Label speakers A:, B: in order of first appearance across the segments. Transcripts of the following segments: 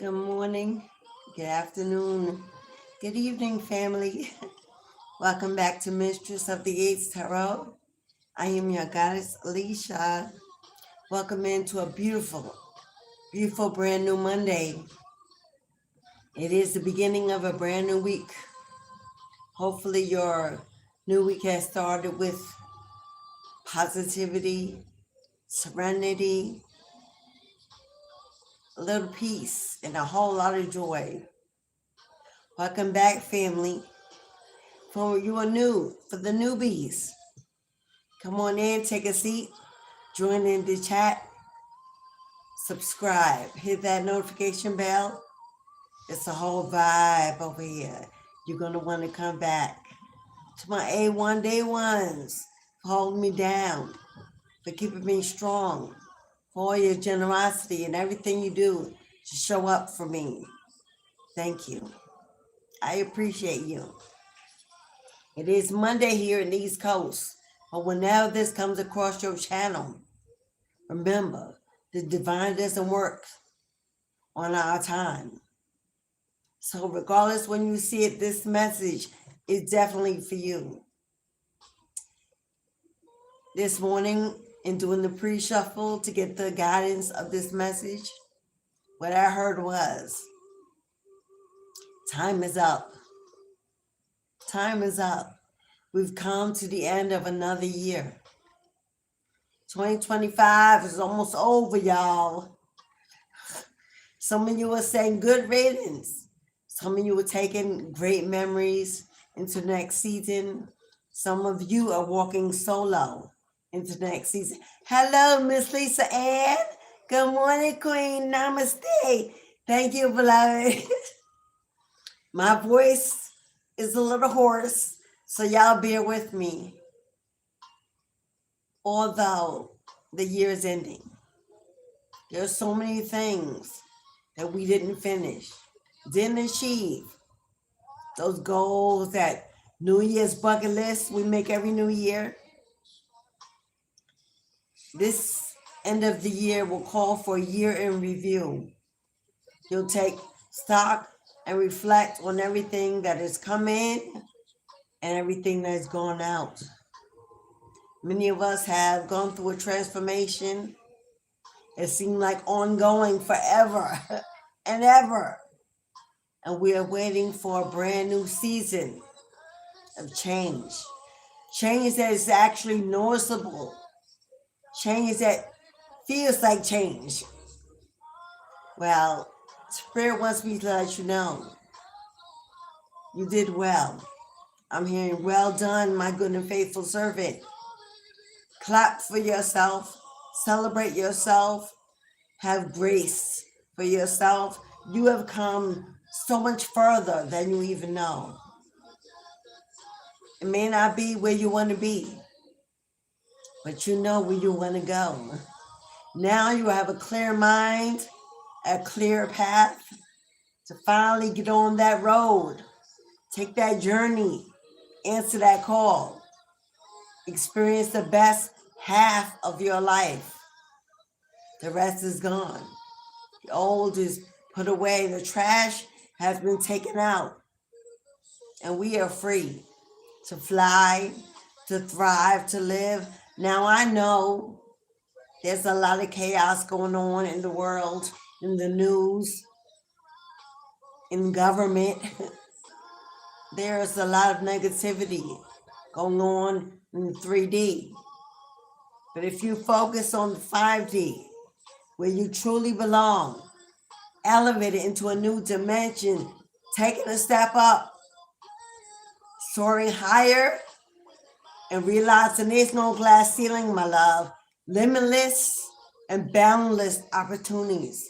A: Good morning, good afternoon, good evening, family. Welcome back to Mistress of the Eights Tarot. I am your goddess, Alicia. Welcome into a beautiful, beautiful brand new Monday. It is the beginning of a brand new week. Hopefully your new week has started with positivity, serenity, a little peace, and a whole lot of joy. Welcome back, family. For you are new, for the newbies, come on in, take a seat, join in the chat, subscribe, hit that notification bell. It's a whole vibe over here. You're going to want to come back. To my A1 day ones, for holding me down, for keeping me strong, for all your generosity and everything you do to show up for me. Thank you. I appreciate you. It is Monday here in the East Coast, but whenever this comes across your channel, remember, the divine doesn't work on our time. So regardless when you see it, this message is definitely for you. This morning, in doing the pre-shuffle to get the guidance of this message, what I heard was, time is up. Time is up. We've come to the end of another year. 2025 is almost over, y'all. Some of you are saying good riddance. Some of you are taking great memories into next season. Some of you are walking solo into next season. Hello, Miss Lisa Ann. Good morning, Queen. Namaste. Thank you, beloved. My voice is a little hoarse, so y'all bear with me. Although the year is ending, there's so many things that we didn't finish, didn't achieve. Those goals, that New Year's bucket list we make every new year. This end of the year will call for a year in review. You'll take stock and reflect on everything that has come in and everything that has gone out. Many of us have gone through a transformation. It seemed like ongoing forever and ever. And we are waiting for a brand new season of change. Change that is actually noticeable. Change that feels like change. Well, Spirit wants me to let you know, you did well. I'm hearing, well done, my good and faithful servant. Clap for yourself, celebrate yourself, have grace for yourself. You have come so much further than you even know. It may not be where you want to be, but you know where you want to go. Now you have a clear mind, a clear path to finally get on that road, take that journey, answer that call, experience the best half of your life. The rest is gone. The old is put away. The trash has been taken out. And we are free to fly, to thrive, to live. Now I know there's a lot of chaos going on in the world, in the news, in government. There's a lot of negativity going on in 3D. But if you focus on the 5D, where you truly belong, elevate it into a new dimension, taking a step up, soaring higher, and realizing there's no glass ceiling, my love. Limitless and boundless opportunities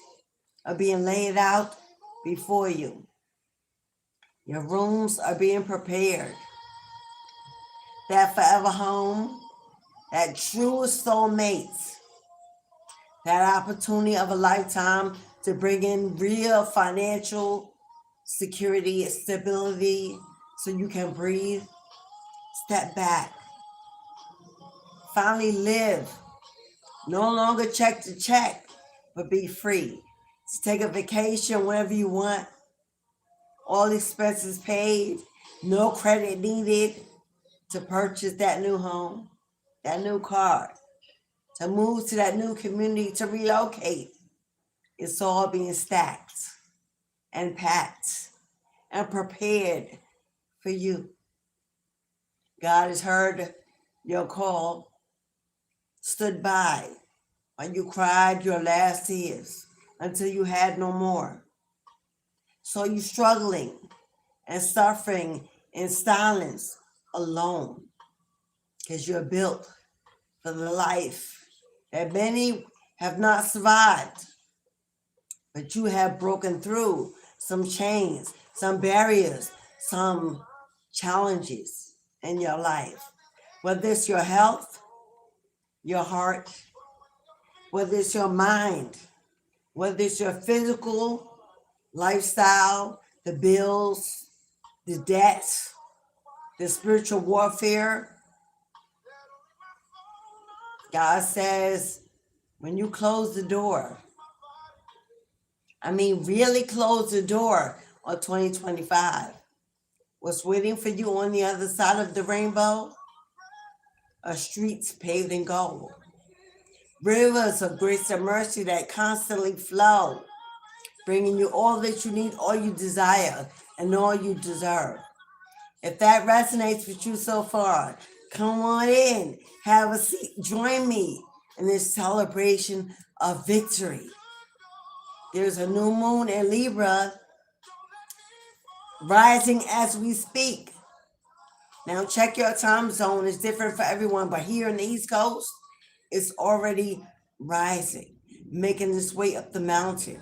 A: are being laid out before you. Your rooms are being prepared. That forever home, that true soulmate, that opportunity of a lifetime to bring in real financial security, stability, so you can breathe, step back, finally live, no longer check to check, but be free to take a vacation whenever you want. All expenses paid, no credit needed to purchase that new home, that new car, to move to that new community, to relocate. It's all being stacked and packed and prepared for you. God has heard your call, stood by when you cried your last tears until you had no more. So you struggling and suffering in silence alone because you're built for the life that many have not survived, but you have broken through some chains, some barriers, some challenges in your life. Whether it's your health, your heart, whether it's your mind, whether it's your physical lifestyle, the bills, the debts, the spiritual warfare. God says, when you close the door, really close the door on 2025, what's waiting for you on the other side of the rainbow are streets paved in gold, rivers of grace and mercy that constantly flow, bringing you all that you need, all you desire, and all you deserve. If that resonates with you so far, come on in, have a seat, join me in this celebration of victory. There's a new moon in Libra rising as we speak. Now check your time zone, it's different for everyone, but here in the East Coast, it's already rising, making its way up the mountain,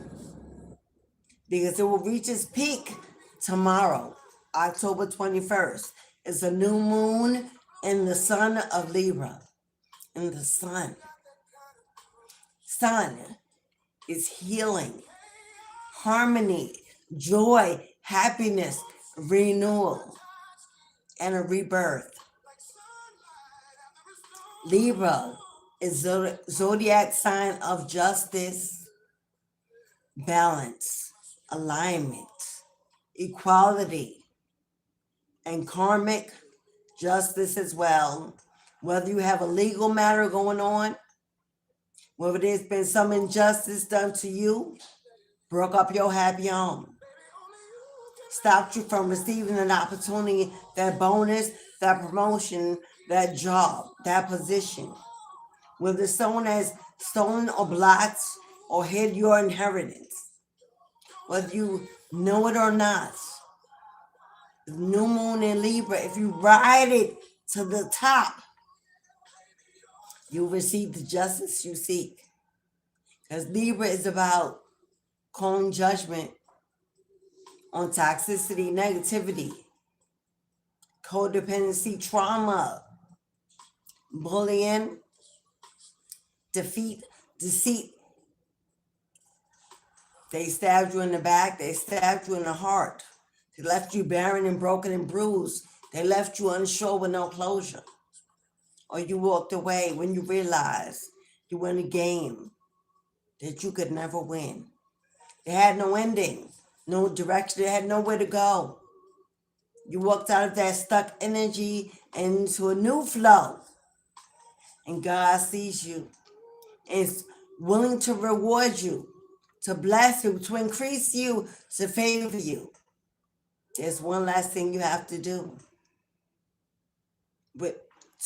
A: because it will reach its peak tomorrow, October 21st. It's a new moon in the sun of Libra. In the sun. Sun is healing, harmony, joy, happiness, renewal, and a rebirth. Libra is zodiac sign of justice, balance, alignment, equality, and karmic justice as well. Whether you have a legal matter going on, whether there's been some injustice done to you, broke up your happy home, stopped you from receiving an opportunity, that bonus, that promotion, that job, that position. Whether someone has stolen or blocked or hid your inheritance, whether you know it or not, the new moon in Libra, if you ride it to the top, you'll receive the justice you seek. Because Libra is about calling judgment on toxicity, negativity, codependency, trauma, bullying, defeat, deceit. They stabbed you in the back. They stabbed you in the heart. They left you barren and broken and bruised. They left you unsure with no closure. Or you walked away when you realized you were in a game that you could never win. They had no ending, no direction. They had nowhere to go. You walked out of that stuck energy into a new flow. And God sees you and is willing to reward you, to bless you, to increase you, to favor you. There's one last thing you have to do. With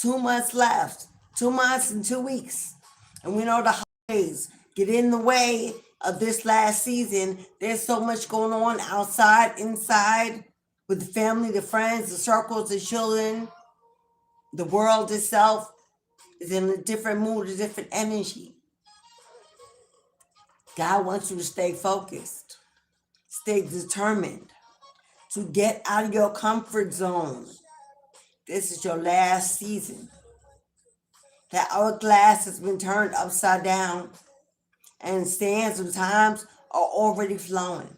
A: 2 months left, 2 months and 2 weeks, and we know the holidays get in the way of this last season. There's so much going on outside, inside, with the family, the friends, the circles, the children. The world itself is in a different mood, a different energy. God wants you to stay focused, stay determined, to get out of your comfort zone. This is your last season. That hourglass has been turned upside down, and sands of times are already flowing.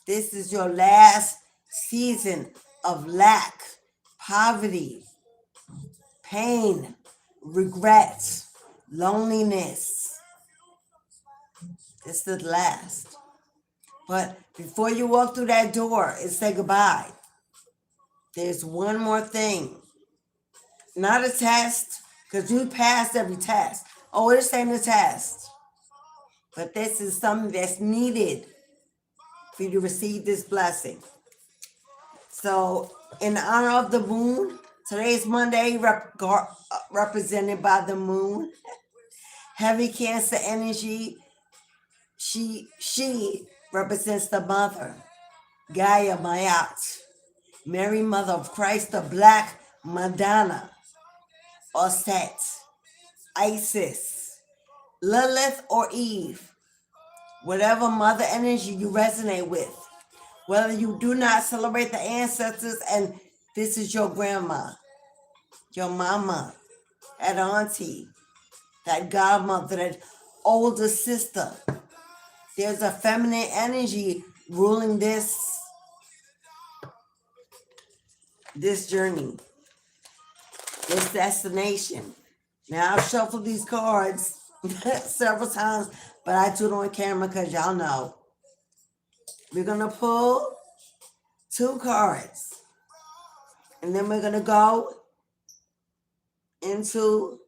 A: This is your last season of lack, poverty, pain, regret, loneliness. It's the last. But before you walk through that door and say goodbye, there's one more thing. Not a test, because you passed every test. Oh, this ain't a test. But this is something that's needed for you to receive this blessing. So, in honor of the moon, today's Monday, represented by the moon. Heavy Cancer energy. She represents the mother, Gaia Mayat, Mary Mother of Christ, the Black Madonna, or Set, Isis, Lilith, or Eve, whatever mother energy you resonate with. Whether you do not celebrate the ancestors and this is your grandma, your mama, that auntie, that godmother, that older sister, there's a feminine energy ruling this journey, this destination. Now, I've shuffled these cards several times, but I do it on camera because y'all know. We're going to pull 2 cards, and then we're going to go into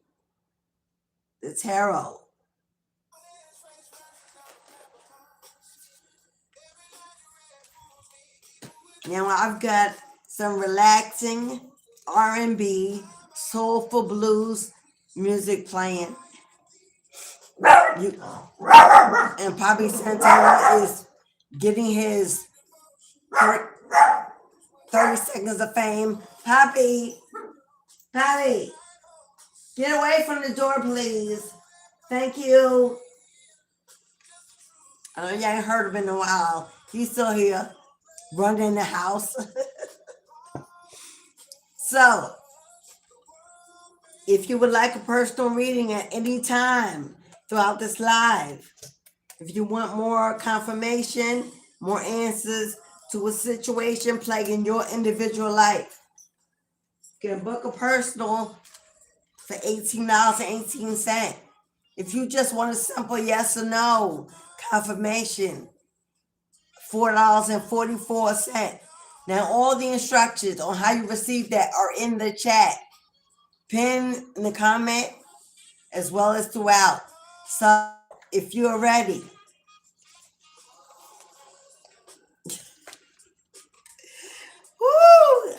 A: the tarot. Now, I've got some relaxing R&B, soulful blues music playing. And Poppy Santana is getting his 30 seconds of fame. Poppy, get away from the door, please. Thank you. I know you ain't heard of him in a while. He's still here, running the house. So, if you would like a personal reading at any time throughout this live, if you want more confirmation, more answers to a situation plaguing your individual life, you can book a personal for $18.18. If you just want a simple yes or no confirmation, $4.44. Now, all the instructions on how you receive that are in the chat, pinned in the comment, as well as throughout. So, if you're ready, woo,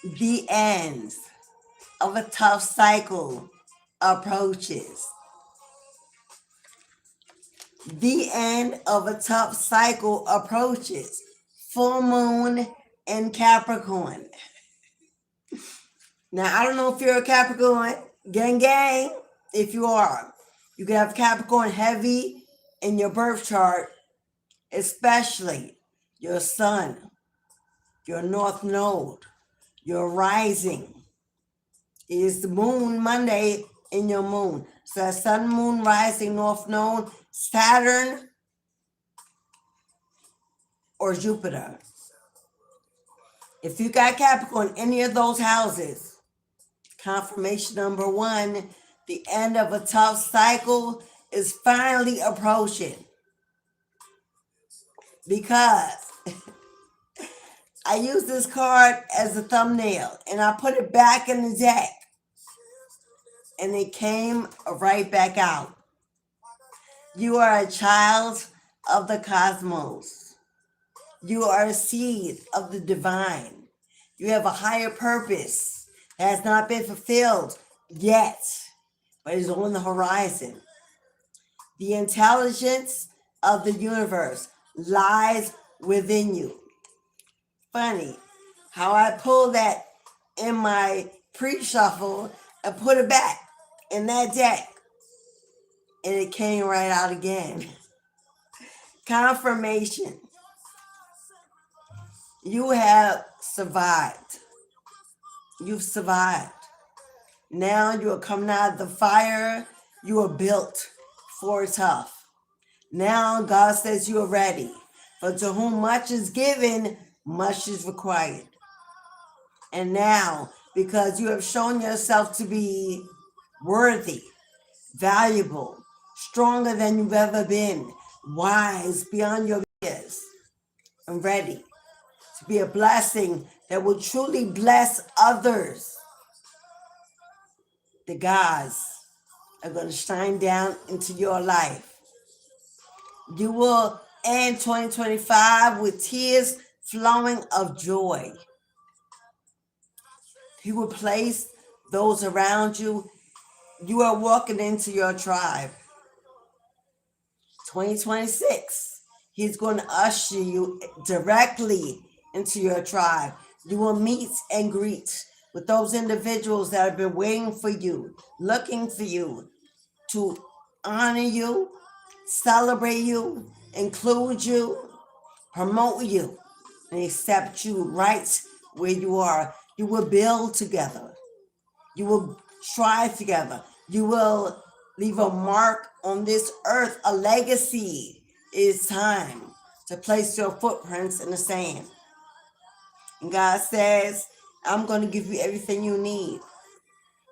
A: the end of a tough cycle approaches. The end of a tough cycle approaches. Full moon in Capricorn. Now, I don't know if you're a Capricorn, gang. If you are, you can have Capricorn heavy in your birth chart, especially your sun, your north node, your rising. Is the moon Monday in your moon. So sun, moon, rising, north node, Saturn, or Jupiter. If you got Capricorn, any of those houses, confirmation number 1, the end of a tough cycle is finally approaching. Because I use this card as a thumbnail and I put it back in the deck and it came right back out. You are a child of the cosmos. You are a seed of the divine. You have a higher purpose that has not been fulfilled yet, but is on the horizon. The intelligence of the universe lies within you. Funny how I pulled that in my pre-shuffle and put it back in that deck, and it came right out again. Confirmation. You have survived. You've survived. Now you are coming out of the fire. You are built for tough. Now God says you are ready. For to whom much is given, much is required. And now, because you have shown yourself to be worthy, valuable, stronger than you've ever been, wise beyond your years, and ready to be a blessing that will truly bless others. The gods are going to shine down into your life. You will end 2025 with tears flowing of joy. He will place those around you. You are walking into your tribe. 2026, he's going to usher you directly into your tribe. You will meet and greet with those individuals that have been waiting for you, looking for you, to honor you, celebrate you, include you, promote you, and accept you right where you are. You will build together. You will strive together. You will leave a mark on this earth, a legacy. It is time to place your footprints in the sand. And God says, I'm going to give you everything you need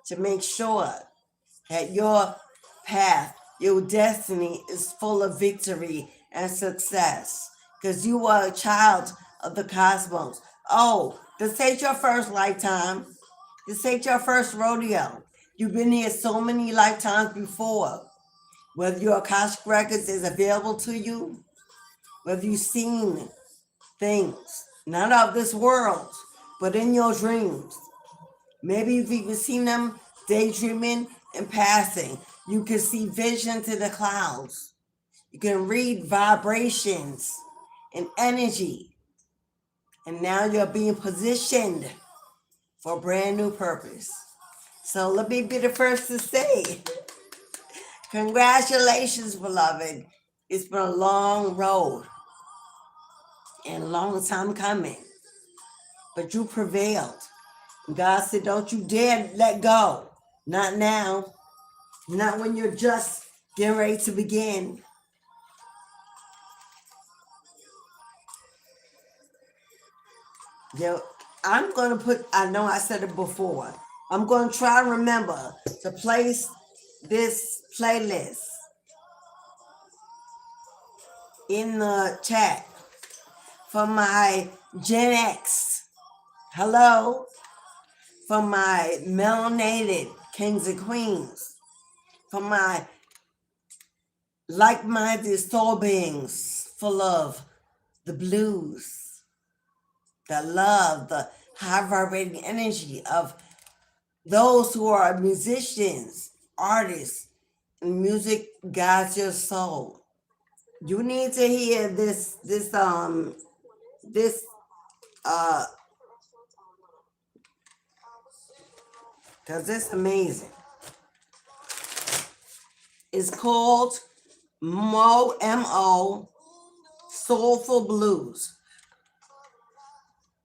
A: to make sure that your path, your destiny is full of victory and success, because you are a child of the cosmos. Oh, this ain't your first lifetime. This ain't your first rodeo. You've been here so many lifetimes before. Whether your Akashic Records is available to you, whether you've seen things, not of this world, but in your dreams. Maybe you've even seen them daydreaming and passing. You can see visions in the clouds. You can read vibrations and energy. And now you're being positioned for a brand new purpose. So let me be the first to say, congratulations, beloved. It's been a long road and a long time coming, but you prevailed. God said, don't you dare let go. Not now. Not when you're just getting ready to begin. I'm going to put, I know I said it before, I'm going to try to remember to place this playlist in the chat for my Gen X. Hello. For my melanated kings and queens. For my like-minded soul beings full of the blues, the love, the high vibrating energy of those who are musicians, artists, and music guides your soul. You need to hear this, because it's amazing. It's called M.O. Soulful Blues.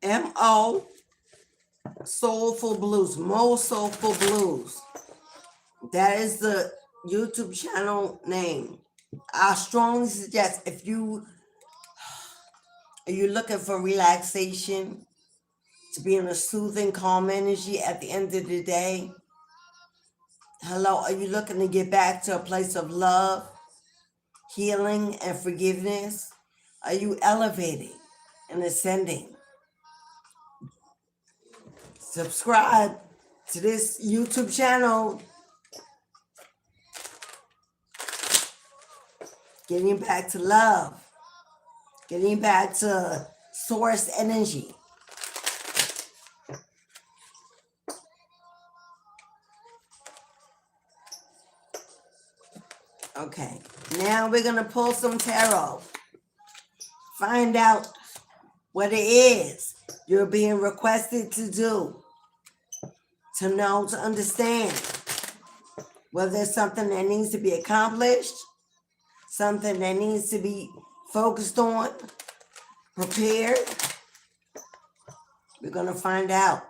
A: M.O. Soulful Blues. Mo Soulful Blues. That is the YouTube channel name. I strongly suggest, if you are you looking for relaxation, to be in a soothing, calm energy at the end of the day. Hello, are you looking to get back to a place of love, healing, and forgiveness? Are you elevating and ascending? Subscribe to this YouTube channel. Getting back to love. Getting back to source energy. Okay, now we're going to pull some tarot. Find out what it is you're being requested to do. To know, to understand. Whether it's something that needs to be accomplished, something that needs to be focused on, prepared. We're going to find out.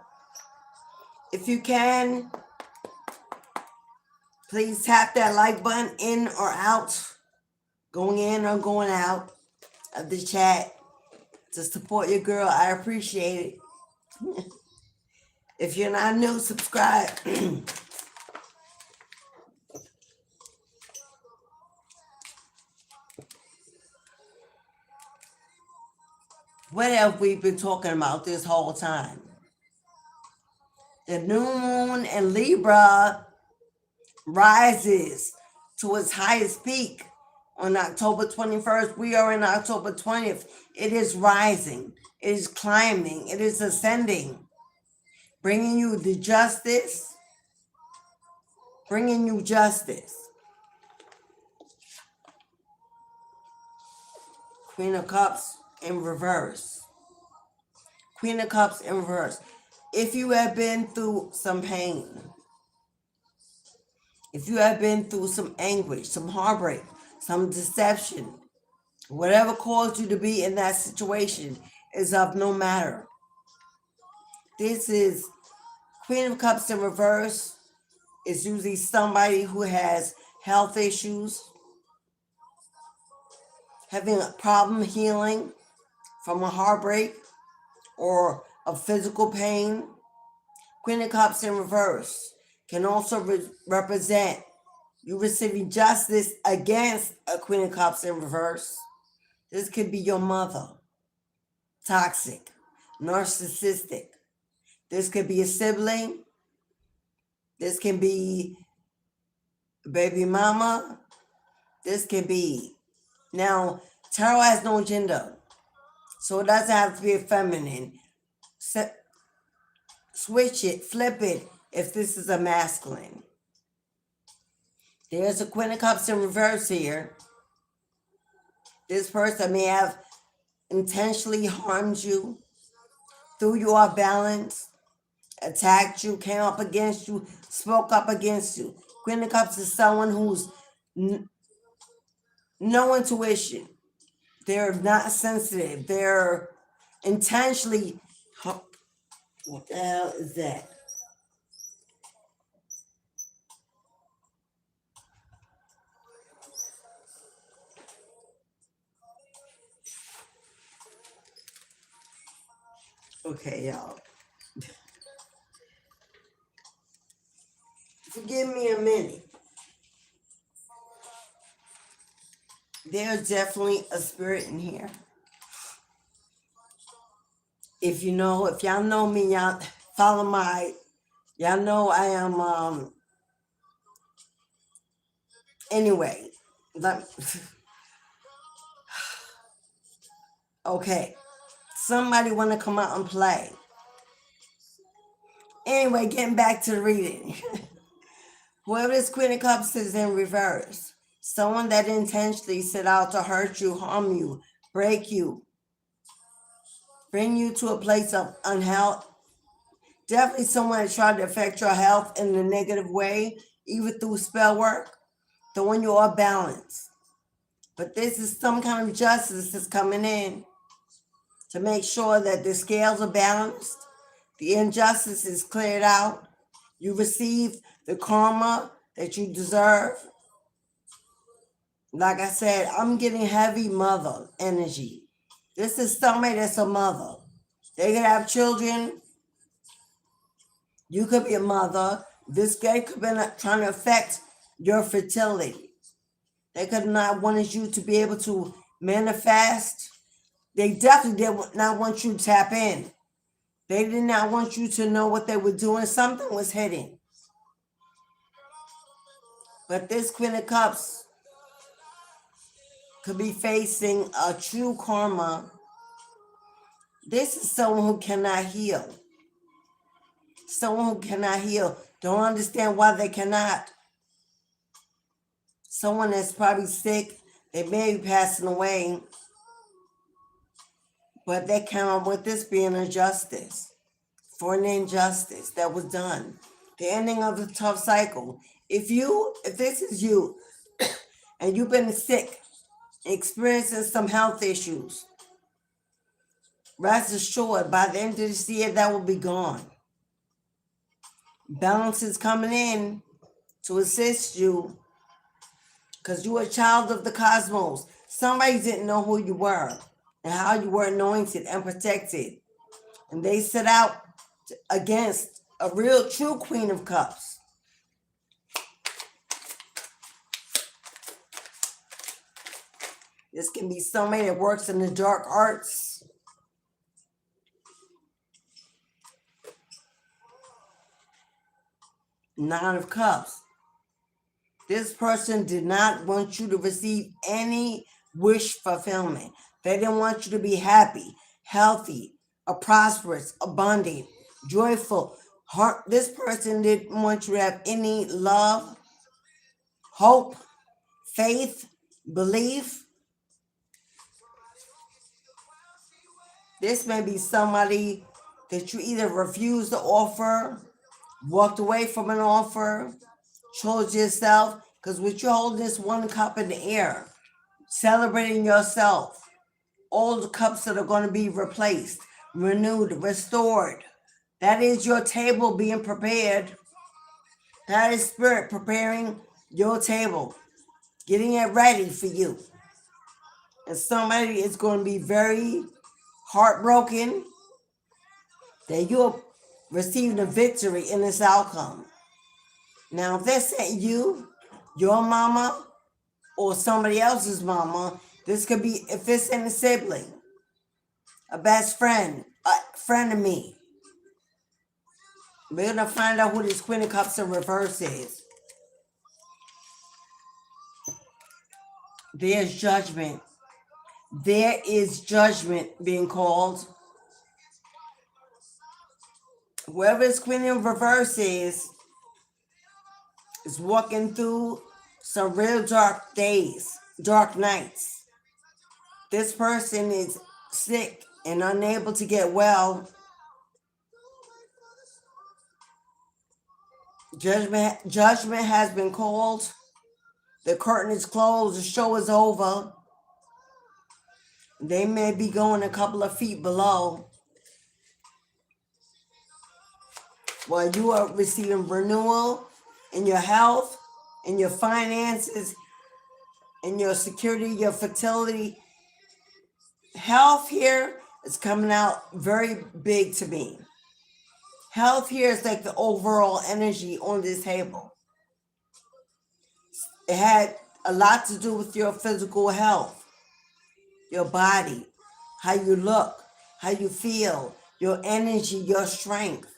A: If you can, please tap that like button in or out, going in or going out of the chat to support your girl. I appreciate it. If you're not new, subscribe. What have we been talking about this whole time? The new moon in Libra rises to its highest peak on October 21st. We are in October 20th. It is rising. It is climbing. It is ascending. Bringing you the justice. Bringing you justice. Queen of Cups in reverse. Queen of Cups in reverse. If you have been through some pain, if you have been through some anguish, some heartbreak, some deception, whatever caused you to be in that situation is of no matter. This is Queen of Cups in reverse. It's usually somebody who has health issues, having a problem healing from a heartbreak or a physical pain. Queen of Cups in reverse can also represent you receiving justice against a Queen of Cups in reverse. This could be your mother, toxic, narcissistic. This could be a sibling. This can be a baby mama. This can be. Now, tarot has no gender, so it doesn't have to be a feminine. Switch it, flip it if this is a masculine. There's a Queen of Cups in reverse here. This person may have intentionally harmed you, threw you off balance, attacked you, came up against you, spoke up against you. Queen of Cups is someone who's no intuition. They're not sensitive. They're intentionally. What the hell is that? Okay, y'all. Forgive me a minute. There's definitely a spirit in here. If y'all know me, y'all follow y'all know I am, anyway. Okay. Somebody want to come out and play. Anyway, getting back to the reading. Whoever this Queen of Cups is in reverse, someone that intentionally set out to hurt you, harm you, break you, bring you to a place of unhealth. Definitely someone that tried to affect your health in a negative way, even through spell work, throwing you off balance. But this is some kind of justice that's coming in to make sure that the scales are balanced, the injustice is cleared out, you receive the karma that you deserve. Like I said, I'm getting heavy mother energy. This is somebody that's a mother. They could have children. You could be a mother. This guy could be trying to affect your fertility. They could not wanted you to be able to manifest. They definitely did not want you to tap in. They did not want you to know what they were doing. Something was hidden. But this Queen of Cups could be facing a true karma. This is someone who cannot heal. Someone who cannot heal. Don't understand why they cannot. Someone that's probably sick. They may be passing away. But they came up with this being a justice. For an injustice that was done. The ending of the tough cycle. If this is you, and you've been sick, experiencing some health issues, rest assured, by the end of this year, that will be gone. Balance is coming in to assist you because you're a child of the cosmos. Somebody didn't know who you were and how you were anointed and protected. And they set out against a real true Queen of Cups. This can be somebody that works in the dark arts. Nine of Cups. This person did not want you to receive any wish fulfillment. They didn't want you to be happy, healthy, prosperous, abundant, joyful. This person didn't want you to have any love, hope, faith, belief. This may be somebody that you either refused to offer, walked away from an offer, chose yourself, because with you holding this one cup in the air, celebrating yourself, all the cups that are going to be replaced, renewed, restored. That is your table being prepared. That is spirit preparing your table, getting it ready for you. And somebody is going to be very heartbroken that you're receiving a victory in this outcome. Now, if that's not you, your mama, or somebody else's mama, this could be, if it's in a sibling, a best friend, a friend of me. We're going to find out who this Queen of Cups in reverse is. There's judgment. There is judgment being called. Whoever this Queen in reverse is walking through some real dark days, dark nights. This person is sick and unable to get well. Judgment has been called. The curtain is closed. The show is over. They may be going a couple of feet below, while you are receiving renewal in your health, in your finances, in your security, your fertility. Health here is coming out very big to me. Health here is like the overall energy on this table. It had a lot to do with your physical health, your body, how you look, how you feel, your energy, your strength.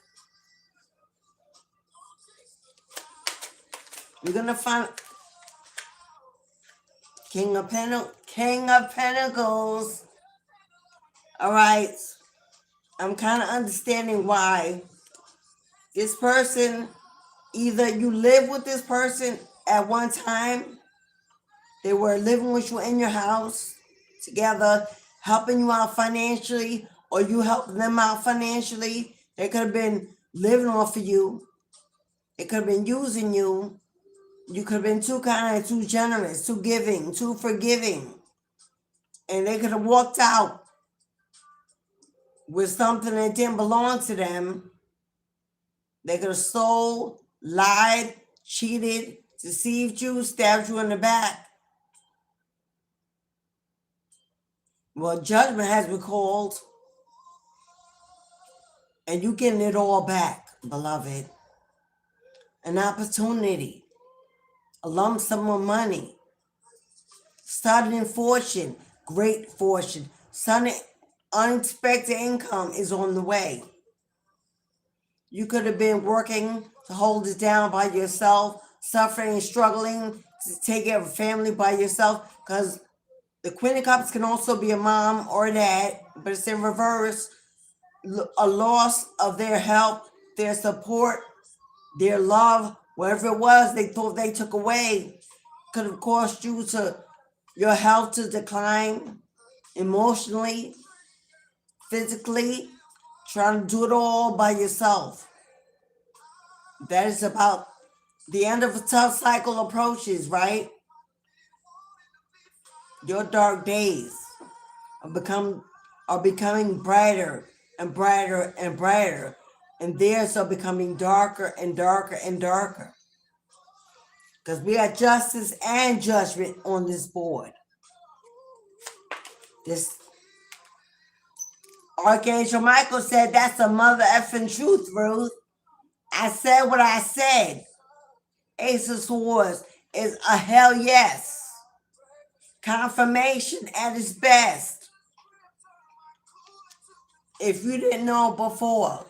A: You're going to find King of Pentacles. All right. I'm kind of understanding why this person, either you live with this person at one time, they were living with you in your house together, helping you out financially, or you helped them out financially. They could have been living off of you. They could have been using you. You could have been too kind, too generous, too giving, too forgiving. And they could have walked out with something that didn't belong to them. They could have stole, lied, cheated, deceived you, stabbed you in the back. Well, judgment has been called. And you getting it all back, beloved. An opportunity. A lump sum of money. Sudden fortune. Great fortune. Sudden unexpected income is on the way. You could have been working to hold it down by yourself, suffering and struggling to take care of a family by yourself, because the Queen of Cups can also be a mom or a dad, but it's in reverse. A loss of their help, their support, their love, whatever it was they thought they took away, could have caused you to your health to decline emotionally, physically, trying to do it all by yourself. That is about the end of a tough cycle approaches, right? Your dark days are becoming brighter and brighter and brighter, and theirs are becoming darker and darker and darker. Because we got justice and judgment on this board. This Archangel Michael said, that's a mother effing truth, Ruth. I said what I said. Ace of Swords is a hell yes. Confirmation at its best. If you didn't know before,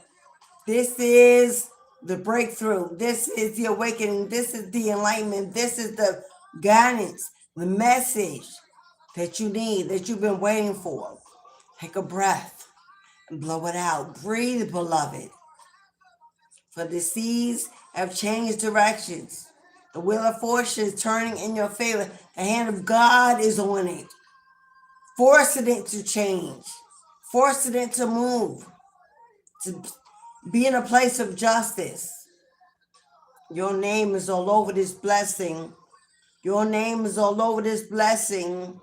A: this is the breakthrough. This is the awakening. This is the enlightenment. This is the guidance, the message that you need, that you've been waiting for. Take a breath and blow it out. Breathe, beloved. For the seas have changed directions. The wheel of fortune is turning in your favor. The hand of God is on it, forcing it to change, forcing it to move, to be in a place of justice. Your name is all over this blessing. Your name is all over this blessing.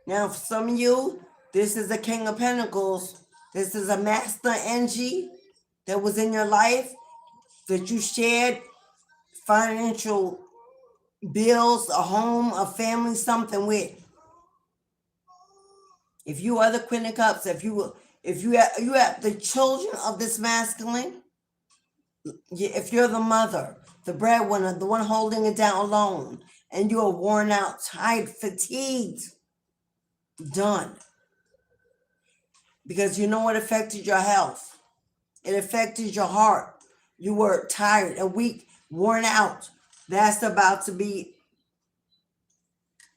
A: Now, for some of you, this is the King of Pentacles. This is a master energy that was in your life that you shared financial bills, a home, a family, something with. If you are the Queen of Cups, if you have the children of this masculine, if you're the mother, the breadwinner, the one holding it down alone, and you are worn out, tired, fatigued, done. Because you know what affected your health. It affected your heart. You were tired and weak, worn out. That's about to be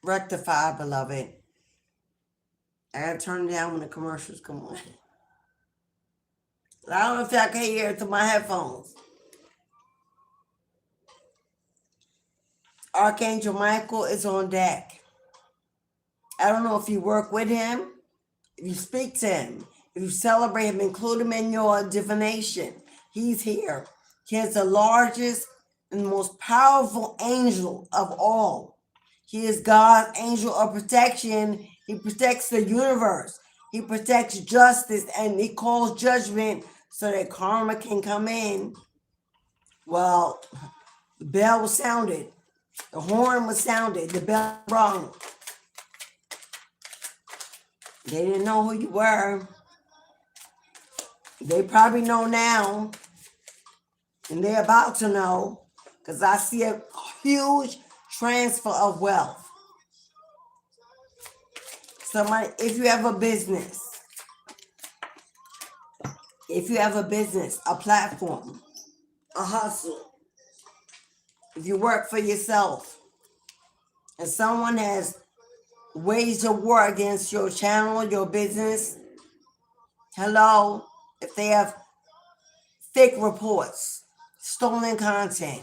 A: rectified, beloved. I gotta turn it down when the commercials come on. I don't know if y'all can hear it through my headphones. Archangel Michael is on deck. I don't know if you work with him, if you speak to him, if you celebrate him, include him in your divination. He's here. He is the largest and most powerful angel of all. He is God's angel of protection. He protects the universe. He protects justice, and he calls judgment so that karma can come in. Well, the bell was sounded. The horn was sounded. The bell rung. They didn't know who you were. They probably know now. And they're about to know. Because I see a huge transfer of wealth. Somebody, if you have a business, a platform, a hustle, if you work for yourself, and someone has waged a war against your channel, your business, hello, if they have fake reports, stolen content,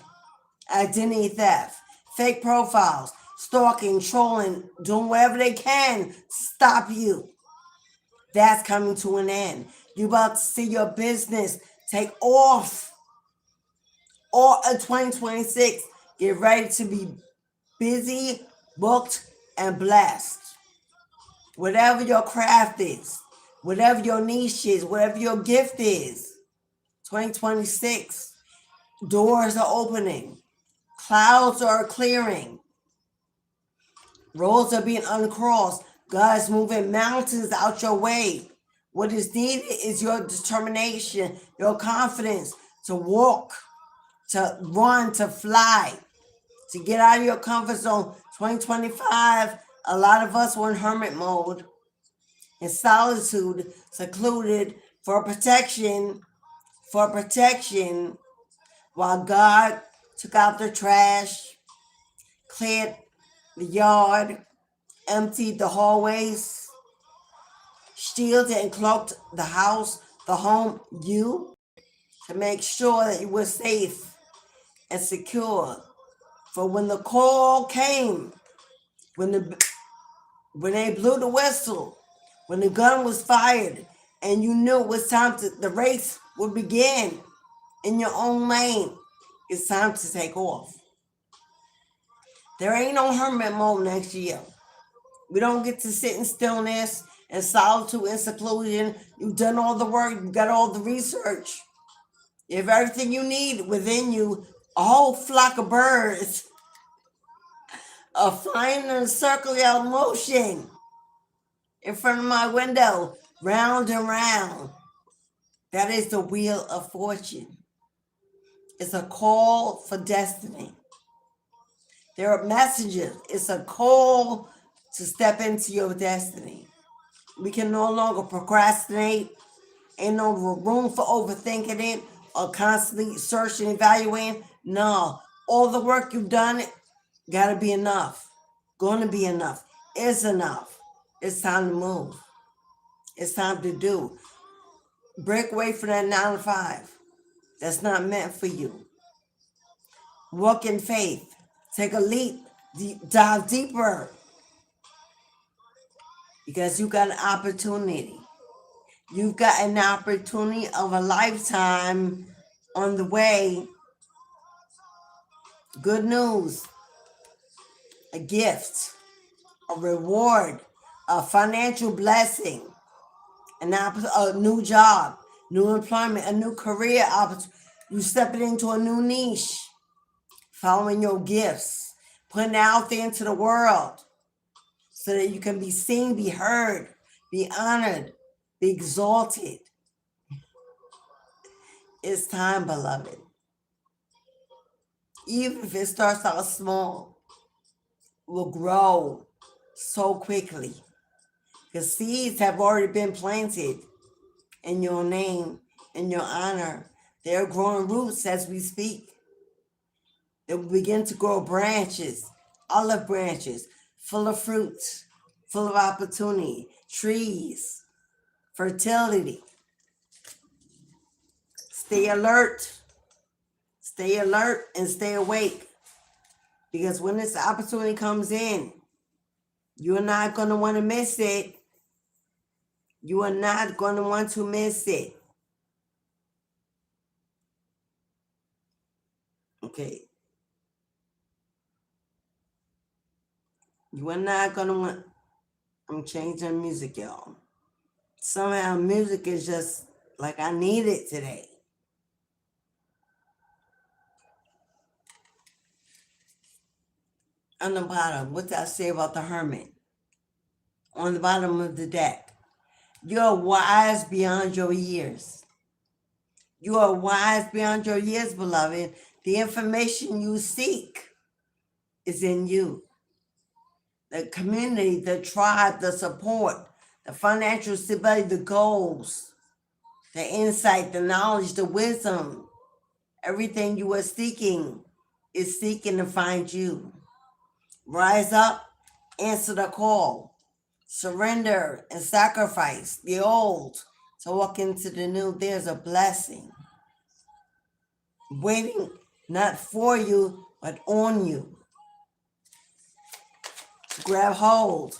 A: identity theft, fake profiles, stalking, trolling, doing whatever they can to stop you, that's coming to an end. You're about to see your business take off. All of 2026, get ready to be busy, booked, and blessed. Whatever your craft is, whatever your niche is, whatever your gift is, 2026, doors are opening, clouds are clearing, roads are being uncrossed, God's moving mountains out your way. What is needed is your determination, your confidence to walk, to run, to fly, to get out of your comfort zone. 2025, a lot of us were in hermit mode, in solitude, secluded, for protection, while God took out the trash, cleared the yard, emptied the hallways, shielded and cloaked the house, the home, you, to make sure that you were safe and secure. For when the call came, when they blew the whistle, when the gun was fired, and you knew it was time to, the race would begin in your own lane, it's time to take off. There ain't no hermit mode next year. We don't get to sit in stillness and solitude and seclusion. You've done all the work. You've got all the research. You have everything you need within you. A whole flock of birds are flying in a circular motion in front of my window, round and round. That is the wheel of fortune. It's a call for destiny. There are messages. It's a call to step into your destiny. We can no longer procrastinate. Ain't no room for overthinking it or constantly searching, evaluating. No, all the work you've done, gotta be enough. Gonna be enough. Is enough. It's time to move. It's time to do. Break away from that 9 to 5. That's not meant for you. Walk in faith. Take a leap. Dive deeper. Because you got an opportunity. You've got an opportunity of a lifetime on the way. Good news. A gift. A reward. A financial blessing. A new job. New employment. A new career opportunity. You stepping into a new niche. Following your gifts. Putting it out there into the world. So that you can be seen, be heard, be honored, be exalted. It's time, beloved. Even if it starts out small, it will grow so quickly. Because seeds have already been planted in your name, in your honor. They're growing roots as we speak. They will begin to grow branches, olive branches, full of fruits, full of opportunity, trees, fertility. Stay alert and stay awake. Because when this opportunity comes in, you're not going to want to miss it. You are not going to want to miss it. Okay. You are not going to want... I'm changing music, y'all. Somehow music is just like I need it today. On the bottom, what did I say about the hermit? On the bottom of the deck. You're wise beyond your years. You are wise beyond your years, beloved. The information you seek is in you. The community, the tribe, the support, the financial stability, the goals, the insight, the knowledge, the wisdom. Everything you are seeking is seeking to find you. Rise up, answer the call, surrender and sacrifice the old to walk into the new. There's a blessing waiting not for you, but on you. To grab hold,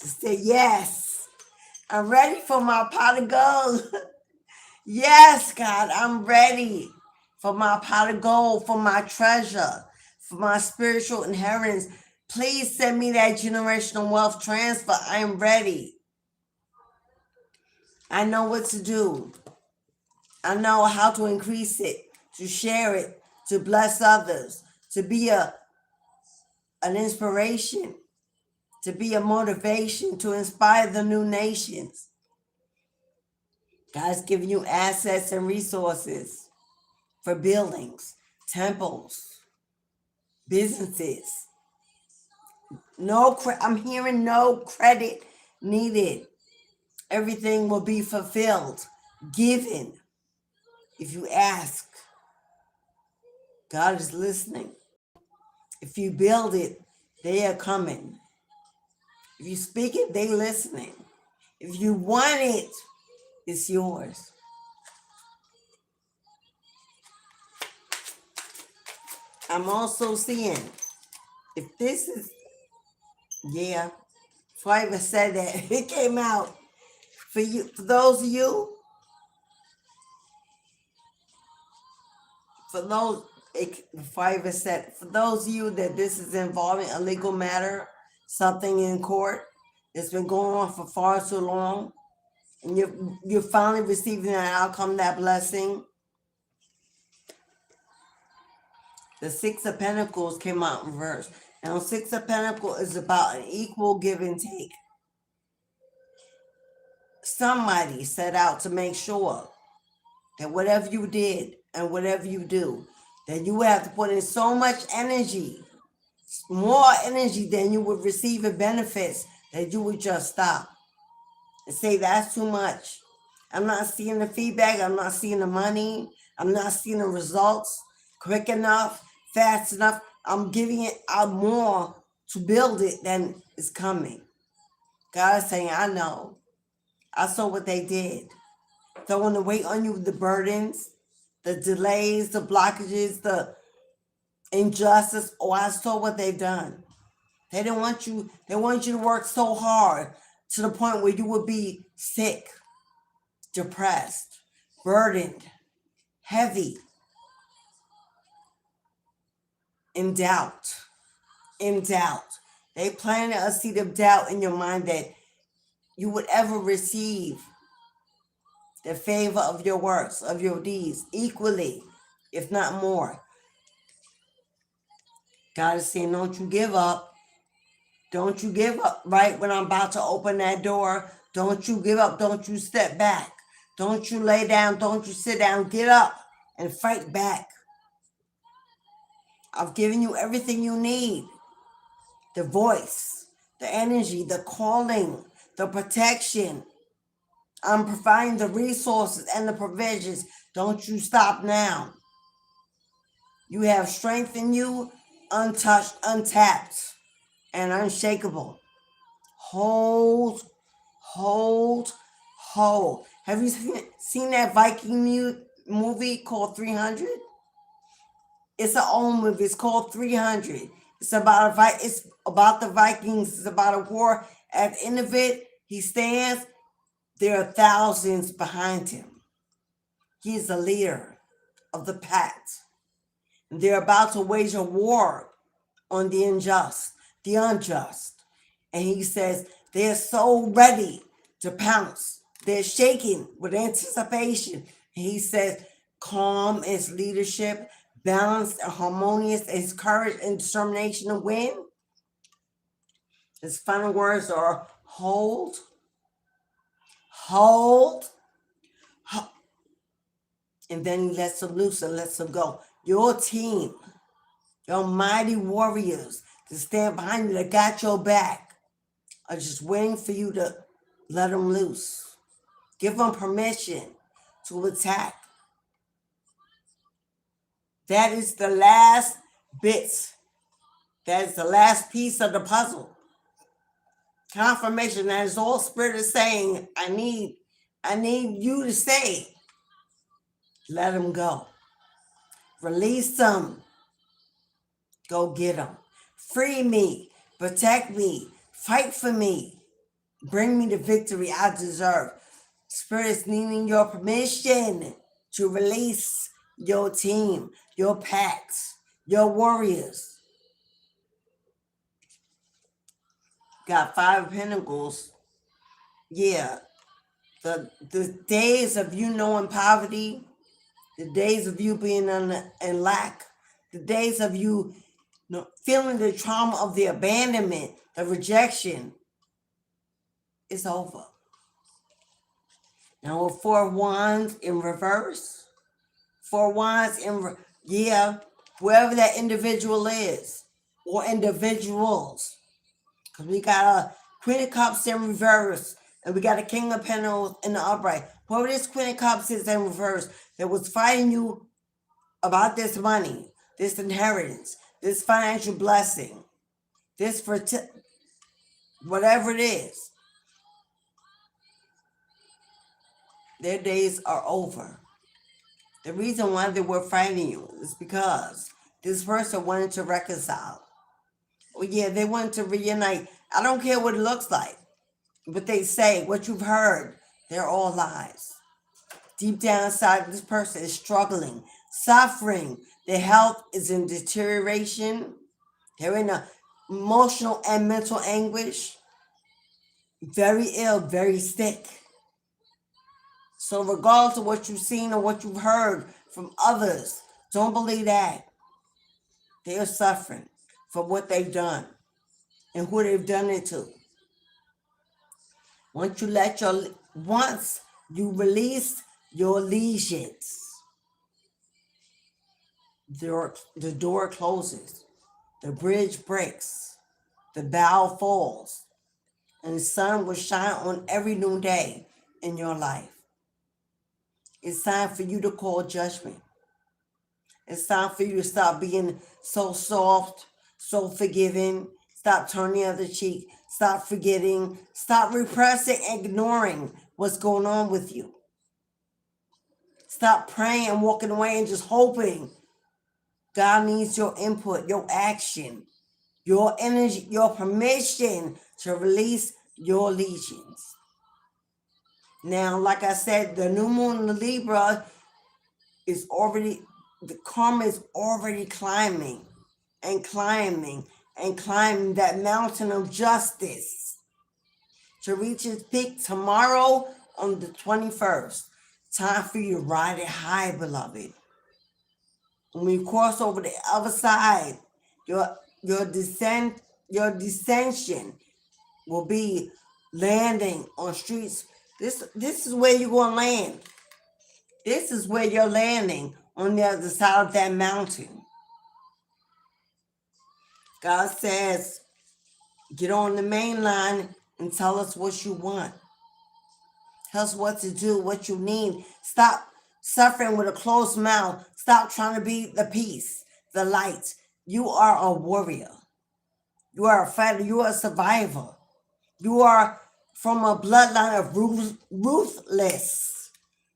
A: to say, yes, I'm ready for my pot of gold. Yes, God, I'm ready for my pot of gold, for my treasure, for my spiritual inheritance. Please send me that generational wealth transfer. I am ready. I know what to do. I know how to increase it, to share it, to bless others, to be an inspiration, to be a motivation, to inspire the new nations. God's giving you assets and resources for buildings, temples, businesses. I'm hearing no credit needed. Everything will be fulfilled, given. If you ask, God is listening. If you build it, they are coming. If you speak it, they listening. If you want it, it's yours. I'm also seeing, if this is, yeah, before I even said that, it came out for you, for those of you, before I even said, for those of you that this is involving a legal matter, something in court that's been going on for far too long, and you're finally receiving that outcome, that blessing. The Six of Pentacles came out in reverse. Now, Six of Pentacles is about an equal give and take. Somebody set out to make sure that whatever you did and whatever you do, that you would have to put in so much energy, more energy than you would receive in benefits, that you would just stop and say, that's too much. I'm not seeing the feedback. I'm not seeing the money. I'm not seeing the results quick enough, fast enough. I'm giving it out more to build it than is coming. God is saying, I know. I saw what they did. Throwing the weight on you, the burdens, the delays, the blockages, the injustice. Oh, I saw what they've done. They didn't want you, they want you to work so hard to the point where you would be sick, depressed, burdened, heavy, in doubt. In doubt. They planted a seed of doubt in your mind that you would ever receive the favor of your works, of your deeds, equally, if not more. God is saying, don't you give up. Don't you give up right when I'm about to open that door. Don't you give up. Don't you step back. Don't you lay down. Don't you sit down. Get up and fight back. I've given you everything you need. The voice, the energy, the calling, the protection. I'm providing the resources and the provisions. Don't you stop now. You have strength in you, untouched, untapped, and unshakable. Hold, hold, hold. Have you seen that Viking movie called 300? It's an old movie. It's called 300. It's about the Vikings. It's about a war. At the end of it, he stands. There are thousands behind him. He is the leader of the pack. They're about to wage a war on the unjust. And he says they're so ready to pounce. They're shaking with anticipation. And he says, calm is leadership, balanced and harmonious is courage and determination to win. His final words are hold, hold, hold. And then he lets them loose and lets them go. Your team, your mighty warriors that stand behind you, that got your back, are just waiting for you to let them loose. Give them permission to attack. That is the last bit. That is the last piece of the puzzle. Confirmation that is all Spirit is saying, I need you to say, let them go. Release them. Go get them. Free me. Protect me. Fight for me. Bring me the victory I deserve. Spirit is needing your permission to release your team, your packs, your warriors. Got 5 pentacles. Yeah. The days of you knowing poverty, the days of you being in lack, the days of you feeling the trauma of the abandonment, the rejection, is over. Now with 4 wands in reverse, 4 wands whoever that individual is, or individuals, because we got a Queen of Cups in reverse, and we got a King of Pentacles in the upright. Whoever this Queen of Cups is in reverse, that was fighting you about this money, this inheritance, this financial blessing, this whatever it is, their days are over. The reason why they were fighting you is because this person wanted to reconcile. Well, yeah, they wanted to reunite. I don't care what it looks like, but they say what you've heard, they're all lies. Deep down inside, this person is struggling, suffering. Their health is in deterioration. They're in emotional and mental anguish. Very ill, very sick. So regardless of what you've seen or what you've heard from others, don't believe that. They are suffering for what they've done and who they've done it to. Once you release your lesions, the door closes, the bridge breaks, the bow falls, and the sun will shine on every new day in your life. It's time for you to call judgment. It's time for you to stop being so soft, so forgiving. Stop turning the other cheek. Stop forgetting. Stop repressing, ignoring what's going on with you. Stop praying and walking away and just hoping. God needs your input, your action, your energy, your permission to release your legions. Now, like I said, the new moon in the Libra is already, the karma is already climbing and climbing and climbing that mountain of justice to reach its peak tomorrow on the 21st. Time for you to ride it high, beloved. When we cross over the other side, your descension will be landing on streets. This is where you're going to land. This is where you're landing, on the other side of that mountain. God says, get on the main line and tell us what you want. Tell us what to do, what you need. Stop suffering with a closed mouth. Stop trying to be the peace, the light. You are a warrior. You are a fighter. You are a survivor. You are from a bloodline of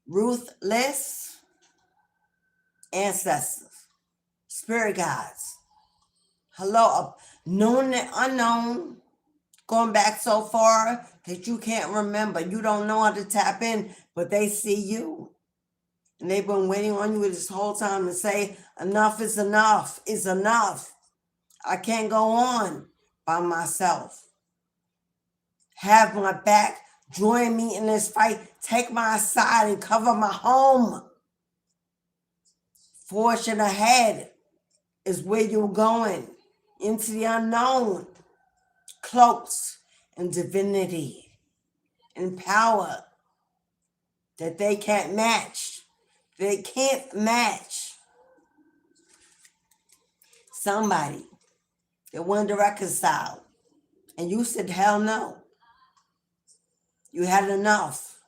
A: ruthless ancestors, spirit guides. Hello, known and unknown, going back so far that you can't remember. You don't know how to tap in, but they see you. And they've been waiting on you this whole time to say, enough is enough, is enough. I can't go on by myself. Have my back, join me in this fight, take my side and cover my home. Fortune ahead is where you're going, into the unknown, cloaks and divinity and power that they can't match. They can't match. Somebody that wanted to reconcile, and you said, hell no. You had enough.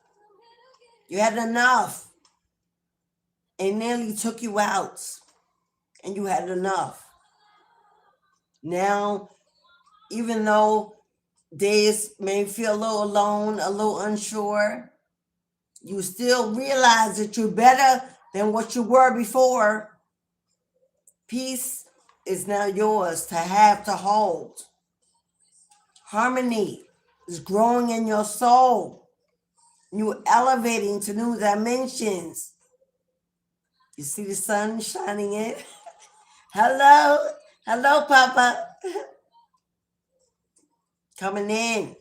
A: You had enough. It nearly took you out, and you had enough. Now, even though days may feel a little alone, a little unsure, you still realize that you're better than what you were before. Peace is now yours to have, to hold. Harmony is growing in your soul. You're elevating to new dimensions. You see the sun shining in? Hello, hello, Papa. Coming in.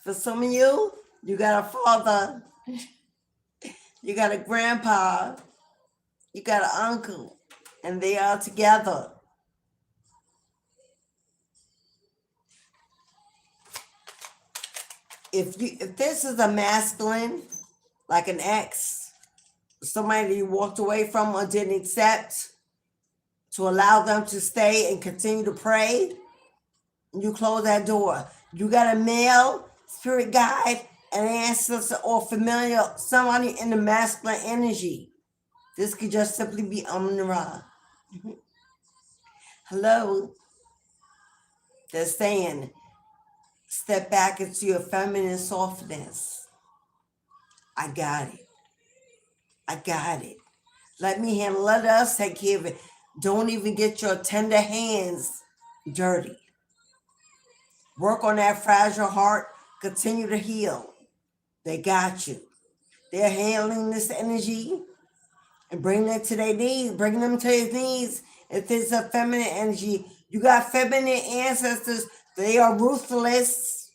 A: For some of you, you got a father, you got a grandpa, you got an uncle, and they are together. If this is a masculine, like an ex, somebody you walked away from or didn't accept, to allow them to stay and continue to pray, you close that door. You got a male spirit guide, an ancestor or familiar, somebody in the masculine energy. This could just simply be Amun-Ra. Hello. They're saying, step back into your feminine softness. I got it. I got it. Let me handle, let us take care of it. Don't even get your tender hands dirty. Work on that fragile heart. Continue to heal. They got you. They're handling this energy and bring it to their knees. Bring them to their knees. If it's a feminine energy, you got feminine ancestors. They are ruthless.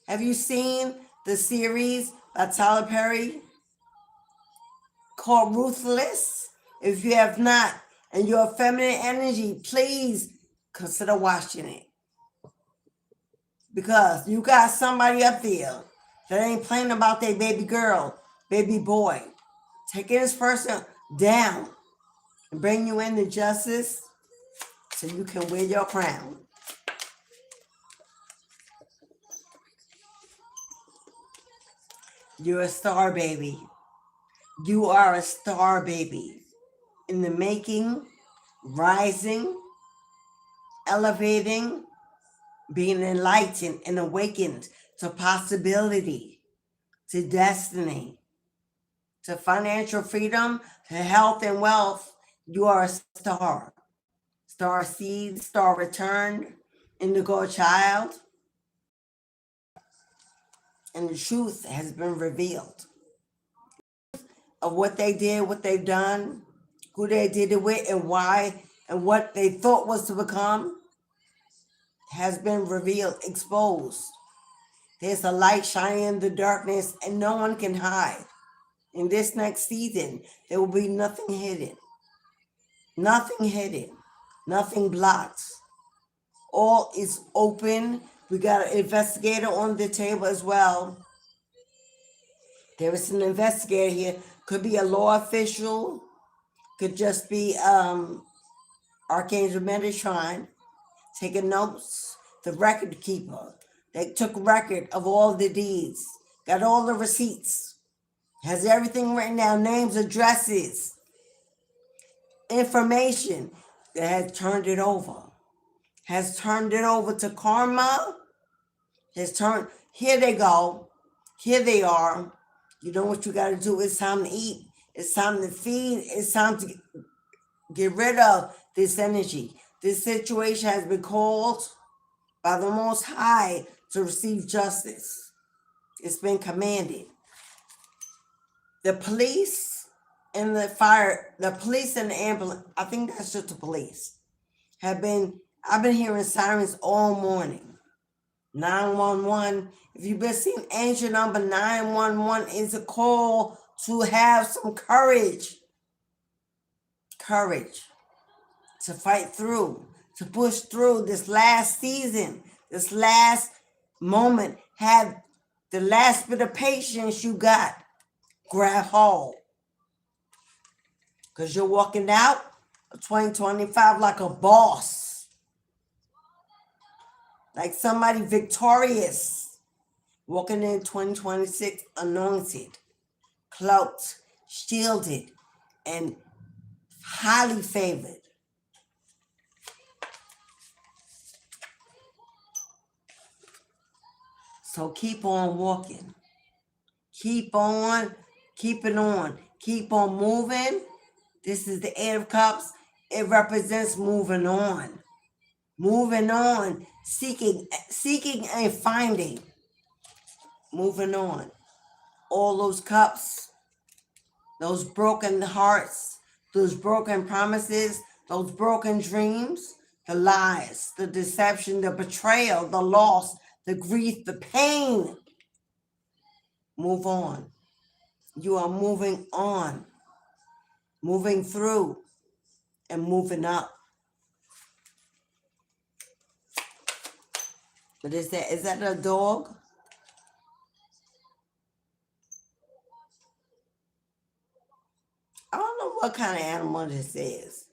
A: Have you seen the series by Tyler Perry called Ruthless? If you have not, and you're a feminine energy, please consider watching it. Because you got somebody up there that ain't playing about their baby girl, baby boy. Taking this person down and bring you into justice so you can wear your crown. You're a star baby. You are a star baby. In the making, rising, elevating, being enlightened and awakened to possibility, to destiny, to financial freedom, to health and wealth. You are a star. Star seed, star return, indigo child. And the truth has been revealed of what they did, what they've done, who they did it with, and why, and what they thought was to become has been revealed, exposed. There's a light shining in the darkness, and no one can hide. In this next season, there will be nothing hidden. Nothing hidden. Nothing blocked. All is open. We got an investigator on the table as well. There is an investigator here. Could be a law official. Could just be Archangel Metatron taking notes. The record keeper. They took record of all the deeds. Got all the receipts. Has everything written down. Names, addresses. Information that has turned it over. Has turned it over to karma. Has turned. Here they go. Here they are. You know what you got to do? It's time to eat. It's time to feed. It's time to get rid of this energy. This situation has been called by the Most High to receive justice. It's been commanded. The police and the fire, the police and the ambulance, I think that's just the police, I've been hearing sirens all morning. 911. If you've been seeing angel number 911, is a call to have some courage. Courage to fight through, to push through this last season, this last moment. Have the last bit of patience you got. Grab hold. Because you're walking out of 2025 like a boss. Like somebody victorious. Walking in 2026 anointed, cloaked, shielded, and highly favored. So keep on walking. Keep on keeping on. Keep on moving. This is the Eight of Cups. It represents moving on. Moving on. Seeking and finding. Moving on. All those cups, those broken hearts, those broken promises, those broken dreams, the lies, the deception, the betrayal, the loss, the grief, the pain. Move on. You are moving on, moving through, and moving up. But is that a dog? I don't know what kind of animal this is.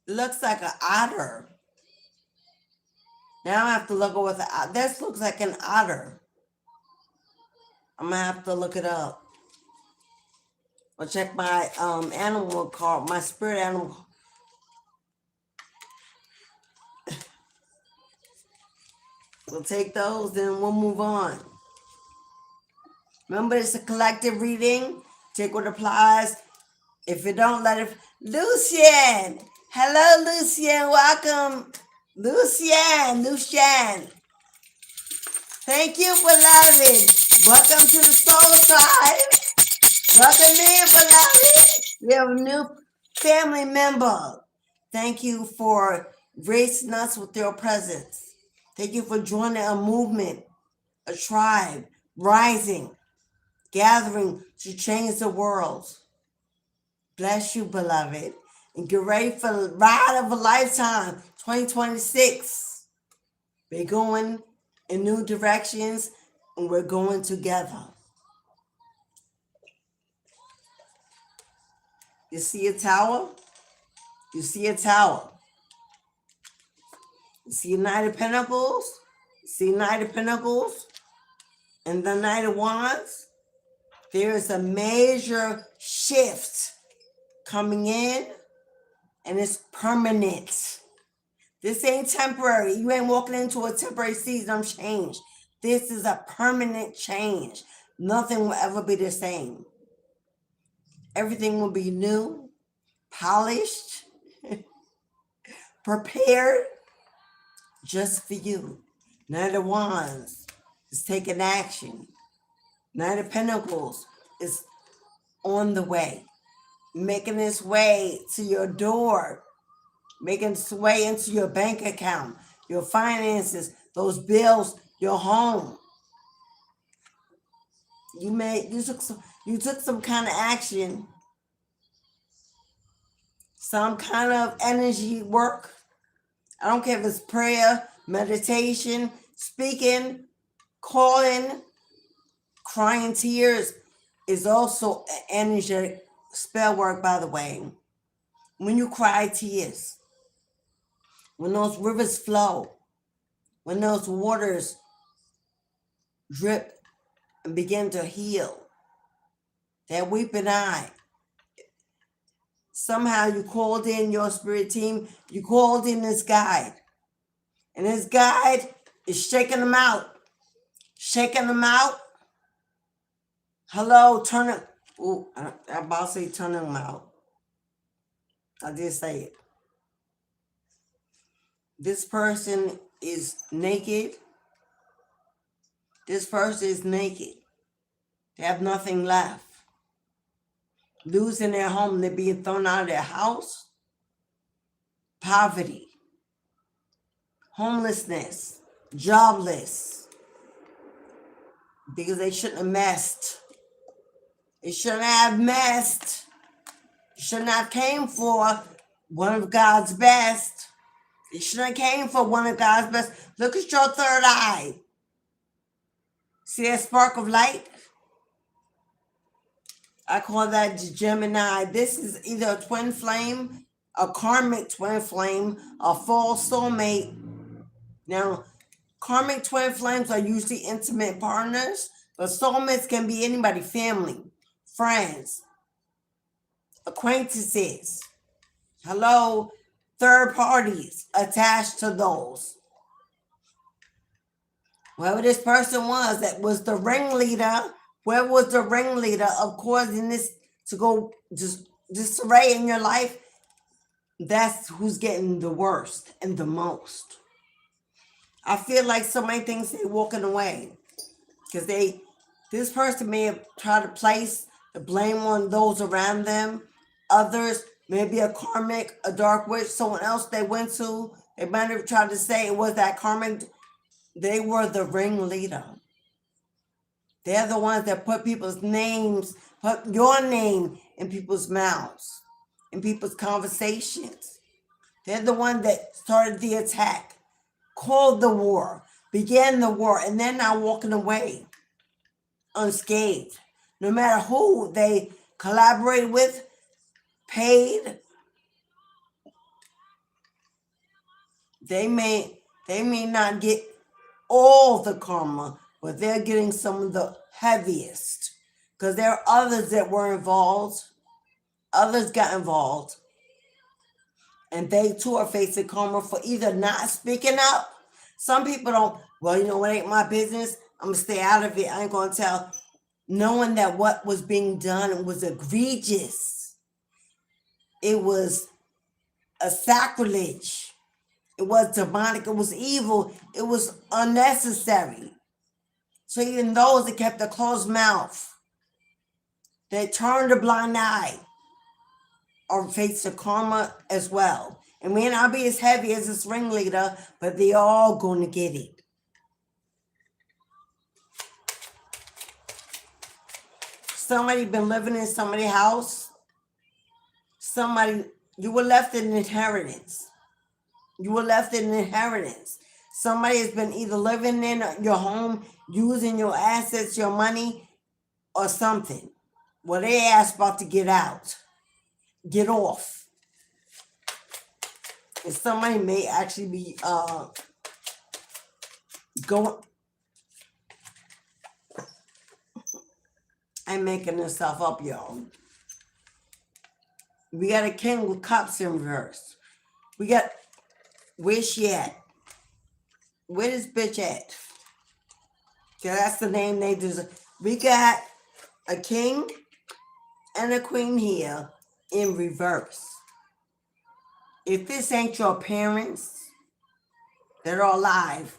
A: It looks like an otter. Now I have to look at what this looks like an otter. I'm gonna have to look it up. Or check my animal card, my spirit animal. We'll take those, then we'll move on. Remember, it's a collective reading. Take what applies. If you don't, let it. Lucien! Hello, Lucien. Welcome. Lucien. Thank you, beloved. Welcome to the soul side. Welcome in, beloved. We have a new family member. Thank you for gracing us with your presence. Thank you for joining a movement, a tribe, rising, gathering to change the world. Bless you, beloved. And get ready for the ride of a lifetime, 2026. We're going in new directions, and we're going together. You see a tower? You see a tower. You see a Knight of Pentacles? You see a Knight of Pentacles? In the Knight of Wands, there is a major shift coming in, and it's permanent. This ain't temporary. You ain't walking into a temporary season of change. This is a permanent change. Nothing will ever be the same. Everything will be new, polished, prepared just for you. Knight of Wands is taking action. Knight of Pentacles is on the way, making its way to your door, making its way into your bank account, your finances, those bills, your home. You took some kind of action, some kind of energy work. I don't care if it's prayer, meditation, speaking, calling, crying tears is also energetic spell work, by the way. When you cry tears, when those rivers flow, when those waters drip and begin to heal, that weeping eye. Somehow you called in your spirit team, you called in this guide. And this guide is shaking them out. Shaking them out. Hello, turn it. Ooh, I'm about to say turn them out. I did say it. This person is naked. This person is naked. They have nothing left. Losing their home, they're being thrown out of their house. Poverty. Homelessness. Jobless. Because they shouldn't have messed. They shouldn't have messed. You shouldn't have came for one of God's best. You shouldn't have came for one of God's best. Look at your third eye. See that spark of light? I call that Gemini. This is either a twin flame, a karmic twin flame, a false soulmate. Now, karmic twin flames are usually intimate partners, but soulmates can be anybody, family, friends, acquaintances. Hello, third parties attached to those. Whoever this person was, that was the ringleader. Whoever was the ringleader of causing this to go disarray in your life, that's who's getting the worst and the most. I feel like so many things they're walking away because this person may have tried to place the blame on those around them. Others, maybe a karmic, a dark witch, someone else they went to. They might have tried to say it was that karmic. They were the ringleader. They're the ones that put people's names, put your name in people's mouths, in people's conversations. They're the one that started the attack, called the war, began the war, and they're now walking away unscathed. No matter who they collaborated with, paid, they may not get all the karma, but they're getting some of the heaviest because there are others that were involved. Others got involved. And they too are facing karma for either not speaking up. Some people don't, well, you know, it ain't my business. I'm going to stay out of it. I ain't going to tell. Knowing that what was being done was egregious. It was a sacrilege. It was demonic. It was evil. It was unnecessary. So even those that kept a closed mouth, that turned a blind eye, are facing karma as well. It may not be as heavy as this ringleader, but they all going to get it. Somebody been living in somebody's house. You were left an inheritance. You were left an inheritance. Somebody has been either living in your home, using your assets, your money, or something. Well, they asked about to get out, get off. And somebody may actually be going. I'm making this stuff up, y'all. We got a king with cups in reverse. We got, where's she at? Where this bitch at? Cause that's the name they deserve. We got a king and a queen here in reverse. If this ain't your parents that are alive,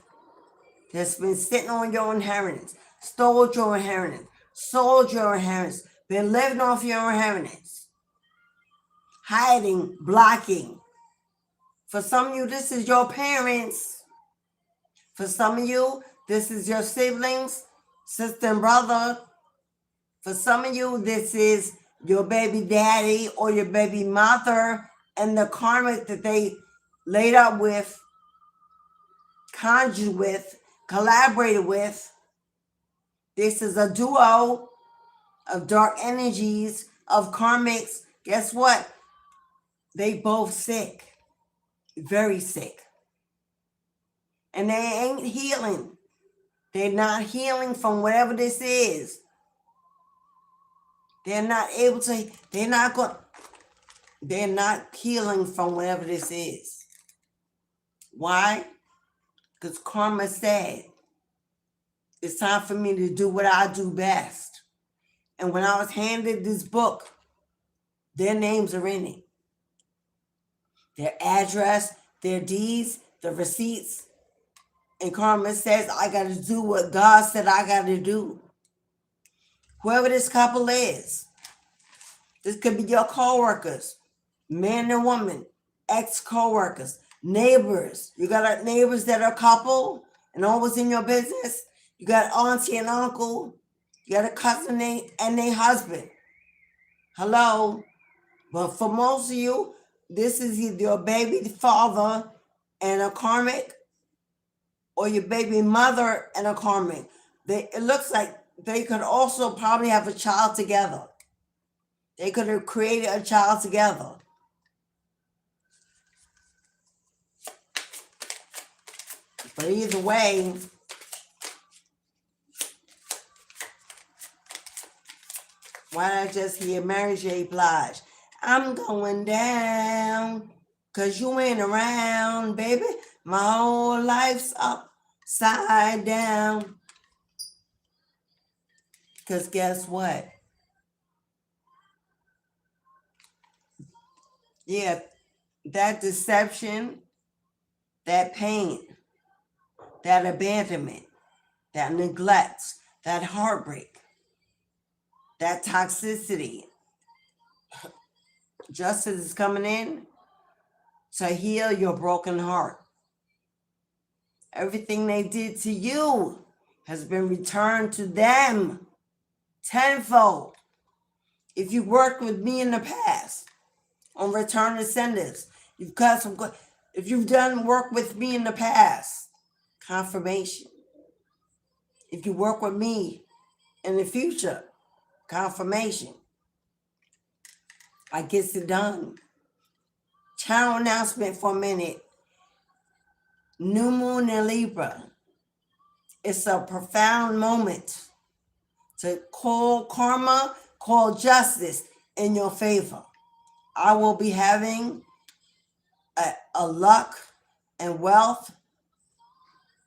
A: that's been sitting on your inheritance, stole your inheritance, sold your inheritance, been living off your inheritance, hiding, blocking. For some of you, this is your parents. For some of you, this is your siblings, sister and brother. For some of you, this is your baby daddy or your baby mother and the karma that they laid up with, conjured with, collaborated with. This is a duo of dark energies, of karmics. Guess what? They both sick, very sick. And they ain't healing. They're not healing from whatever this is. They're not able to, they're not healing from whatever this is. Why? Because karma said, it's time for me to do what I do best. And when I was handed this book, their names are in it. Their address, their deeds, the receipts. And karma says, I got to do what God said I got to do. Whoever this couple is, this could be your co-workers, man and woman, ex-co-workers, neighbors. You got neighbors that are a couple and always in your business. You got auntie and uncle. You got a cousin and their husband. Hello. But for most of you, this is either your baby father and a karmic or your baby mother and a karmic. It looks like they could also probably have a child together. They could have created a child together. But either way, why not just hear Mary J. Blige? I'm going down, 'cause you ain't around, baby. My whole life's upside down. 'Cause guess what? Yeah, that deception, that pain, that abandonment, that neglect, that heartbreak, that toxicity, justice is coming in to heal your broken heart. Everything they did to you has been returned to them tenfold. If you worked with me in the past on return to senders, you've got some good. If you've done work with me in the past, confirmation. If you work with me in the future, confirmation. I get it done. Channel announcement for a minute. New moon in Libra. It's a profound moment to call karma, call justice in your favor. I will be having a luck and wealth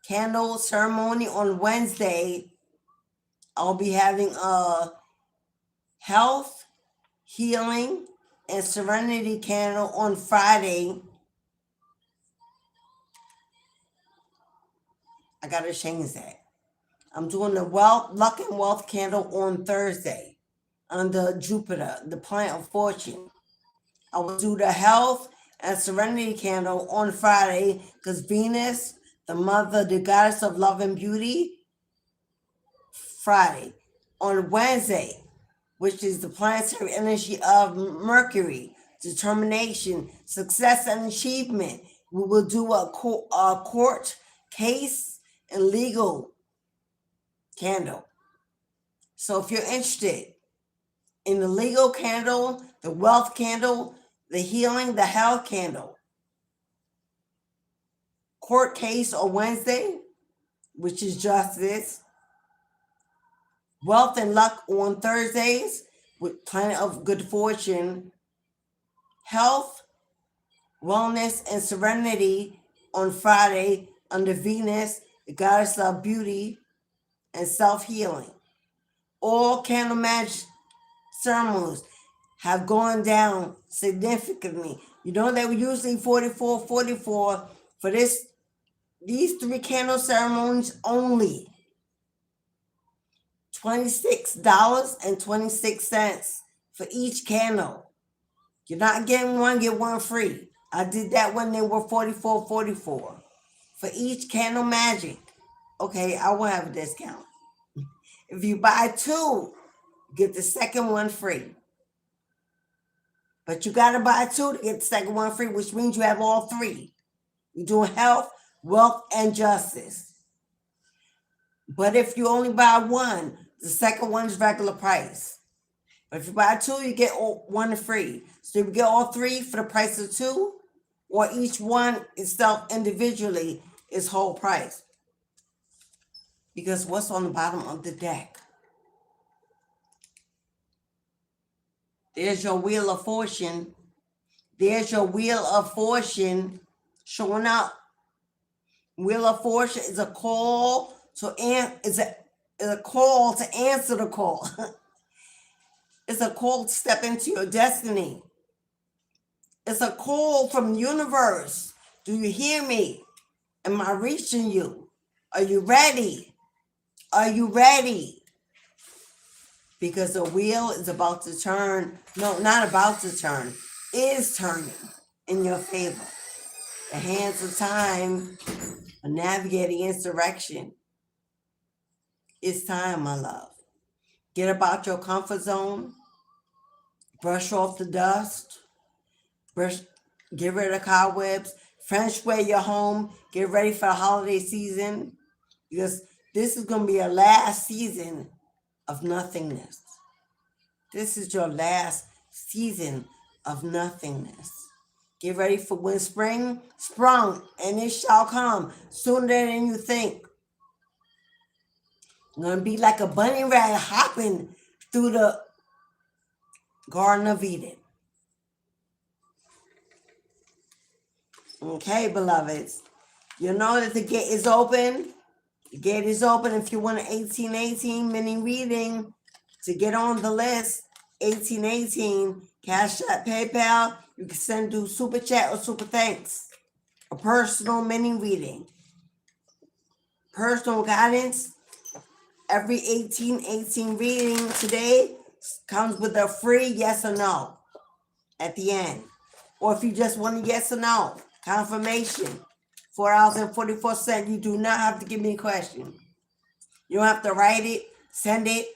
A: candle ceremony on Wednesday. I'll be having a health, healing, and serenity candle on Friday. I gotta change that. I'm doing the luck and wealth candle on Thursday under Jupiter, the planet of fortune. I will do the health and serenity candle on Friday because Venus, the mother, the goddess of love and beauty, Friday. On Wednesday, which is the planetary energy of Mercury, determination, success, and achievement, we will do a court case and legal candle. So if you're interested in the legal candle, the wealth candle, the healing, the health candle, court case on Wednesday, which is justice, Wealth and luck on Thursdays with plenty of good fortune. Health, wellness, and serenity on Friday under Venus, the goddess of beauty and self-healing. All candle magic ceremonies have gone down significantly. You know they were usually 44 for these 3 candle ceremonies only. $26.26 for each candle. You're not getting one, get one free. I did that when they were 44 for each candle magic. Okay, I will have a discount. If you buy 2, get the second one free. But you got to buy 2 to get the second one free, which means you have all 3. You're doing health, wealth, and justice. But if you only buy 1, the second one is regular price. But if you buy 2, you get 1 free. So you get all 3 for the price of 2, or each one itself individually is whole price. Because what's on the bottom of the deck? There's your Wheel of Fortune. There's your Wheel of Fortune showing up. Wheel of Fortune is a call to a call to answer the call. It's a call to step into your destiny. It's a call from the universe. Do you hear me? Am I reaching you? Are you ready? Are you ready? Because the wheel is about to turn. No, not about to turn. Is turning in your favor. The hands of time are navigating insurrection. It's time, my love. Get up out your comfort zone. Brush off the dust. Get rid of cobwebs. Feng shui your home. Get ready for the holiday season. Because this is going to be your last season of nothingness. This is your last season of nothingness. Get ready for when spring sprung, and it shall come sooner than you think. You're going to be like a bunny rabbit hopping through the Garden of Eden. Okay, beloveds. You know that the gate is open. The gate is open if you want an 1818 mini reading to get on the list. 1818, Cashapp, PayPal. You can send to Super Chat or Super Thanks. A personal mini reading. Personal guidance. Every 1818 reading today comes with a free yes or no at the end. Or if you just want a yes or no confirmation, $4.44. You do not have to give me a question. You don't have to write it, send it.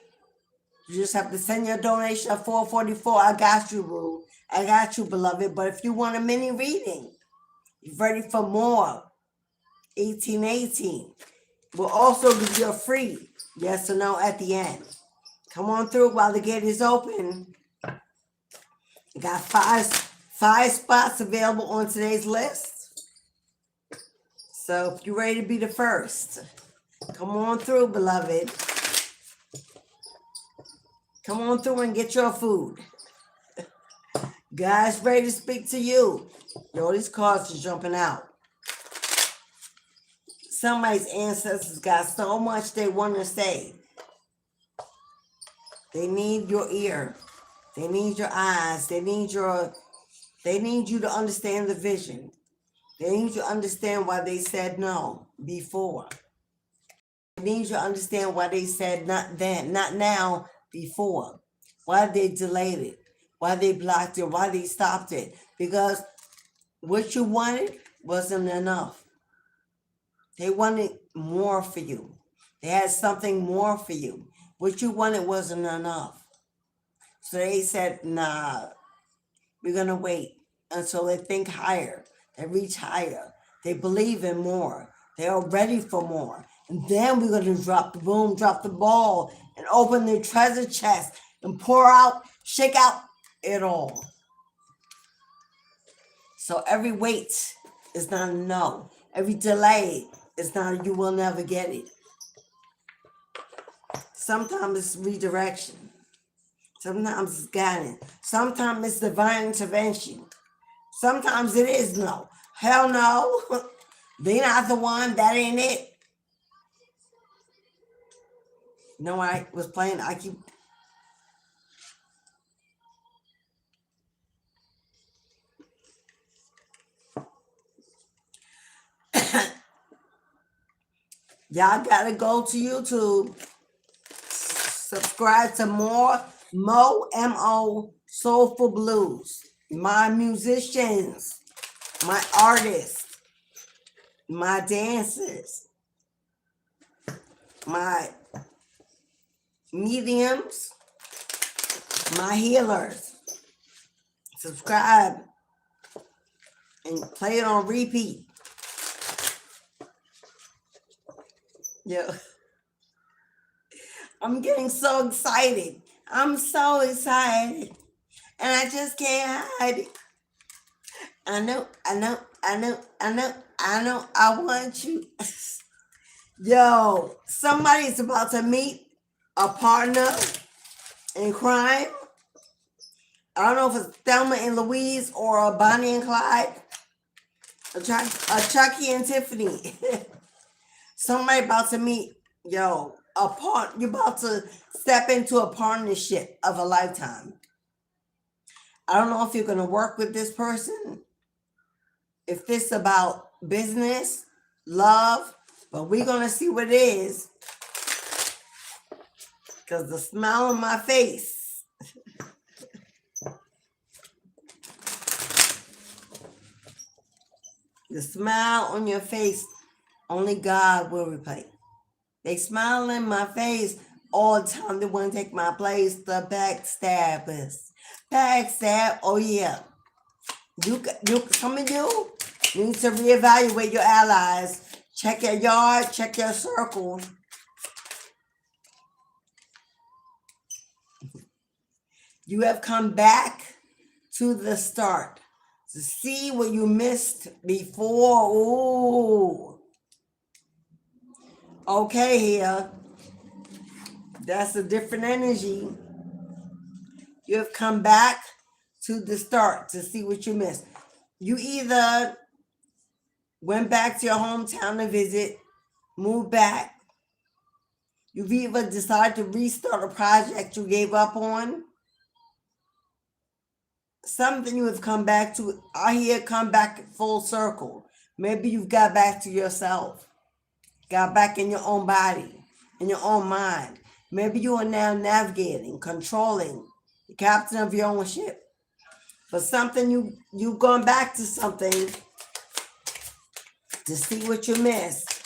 A: You just have to send your donation at $4.44. I got you, Rue. I got you, beloved. But if you want a mini reading, you're ready for more. 1818. We'll also give you a free yes or no at the end. Come on through while the gate is open. We got five spots available on today's list. So if you're ready to be the first, come on through, beloved. Come on through and get your food. God's ready to speak to you. Yo, these cards are jumping out. Somebody's ancestors got so much they want to say. They need your ear. They need your eyes. They need you to understand the vision. They need you to understand why they said no before. They need you to understand why they said not then, not now, before. Why they delayed it. Why they blocked it. Why they stopped it. Because what you wanted wasn't enough. They wanted more for you. They had something more for you. What you wanted wasn't enough. So they said, nah, we're going to wait until they think higher. They reach higher. They believe in more. They are ready for more. And then we're going to drop the ball, and open their treasure chest and pour out, shake out it all. So every wait is not a no. Every delay is not a you will never get it. Sometimes it's redirection. Sometimes it's guidance. Sometimes it's divine intervention. Sometimes it is no. Hell no. They not the one. That ain't it. You know what I was playing? I keep... Y'all gotta go to YouTube. Subscribe to Mo Soulful Blues. My musicians, my artists, my dancers, my mediums, my healers. Subscribe and play it on repeat. Yeah. I'm getting so excited. I'm so excited. And I just can't hide it. I know, I want you. Yo, somebody's about to meet a partner in crime. I don't know if it's Thelma and Louise or a Bonnie and Clyde. A Chucky and Tiffany. Somebody about to meet, you're about to step into a partnership of a lifetime. I don't know if you're going to work with this person, if this is about business, love, but we're going to see what it is. Because the smile on my face. The smile on your face, only God will repay. They smile in my face all the time. They want to take my place. The backstabbers. Backstab. Oh, yeah. Some of you need to reevaluate your allies. Check your yard. Check your circle. You have come back to the start to see what you missed before. Ooh. Okay, here. That's a different energy. You have come back to the start to see what you missed. You either went back to your hometown to visit, moved back. You've either decided to restart a project you gave up on. Something you have come back to. I hear come back full circle. Maybe you've got back to yourself. Got back in your own body, in your own mind. Maybe you are now navigating, controlling, the captain of your own ship. But something you've gone back to something to see what you missed.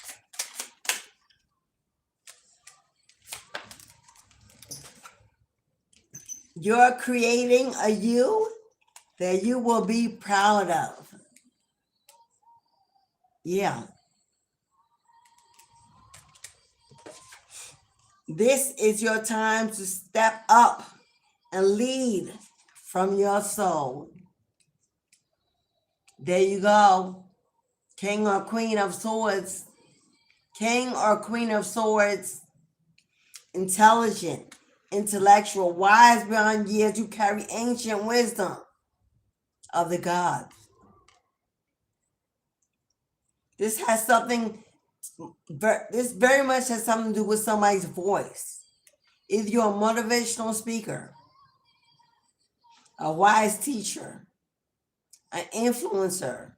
A: You're creating a you that you will be proud of. Yeah. This is your time to step up and lead from your soul. There you go. King or Queen of Swords. King or Queen of Swords. Intelligent, intellectual, wise beyond years. You carry ancient wisdom of the gods. This very much has something to do with somebody's voice. Either you're a motivational speaker, a wise teacher, an influencer,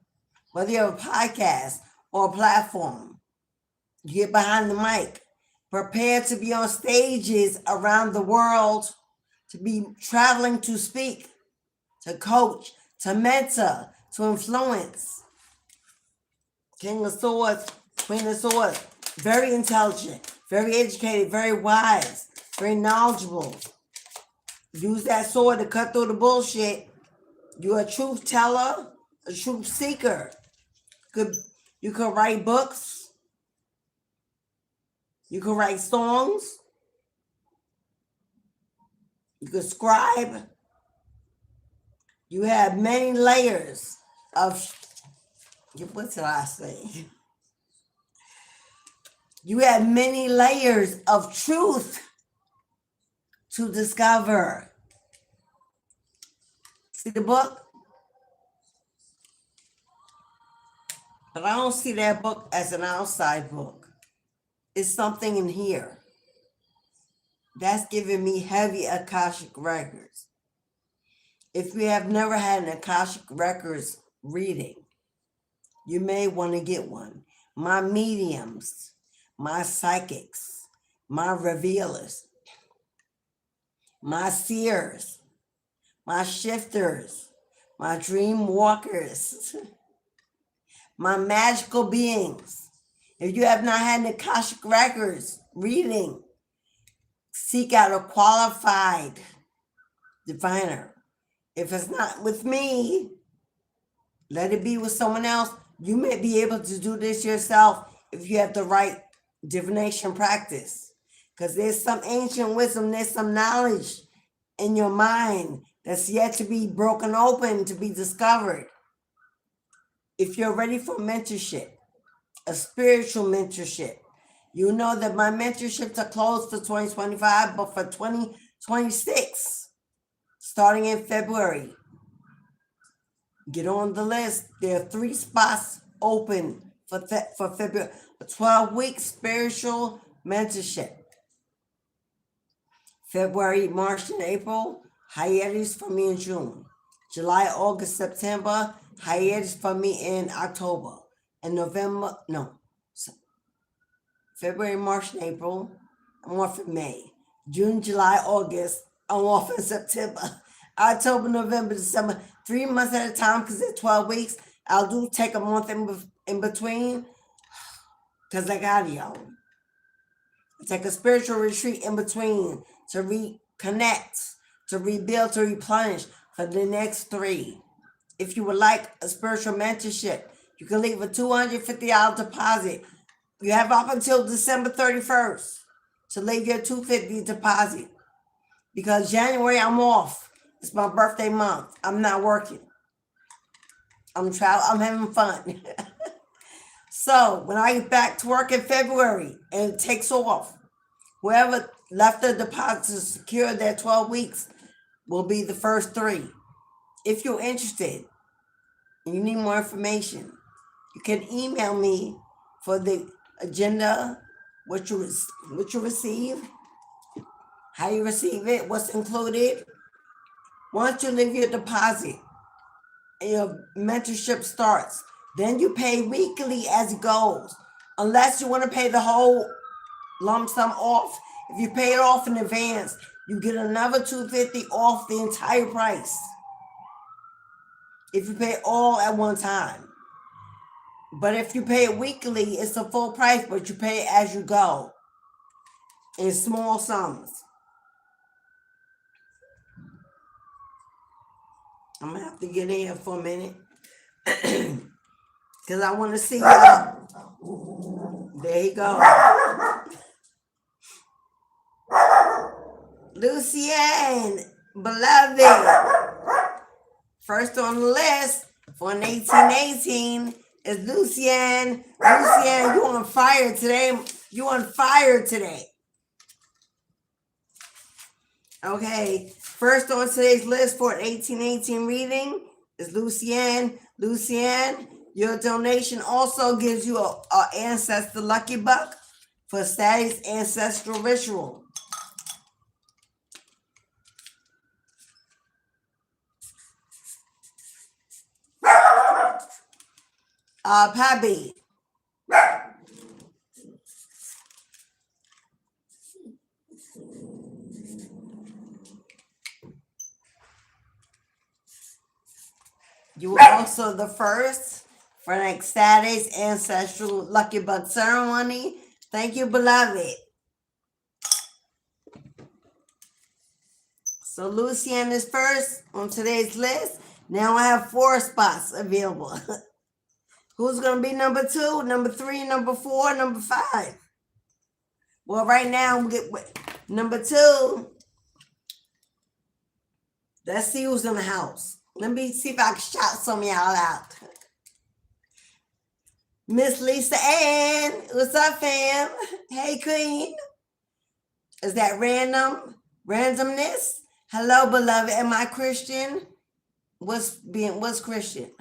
A: whether you have a podcast or a platform, you get behind the mic, prepare to be on stages around the world, to be traveling to speak, to coach, to mentor, to influence. King of Swords, Queen of Swords, very intelligent, very educated, very wise, very knowledgeable. Use that sword to cut through the bullshit. You're a truth teller, a truth seeker. You could write books. You could write songs. You could scribe. You have many layers of, what did I say? You have many layers of truth to discover. See the book? But I don't see that book as an outside book. It's something in here that's giving me heavy Akashic records. If you have never had an Akashic records reading, you may want to get one. My mediums, my psychics, my revealers, my seers, my shifters, my dream walkers, my magical beings. If you have not had an Akashic records reading, seek out a qualified diviner. If it's not with me, let it be with someone else. You may be able to do this yourself if you have the right divination practice. Because there's some ancient wisdom, there's some knowledge in your mind that's yet to be broken open, to be discovered. If you're ready for mentorship, a spiritual mentorship, you know that my mentorships are closed for 2025, but for 2026, starting in February, get on the list. There are 3 spots open for February, a 12-week spiritual mentorship. February, March, and April, hiatus for me in June. July, August, September, hiatus for me in October. And November, no, February, March, and April, I'm off in May. June, July, August, I'm off in September. October, November, December, 3 months at a time because it's 12 weeks. I'll take a month in between because I got y'all. Take a spiritual retreat in between to reconnect, to rebuild, to replenish for the next 3. If you would like a spiritual mentorship, you can leave a $250 deposit. You have up until December 31st to leave your $250 deposit because January I'm off. It's my birthday month. I'm not working. I'm having fun. So when I get back to work in February and it takes off, whoever left the deposit to secure their 12 weeks will be the first 3. If you're interested and you need more information, you can email me for the agenda, what you receive, how you receive it, what's included. Once you leave your deposit and your mentorship starts, then you pay weekly as it goes. Unless you want to pay the whole lump sum off. If you pay it off in advance, you get another $250 off the entire price. If you pay it all at one time. But if you pay it weekly, it's the full price, but you pay it as you go in small sums. I'm going to have to get in here for a minute because I want to see y'all. There you go. Lucienne, beloved. First on the list for an 1818 is Lucienne. Lucienne, you on fire today. You on fire today. Okay. First on today's list for an 1818 reading is Lucienne. Lucienne, your donation also gives you a ancestor lucky buck for Saturday's ancestral ritual. Pappy. You were also the first for next Saturday's ancestral lucky buck ceremony. Thank you, beloved. So Lucienne is first on today's list. Now I have 4 spots available. Who's going to be number 2, number 3, number 4, number 5? Well, right now, I'm getting number 2. Let's see who's in the house. Let me see if I can shout some of y'all out. Miss Lisa Ann, what's up, fam? Hey, Queen. Is that randomness? Hello, beloved. Am I Christian? What's Christian?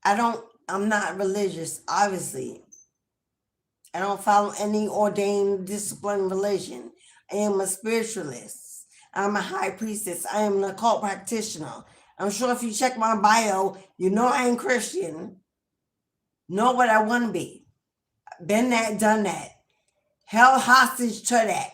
A: I'm not religious, obviously. I don't follow any ordained disciplined religion. I am a spiritualist. I'm a high priestess. I am an occult practitioner. I'm sure if you check my bio, you know I ain't Christian. Know what I want to be. Been that, done that. Held hostage to that.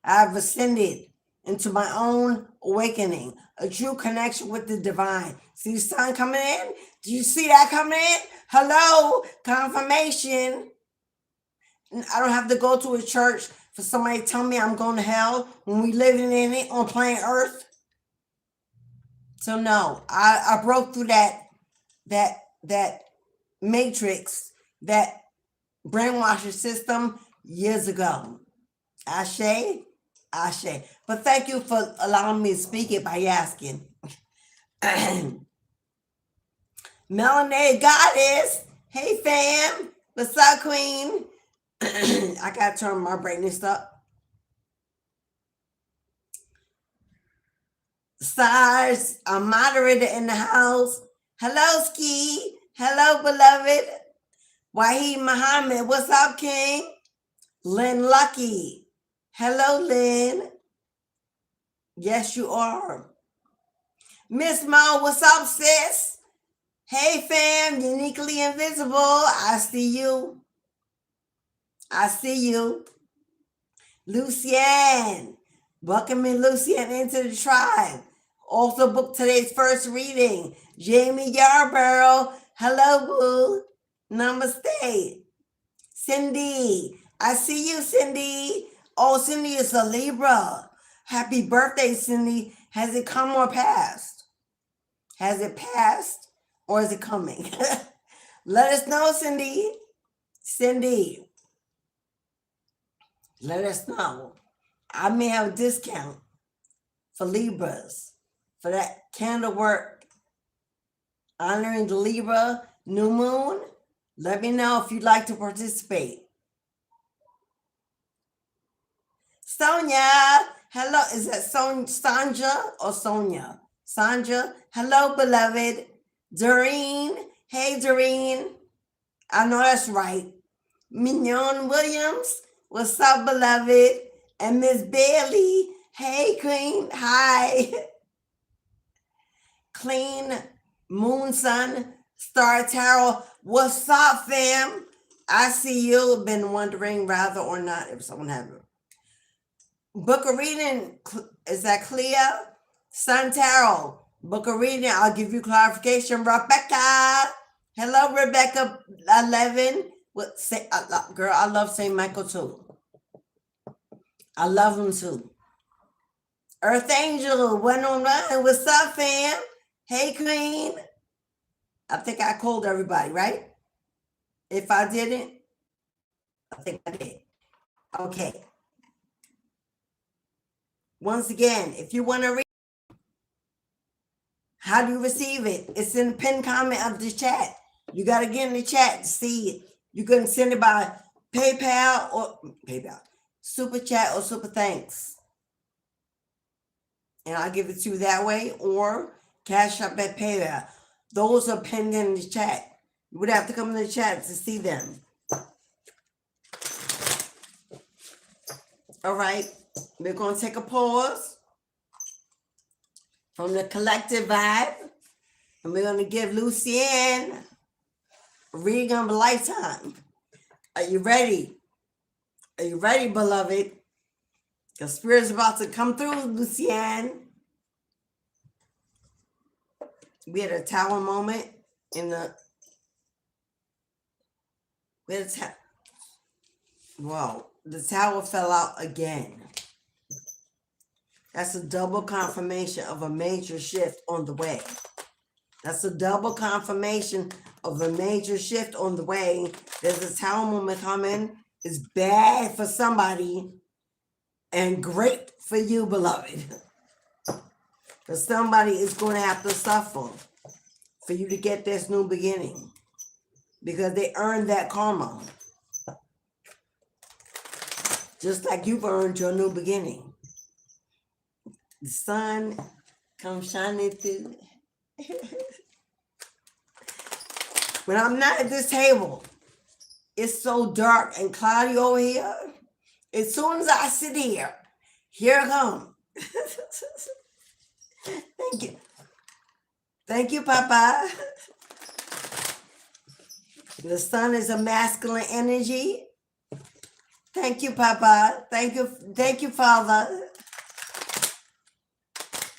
A: I've ascended into my own awakening, a true connection with the divine. See the sun coming in? Do you see that coming in? Hello, confirmation. I don't have to go to a church for somebody to tell me I'm going to hell when we living in it on planet Earth. So no, I broke through that matrix, that brainwashing system years ago. Ashe. But thank you for allowing me to speak it by asking. Melanated Goddess. Hey fam. What's up, Queen? I gotta turn my brightness up. Stars, a moderator in the house. Hello, Ski. Hello, beloved. Wahid Muhammad. What's up, King? Lynn Lucky. Hello, Lynn. Yes, you are. Miss Mo, what's up, sis? Hey, fam, uniquely invisible. I see you. Lucienne. Welcoming Lucienne into the tribe. Also booked today's first reading. Jamie Yarborough. Hello, boo. Namaste. Cindy. I see you, Cindy. Oh, Cindy is a Libra. Happy birthday, Cindy. Has it come or passed? Has it passed or is it coming? Let us know, Cindy. Cindy, let us know. I may have a discount for Libras for that candle work honoring the Libra new moon. Let me know if you'd like to participate. Sonia, hello. Is that Sanja or Sonia? Sanja, hello, beloved. Doreen, hey, Doreen. I know that's right. Mignon Williams, what's up, beloved? And Miss Bailey, hey, Queen, hi. Clean Moon Sun Star Tarot, what's up, fam? I see you. Been wondering rather or not if someone had it. Book a reading, is that clear? Sun Tarot, book a reading. I'll give you clarification. Rebecca, hello, Rebecca 11. What say, girl? I love St. Michael too. I love him too. Earth Angel 109. What's up, fam? Hey, Queen. I think I called everybody, right? If I didn't, I think I did. Okay. Once again, if you want to read, how do you receive it? It's in the pinned comment of the chat. You got to get in the chat to see it. You can send it by PayPal, Super Chat, or Super Thanks. And I'll give it to you that way, or Cashapp at PayPal. Those are pinned in the chat. You would have to come in the chat to see them. All right. We're going to take a pause from the collective vibe. And we're going to give Lucienne a reading of a lifetime. Are you ready? Are you ready, beloved? The spirit's about to come through, Lucienne. We had a tower moment in the... Well, the tower fell out again. That's a double confirmation of a major shift on the way. That's a double confirmation of a major shift on the way. There's a tower moment coming. It's bad for somebody and great for you, beloved. Because somebody is going to have to suffer for you to get this new beginning. because they earned that karma. Just like you've earned your new beginning. The sun comes shining through. When I'm not at this table, it's so dark and cloudy over here. As soon as I sit here it comes. Thank you. Thank you, Papa. The sun is a masculine energy. Thank you, Papa. Thank you, Father.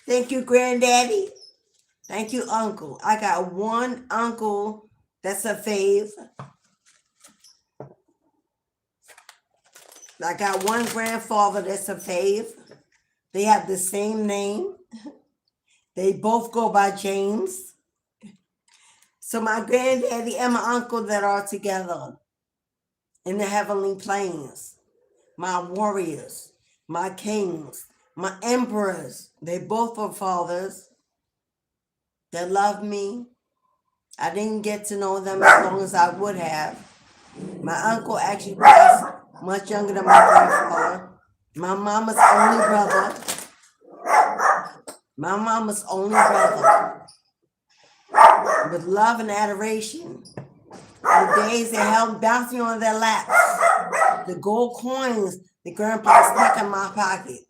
A: Thank you, Granddaddy. Thank you, Uncle. I got one uncle that's a fave. I got one grandfather that's a fave. They have the same name. They both go by James. So my granddaddy and my uncle that are together in the heavenly planes, my warriors, my kings, my emperors, they both are fathers that love me. I didn't get to know them as long as I would have. My uncle actually passed much younger than my grandfather. My mama's only brother. My mama's only brother. With love and adoration. The days they held bouncing on their laps. The gold coins the grandpa stuck in my pocket.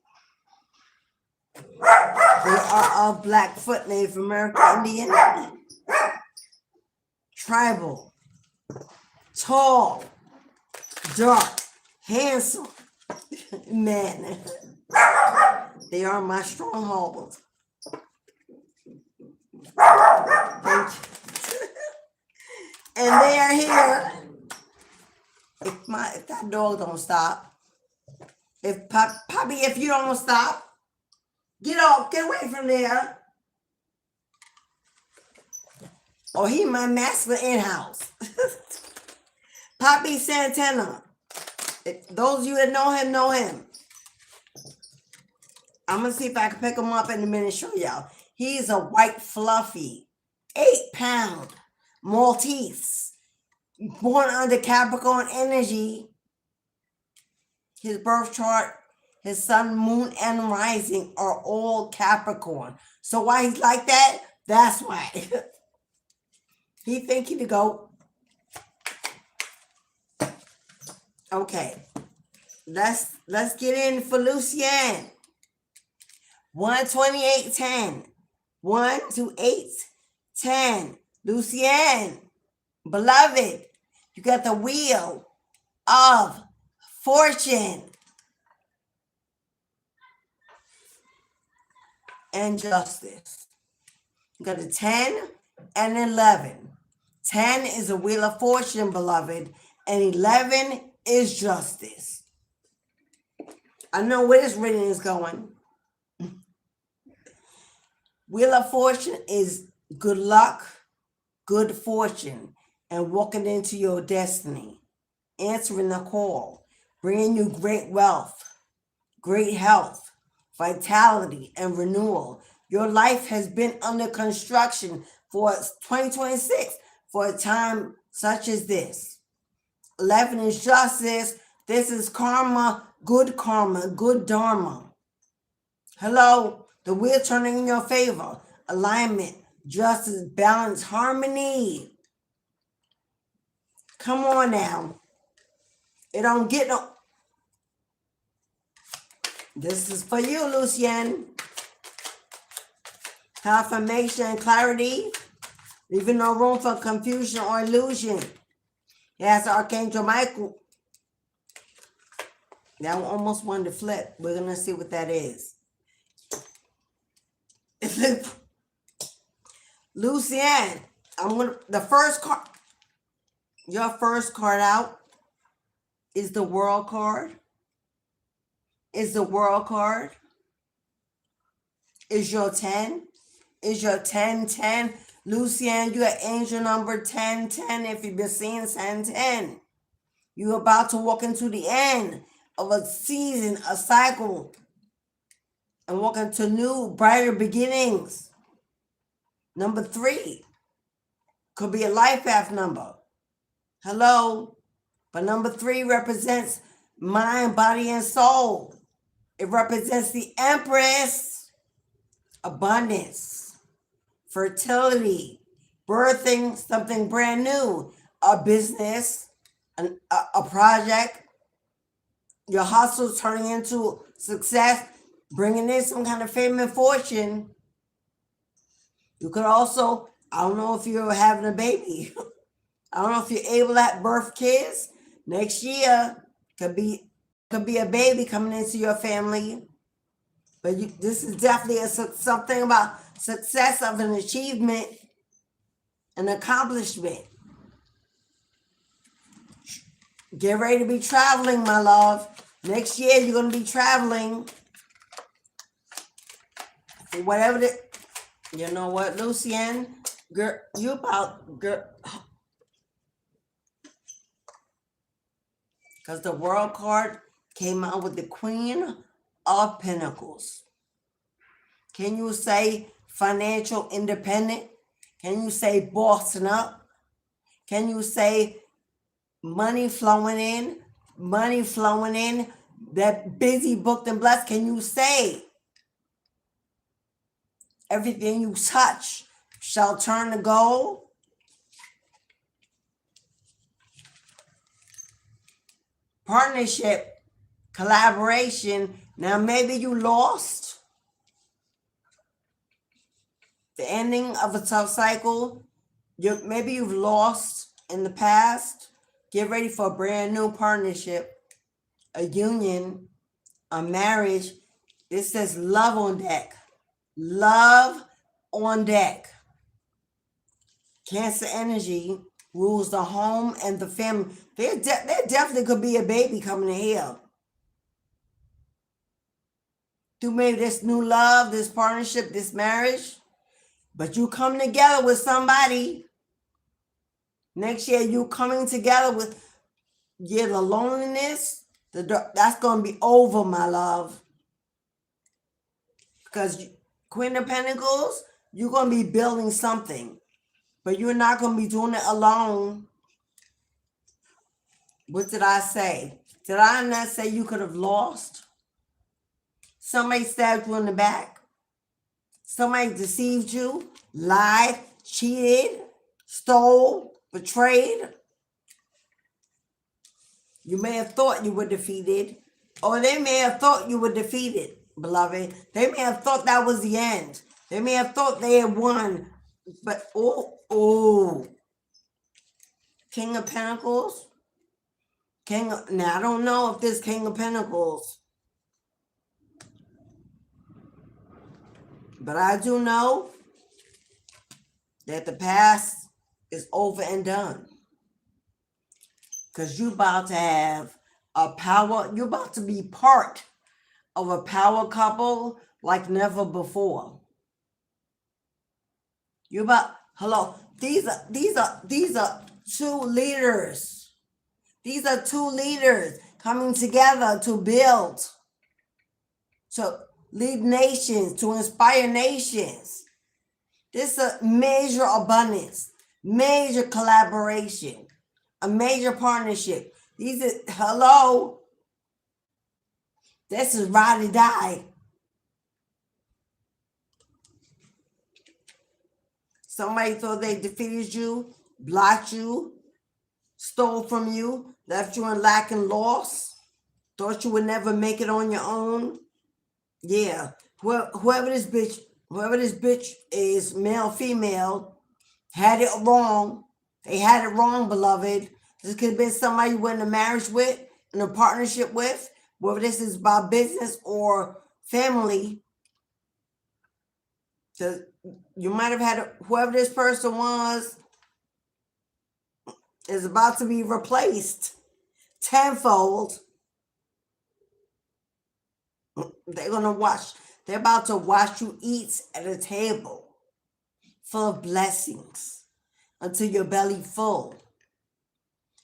A: They are of Blackfoot, Native American Indian. Tribal. Tall. Dark. Handsome. Men. They are my stronghold. Thank you. And they are here. If that dog don't stop. If Poppy, if you don't stop, get off, get away from there. Or he my masculine in-house. Poppy Santana. Those of you that know him. I'm going to see if I can pick him up in a minute and show y'all. He's a white, fluffy, 8-pound Maltese. Born under Capricorn energy. His birth chart, his sun, moon, and rising are all Capricorn. So why he's like that? That's why. He think he the GOAT. Okay. Let's get in for Lucienne. 12810. 1 to 8, 10. Lucienne, beloved, you got the wheel of fortune and justice. You got a 10 and 11. 10 is a wheel of fortune, beloved, and 11 is justice. I know where this reading is going. Wheel of fortune is good luck, good fortune, and walking into your destiny, answering the call, bringing you great wealth, great health, vitality, and renewal. Your life has been under construction for 2026 for a time such as this. 11 is justice. This is karma, good dharma. Hello, the wheel turning in your favor. Alignment, justice, balance, harmony. Come on now. It don't get no. This is for you, Lucienne. Confirmation and clarity, leaving no room for confusion or illusion. Yes, Archangel Michael. That one almost wanted to flip. We're going to see what that is. Lucienne, the first card, your first card out is the World card. Is the World card. Is your 10. Is your 1010. Lucienne, you got angel number 1010. If you've been seeing 1010, you're about to walk into the end of a season, a cycle, and walk into new, brighter beginnings. Number 3 could be a life path number. Hello. But number 3 represents mind, body, and soul. It represents the Empress, abundance, fertility, birthing something brand new, a business, a project, your hustle turning into success, bringing in some kind of fame and fortune. You could also, I don't know if you're having a baby. I don't know if you're able to birth kids. Next year could be a baby coming into your family. But this is definitely something about success of an achievement, an accomplishment. Get ready to be traveling, my love. Next year, you're going to be traveling. For whatever you know what, Lucienne? Girl, you about, girl. Because the World card came out with the Queen of Pentacles. Can you say financial independent? Can you say bossing up? Can you say money flowing in? Money flowing in, that busy, booked, and blessed. Can you say everything you touch shall turn to gold? Partnership, collaboration. Now maybe you lost the ending of a tough cycle. Maybe you've lost in the past. Get ready for a brand new partnership, a union, a marriage. It says love on deck. Love on deck. Cancer energy rules the home and the family. There definitely could be a baby coming in here. Through maybe this new love, this partnership, this marriage. But you come together with somebody. Next year, you coming together with, the loneliness, that's going to be over, my love. Because Queen of Pentacles, you're going to be building something. But you're not going to be doing it alone. What did I say? Did I not say you could have lost? Somebody stabbed you in the back. Somebody deceived you, lied, cheated, stole, betrayed. You may have thought you were defeated, or they may have thought you were defeated, beloved. They may have thought that was the end. They may have thought they had won, but King of Pentacles. Now I don't know if this King of Pentacles, but I do know that the past is over and done. Because you're about to have you're about to be part of a power couple like never before. These are two leaders. These are two leaders coming together to build, to lead nations, to inspire nations. This is a major abundance, major collaboration, a major partnership. This is ride or die. Somebody thought they defeated you, blocked you, stole from you, left you in lack and loss, thought you would never make it on your own. Yeah, whoever this bitch is, male, female, had it wrong. They had it wrong, beloved. This could have been somebody you went in a marriage with, in a partnership with, whether this is about business or family. You might have had whoever this person was is about to be replaced tenfold. They're about to watch you eat at a table full of blessings until your belly full.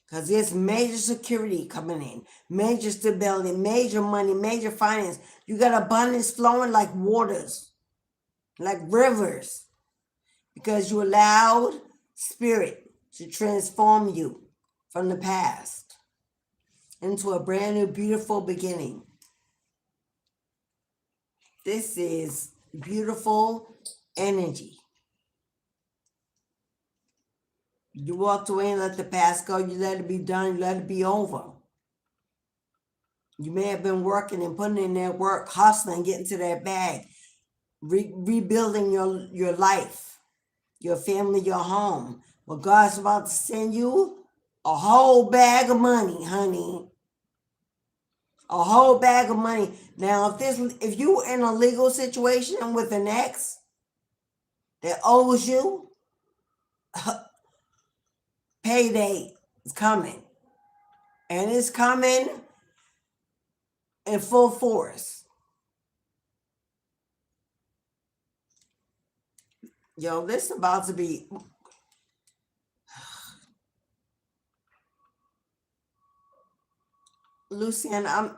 A: Because there's major security coming in, major stability, major money, major finance. You got abundance flowing like waters, like rivers, because you allowed spirit to transform you from the past into a brand new, beautiful beginning. This is beautiful energy. You walked away and let the past go. You let it be done. You let it be over. You may have been working and putting in that work, hustling, getting to that bag, rebuilding your life, your family, your home. Well, God's about to send you a whole bag of money, honey. A whole bag of money. Now, if you were in a legal situation with an ex that owes you, payday is coming. And it's coming in full force. Yo, this is about to be... Lucian, I'm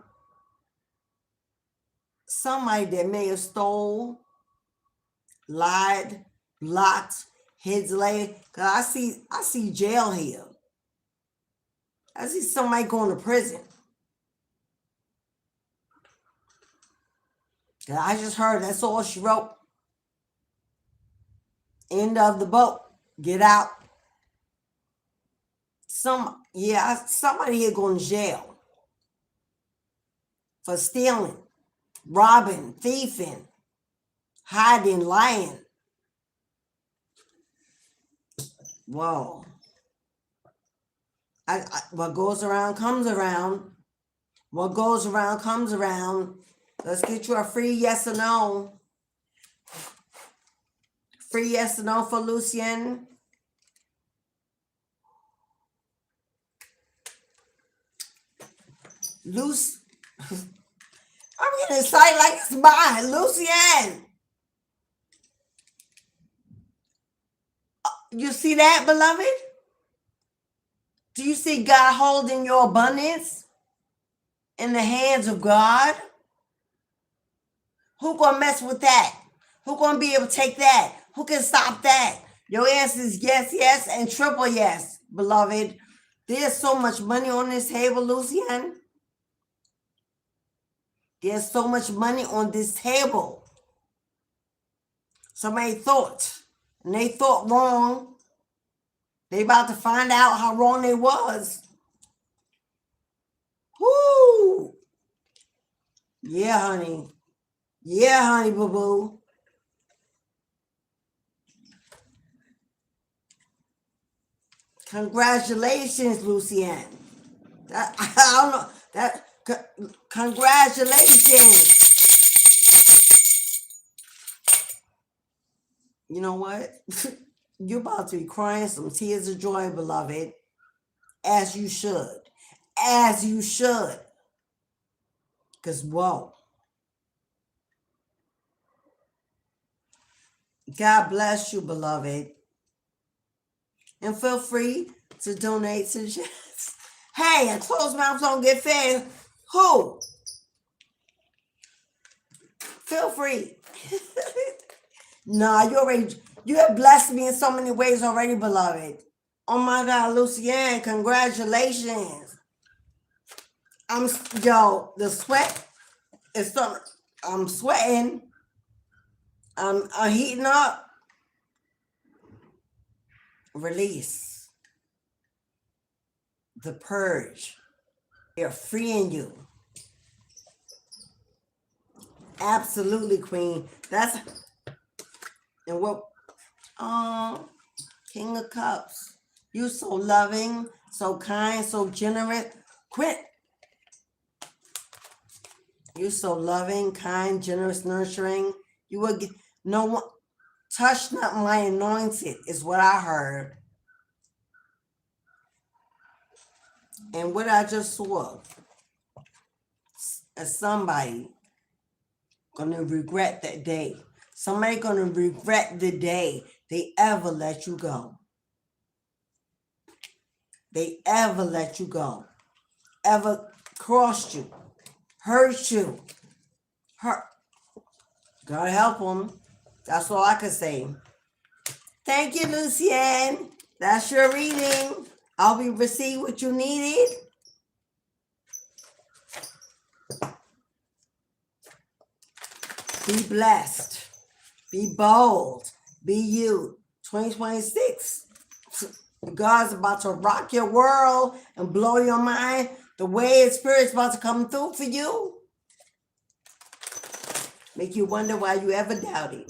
A: somebody that may have stole, lied, blocked, hid delay. Cause I see jail here. I see somebody going to prison. I just heard that's all she wrote. End of the boat. Get out. Somebody here going to jail for stealing, robbing, thieving, hiding, lying. Whoa. What goes around comes around. What goes around comes around. Let's get you a free yes or no. Free yes or no for Lucian. I'm getting excited like it's mine. Lucian. You see that, beloved? Do you see God holding your abundance in the hands of God? Who gonna mess with that? Who gonna be able to take that? Who can stop that? Your answer is yes, yes, and triple yes, beloved. There's so much money on this table, Lucian. There's so much money on this table. Somebody thought, and they thought wrong. They about to find out how wrong they was. Whoo! Yeah, honey. Yeah, honey, boo-boo. Congratulations, Lucian. I don't know. Congratulations. You know what? You're about to be crying some tears of joy, beloved. As you should. As you should. Because, whoa. God bless you, beloved. And feel free to donate to the chat. Hey, a closed mouth don't get fed. Who? Feel free. Nah, you have blessed me in so many ways already, beloved. Oh my God, Lucian, congratulations. The sweat is starting. I'm sweating. I'm heating up. Release. The purge. They're freeing you. Absolutely, Queen. And what? King of Cups. You so loving, so kind, so generous. Quit. You so loving, kind, generous, nurturing. You will get no one. Touch not my anointed is what I heard. And what I just saw is somebody gonna regret that day. Somebody gonna regret the day they ever let you go. They ever let you go. Ever crossed you. Hurt you. God help them. That's all I can say. Thank you, Lucian. That's your reading. Are we received what you needed? Be blessed. Be bold. Be you. 2026. God's about to rock your world and blow your mind. The way His Spirit's about to come through for you. Make you wonder why you ever doubted.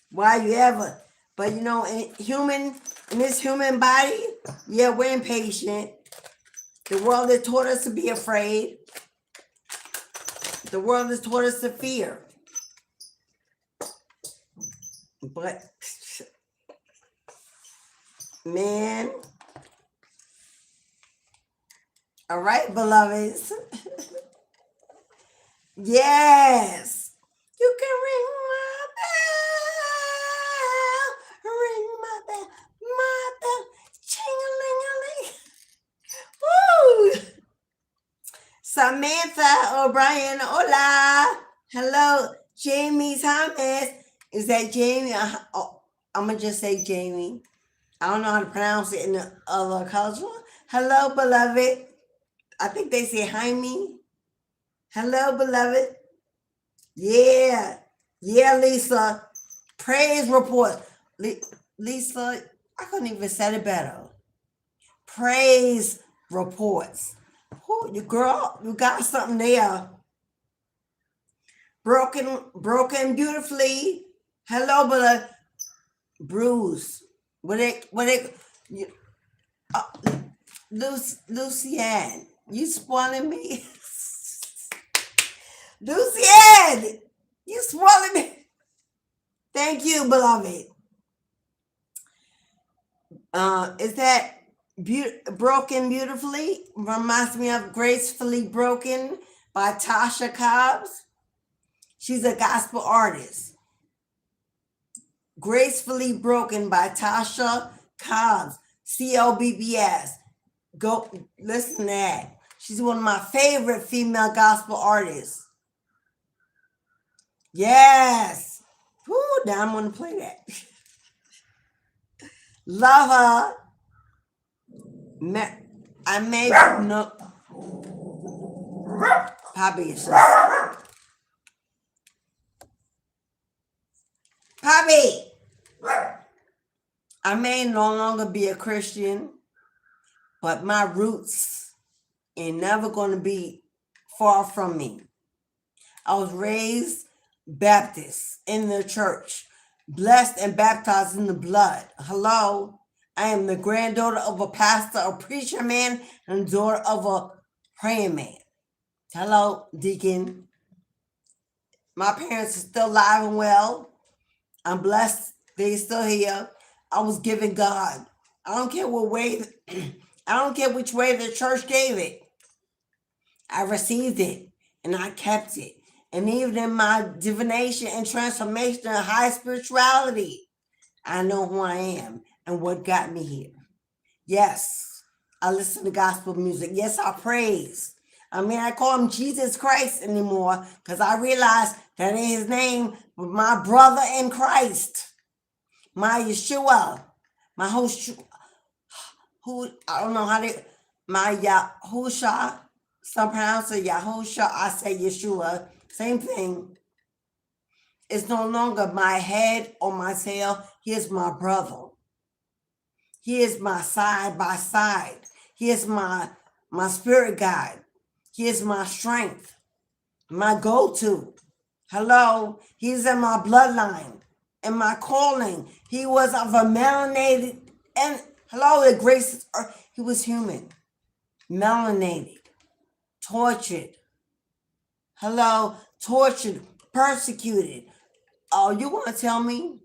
A: Why you ever. But you know, in this human body, yeah, we're impatient. The world has taught us to be afraid. The world has taught us to fear. But, man. All right, beloveds. Yes. You can ring my bell. Ring my bell. Ching-a-ling-a-ling. Woo! Samantha O'Brien, hola. Hello, Jamie Thomas. Is that Jamie? I'm going to just say Jamie. I don't know how to pronounce it in the other culture. Hello, beloved. I think they say hi me. Hello, beloved. Yeah. Yeah, Lisa. Praise report. Lisa, I couldn't even say it better. Praise reports. You girl, you got something there. Broken beautifully. Hello, beloved. Bruce. Lucianne, you spoiling me. Lucianne, you spoiling me. Thank you, beloved. Is that Broken Beautifully? Reminds me of Gracefully Broken by Tasha Cobbs. She's a gospel artist. Gracefully Broken by Tasha Cobbs. COBBS. Go listen to that. She's one of my favorite female gospel artists. Yes. Woo, now I'm going to play that. Love her. I may no. Poppy is just. Poppy. I may no longer be a Christian, but my roots ain't never going to be far from me. I was raised Baptist in the church, blessed and baptized in the blood. Hello, I am the granddaughter of a pastor, a preacher man, and daughter of a praying man. Hello, deacon. My parents are still alive and well. I'm blessed. They're still here. I was given God. I don't care what way. I don't care which way the church gave it. I received it and I kept it. And even in my divination and transformation and high spirituality, I know who I am and what got me here. Yes, I listen to gospel music. Yes, I praise. I mean, I call him Jesus Christ anymore because I realize that in his name, my brother in Christ, my Yeshua, my host, who I don't know how to, my Yahusha, some pronounce it Yahusha, I say Yeshua, same thing. It's no longer my head or my tail. He is my brother. He is my side by side. He is my spirit guide. He is my strength, my go-to. Hello, he's in my bloodline, in my calling. He was of a melanated, and hello, the grace, he was human, melanated, tortured. Hello, tortured, persecuted. Oh, you want to tell me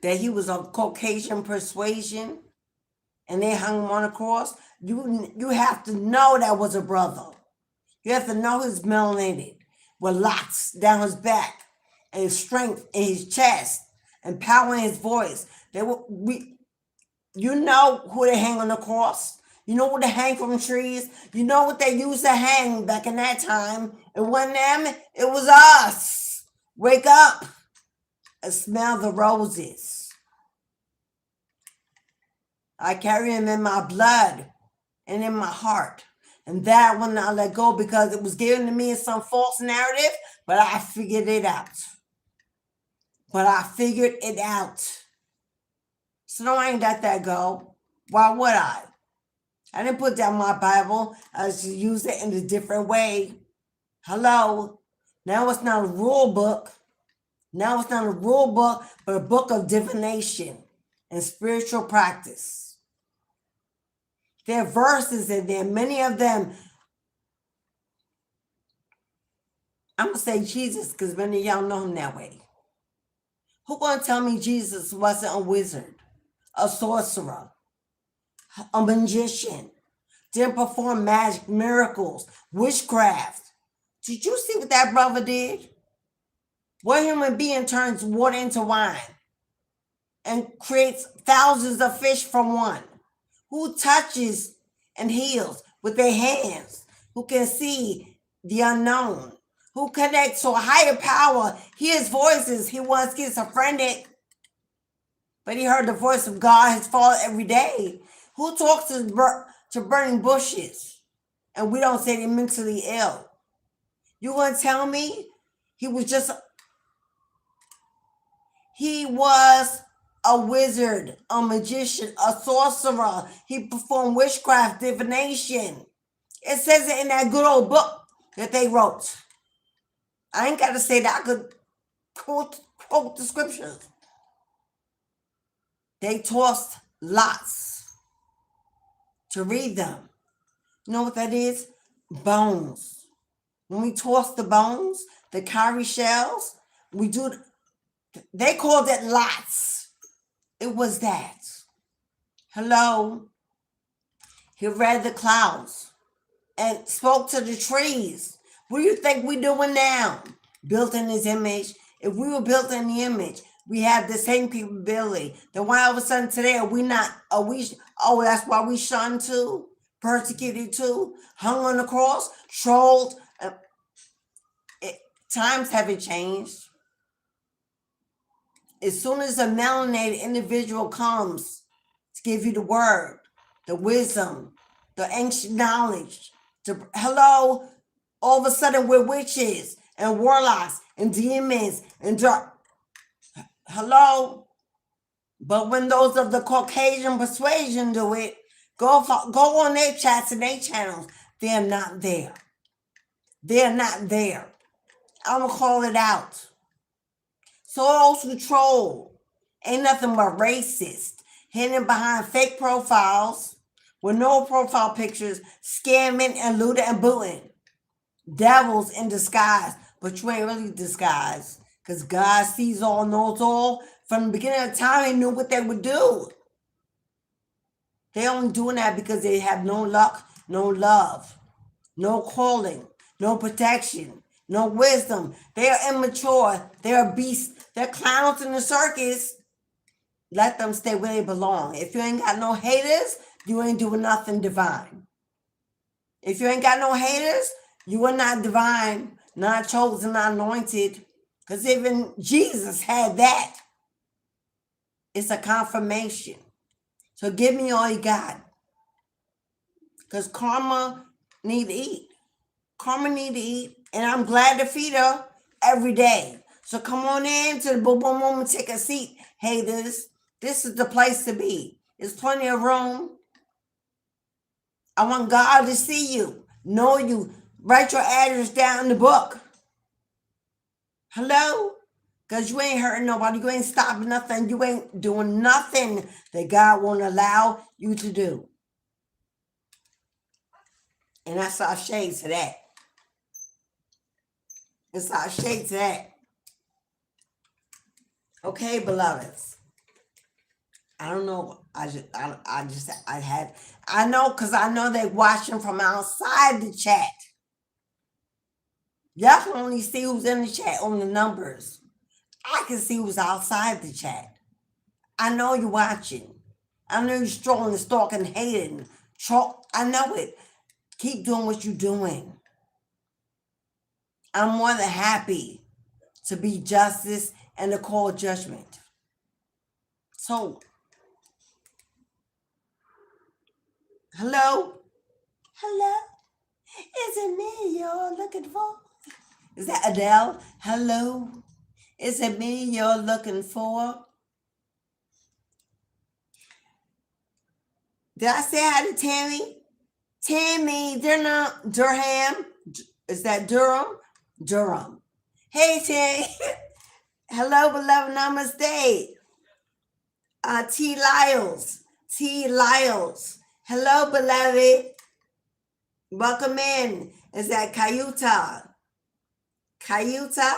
A: that he was of Caucasian persuasion and they hung him on a cross? You have to know that was a brother. You have to know he's melanated with locks down his back and his strength in his chest and power in his voice. You know who they hang on the cross. You know what they hang from trees. You know what they used to hang back in that time. It wasn't them. It was us. Wake up and smell the roses. I carry him in my blood and in my heart. And that will not let go because it was given to me in some false narrative, but I figured it out. So no, I ain't let that go. Why would I? I didn't put down my Bible. I just used it in a different way. Hello. Now it's not a rule book. Now it's not a rule book, but a book of divination and spiritual practice. There are verses in there, many of them. I'm going to say Jesus because many of y'all know him that way. Who going to tell me Jesus wasn't a wizard, a sorcerer, a magician, didn't perform magic, miracles, witchcraft? Did you see what that brother did? What human being turns water into wine and creates thousands of fish from one? Who touches and heals with their hands? Who can see the unknown? Who connects to a higher power, hears voices? He was schizophrenic, but he heard the voice of God, his Father, every day. Who talks to burning bushes? And we don't say they're mentally ill. You want to tell me he was a wizard, a magician, a sorcerer. He performed witchcraft, divination. It says it in that good old book that they wrote. I ain't got to say that. I could quote the scriptures. They tossed lots to read them. You know what that is? Bones. When we toss the bones, the cowrie shells, they called it lots. It was that. Hello. He read the clouds and spoke to the trees. What do you think we're doing now? Built in his image. If we were built in the image, we have the same capability. Then why all of a sudden today that's why we shunned too, persecuted too, hung on the cross, trolled. Times haven't changed. As soon as a melanated individual comes to give you the word, the wisdom, the ancient knowledge, all of a sudden we're witches and warlocks and demons and dark. Hello? But when those of the Caucasian persuasion do it, go on their chats and their channels. They're not there. They're not there. I'm going to call it out. So those who troll ain't nothing but racist, hidden behind fake profiles with no profile pictures, scamming and looting and booting. Devils in disguise, but you ain't really disguised because God sees all, knows all. From the beginning of time, he knew what they would do. They only doing that because they have no luck, no love, no calling, no protection, no wisdom. They are immature. They are beasts. They're clowns in the circus. Let them stay where they belong. If you ain't got no haters, you ain't doing nothing divine. If you ain't got no haters, you are not divine, not chosen, not anointed. Because even Jesus had that. It's a confirmation. So give me all you got. Because karma need to eat. Karma need to eat. And I'm glad to feed her every day. So come on in to the Boom Boom Room and take a seat. Haters, this is the place to be. There's plenty of room. I want God to see you, know you. Write your address down in the book. Hello? Because you ain't hurting nobody. You ain't stopping nothing. You ain't doing nothing that God won't allow you to do. And that's our shades to that. It's our shades to that. Okay, beloveds. I don't know. I know because I know they're watching from outside the chat. Y'all can only see who's in the chat on the numbers. I can see who's outside the chat. I know you're watching. I know you're strolling and stalking, hating. I know it. Keep doing what you're doing. I'm more than happy to be justice and to call judgment. So, Hello? Hello? Is it me you're looking for? Is that Adele? Hello? Is it me you're looking for? Did I say hi to Tammy? Tammy, Durham? Is that Durham? Durham. Hey, Tammy. Hello, beloved. Namaste. T. Lyles. T. Lyles. Hello, beloved. Welcome in. Is that Cayuta? Cayuta?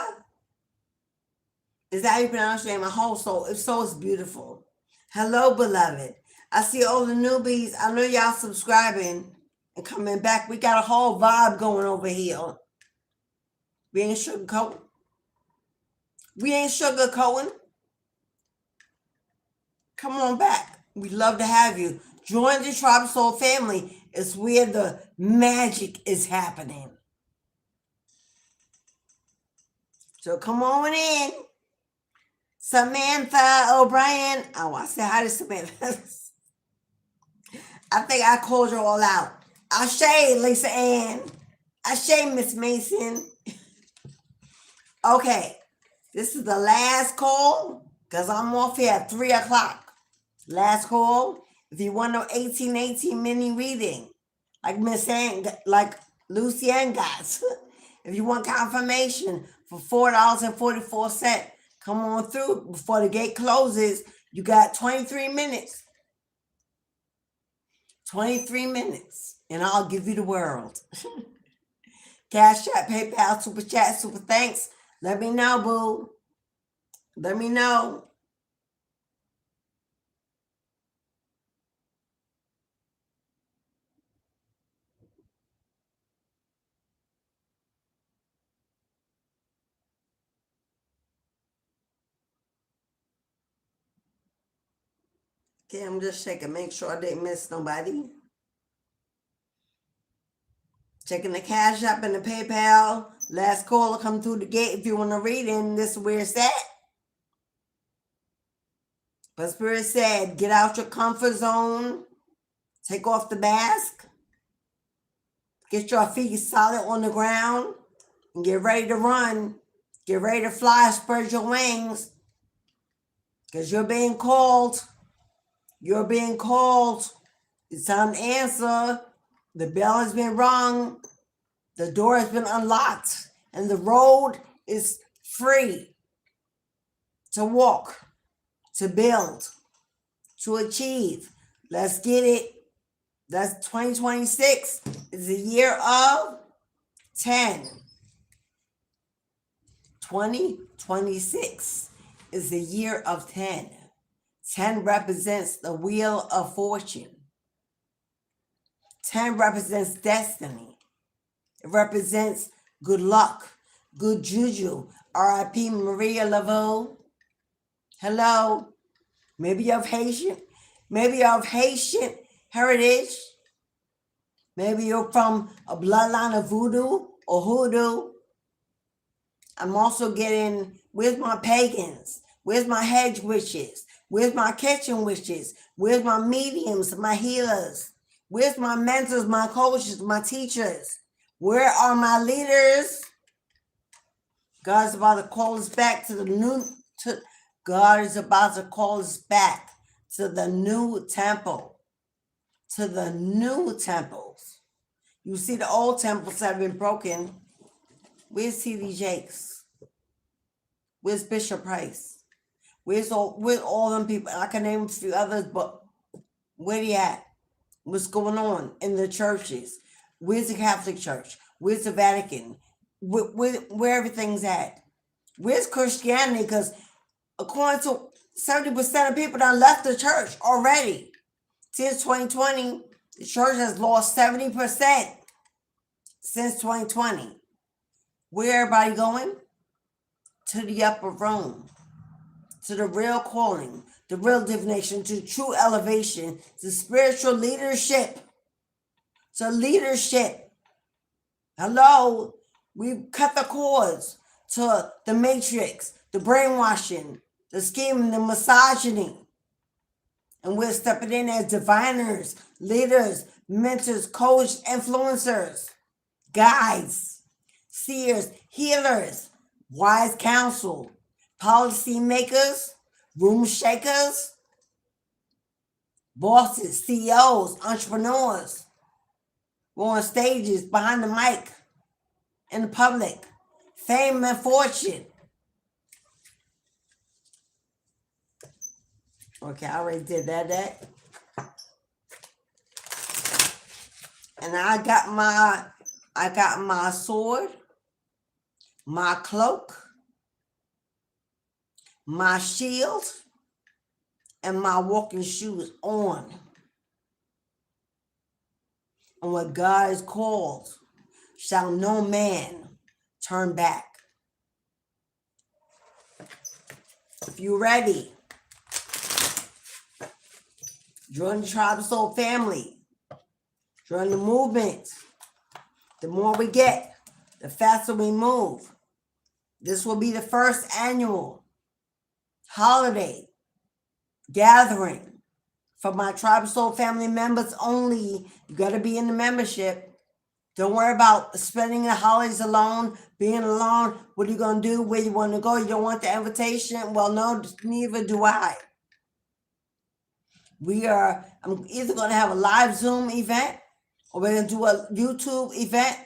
A: Is that how you pronounce your name? My whole soul. If so, it's beautiful. Hello, beloved. I see all the newbies. I know y'all subscribing and coming back. We got a whole vibe going over here. We ain't sugarcoating. We ain't sugarcoating. Come on back. We'd love to have you. Join the Tribe Soul family. It's where the magic is happening. So come on in. Samantha O'Brien. Oh, I said hi to Samantha. I think I called you all out. Ashe, Lisa Ann. Ashe, Miss Mason. Okay. This is the last call because I'm off here at 3 o'clock. Last call. If you want no 1818 mini reading, like Miss Ann, like Lucy Ann got. If you want confirmation for $4.44, come on through before the gate closes. You got 23 minutes. 23 minutes, and I'll give you the world. Cash App, PayPal, Super Chat, Super Thanks. Let me know, boo. Let me know. Okay, I'm just checking, make sure I didn't miss nobody. Checking the Cash App and the PayPal. Last call will come through the gate if you want to read in. This is where it's at. But Spirit said, get out your comfort zone. Take off the mask. Get your feet solid on the ground. And get ready to run. Get ready to fly, spread your wings. Because you're being called. You're being called. It's time to answer. The bell has been rung. The door has been unlocked. And the road is free to walk, to build, to achieve. Let's get it. That's 2026. It's the year of 10. 2026 is the year of 10. 10 represents the wheel of fortune. 10 represents destiny. It represents good luck, good juju. R.I.P. Maria Laveau. Hello. Maybe you're of Haitian. Maybe you're of Haitian heritage. Maybe you're from a bloodline of voodoo or hoodoo. I'm also getting, where's my pagans? Where's my hedge witches? Where's my kitchen witches? Where's my mediums, my healers? Where's my mentors, my coaches, my teachers? Where are my leaders? God's about to call us back to the new, God is about to call us back to the new temple, to the new temples. You see the old temples that have been broken. Where's T.D. Jakes? Where's Bishop Price? Where's all them people? I can name a few others, but where they at? What's going on in the churches? Where's the Catholic Church? Where's the Vatican? Where everything's at? Where's Christianity? Because according to 70% of people that left the church already. Since 2020, the church has lost 70% since 2020. Where everybody going? To the upper room, to the real calling, the real divination, to true elevation, to spiritual leadership, to leadership. Hello, we cut the cords to the matrix, the brainwashing, the scheming, the misogyny. And we're stepping in as diviners, leaders, mentors, coach, influencers, guides, seers, healers, wise counsel, policy makers, room shakers, bosses, CEOs, entrepreneurs. We're on stages, behind the mic, in the public, fame and fortune. Okay, I already did that. And I got my sword, my cloak, my shield, and my walking shoes on. And what God is called, shall no man turn back. If you're ready, join the Tribe of Soul family. Join the movement. The more we get, the faster we move. This will be the first annual holiday gathering for my Tribe of Soul family members only. You got to be in the membership. Don't worry about spending the holidays alone, being alone. What are you going to do? Where you want to go? You don't want the invitation? Well, no, neither do I. I'm either going to have a live Zoom event or we're going to do a YouTube event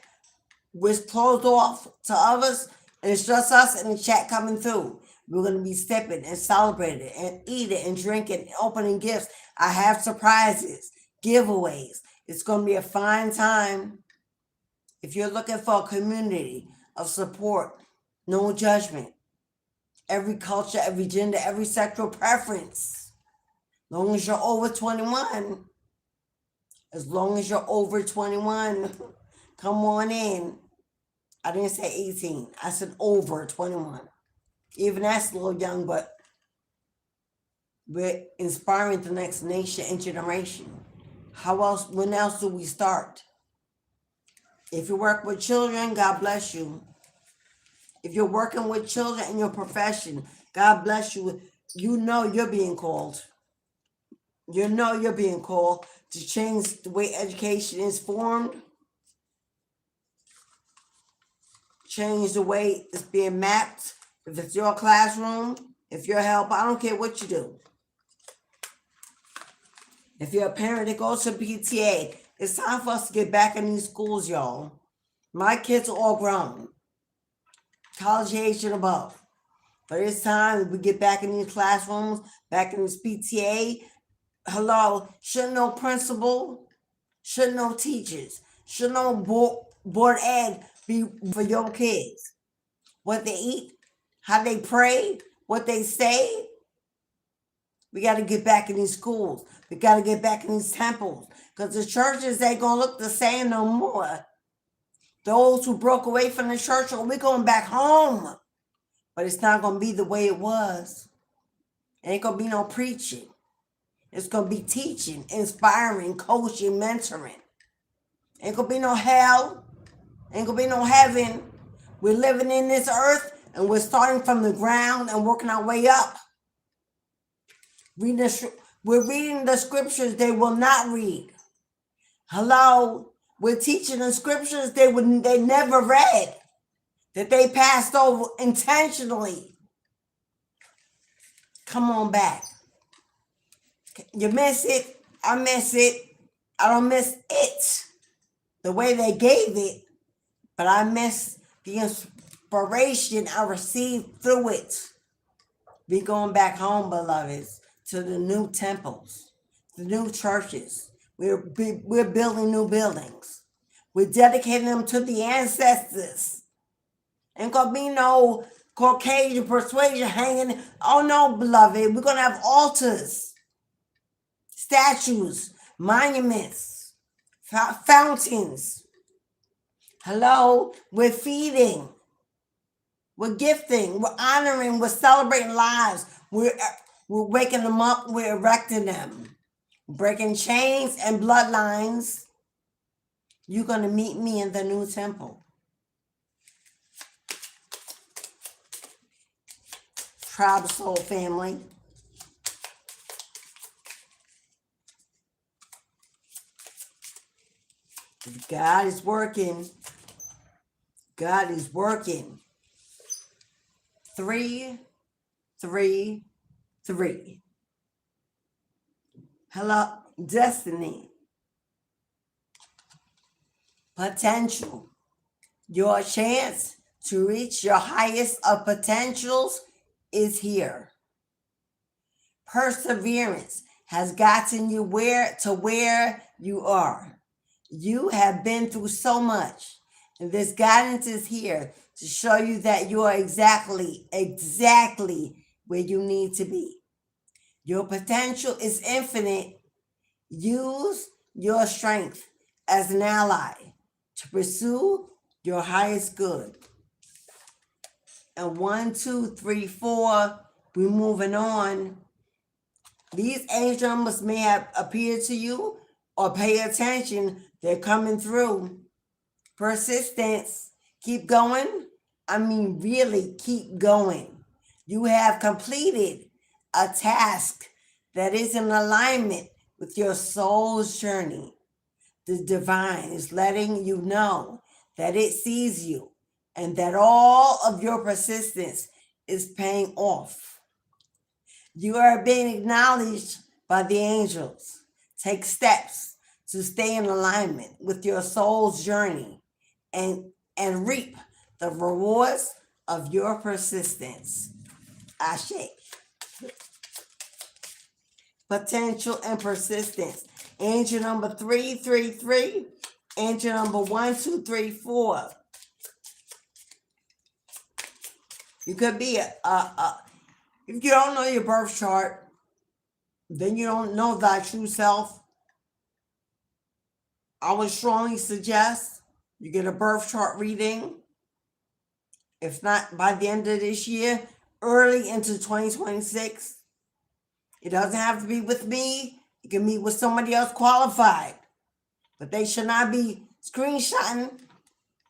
A: which closed off to others, and it's just us and the chat coming through. We're going to be stepping and celebrating and eating and drinking, opening gifts. I have surprises, giveaways. It's going to be a fine time. If you're looking for a community of support, no judgment, every culture, every gender, every sexual preference, as long as you're over 21, come on in. I didn't say 18. I said over 21. Even that's a little young, but we're inspiring the next nation and generation. When else do we start? If you work with children, God bless you. If you're working with children in your profession, God bless you. You know you're being called. You know you're being called to change the way education is formed. Change the way it's being mapped. If it's your classroom, if you're a helper, I don't care what you do. If you're a parent that goes to PTA, it's time for us to get back in these schools, y'all. My kids are all grown, college age and above. But it's time we get back in these classrooms, back in this PTA. Hello, should no principal, should no teachers, should no board ed be for your kids? What they eat, how they pray, what they say. We got to get back in these schools. We got to get back in these temples. Because the churches ain't going to look the same no more. Those who broke away from the church, we're going back home. But it's not going to be the way it was. It ain't going to be no preaching. It's going to be teaching, inspiring, coaching, mentoring. Ain't going to be no hell. Ain't going to be no heaven. We're living in this earth and we're starting from the ground and working our way up. We're reading the scriptures they will not read. Hello, we're teaching the scriptures they never read, that they passed over intentionally. Come on back. You miss it, I miss it. I don't miss it the way they gave it, but I miss the inspiration I received through it. We going back home, beloveds, to the new temples, the new churches. We're building new buildings. We're dedicating them to the ancestors. Ain't gonna be no Caucasian persuasion hanging. Oh no, beloved. We're gonna have altars, statues, monuments, fountains. Hello, we're feeding. We're gifting. We're honoring. We're celebrating lives. We're waking them up. We're erecting them. Breaking chains and bloodlines. You're going to meet me in the new temple. Tribe Soul family. God is working. God is working. 333. Hello, destiny. Potential. Your chance to reach your highest of potentials is here. Perseverance has gotten you where you are. You have been through so much, and this guidance is here to show you that you are exactly where you need to be. Your potential is infinite. Use your strength as an ally to pursue your highest good. And 1, 2, 3, 4, we're moving on. These angel numbers may have appeared to you, or pay attention, they're coming through. Persistence, keep going. I mean, really keep going. You have completed a task that is in alignment with your soul's journey. The divine is letting you know that it sees you and that all of your persistence is paying off. You are being acknowledged by the angels. Take steps to stay in alignment with your soul's journey and reap the rewards of your persistence. Ashe. Potential and persistence. Angel number 333. Angel number 1, 2, 3, 4. You could be if you don't know your birth chart, then you don't know thy true self. I would strongly suggest you get a birth chart reading. If not by the end of this year, early into 2026. It doesn't have to be with me. You can meet with somebody else qualified. But they should not be screenshotting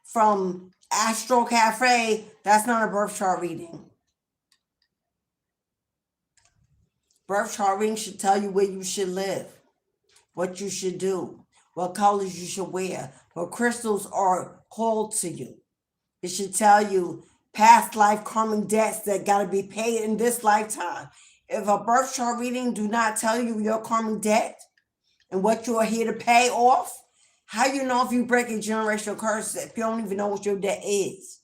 A: from Astro Cafe. That's not a birth chart reading. Birth chart reading should tell you where you should live, what you should do, what colors you should wear, what crystals are called to you. It should tell you past life karmic debts that got to be paid in this lifetime. If a birth chart reading do not tell you your karmic debt and what you are here to pay off, how you know if you break a generational curse if you don't even know what your debt is?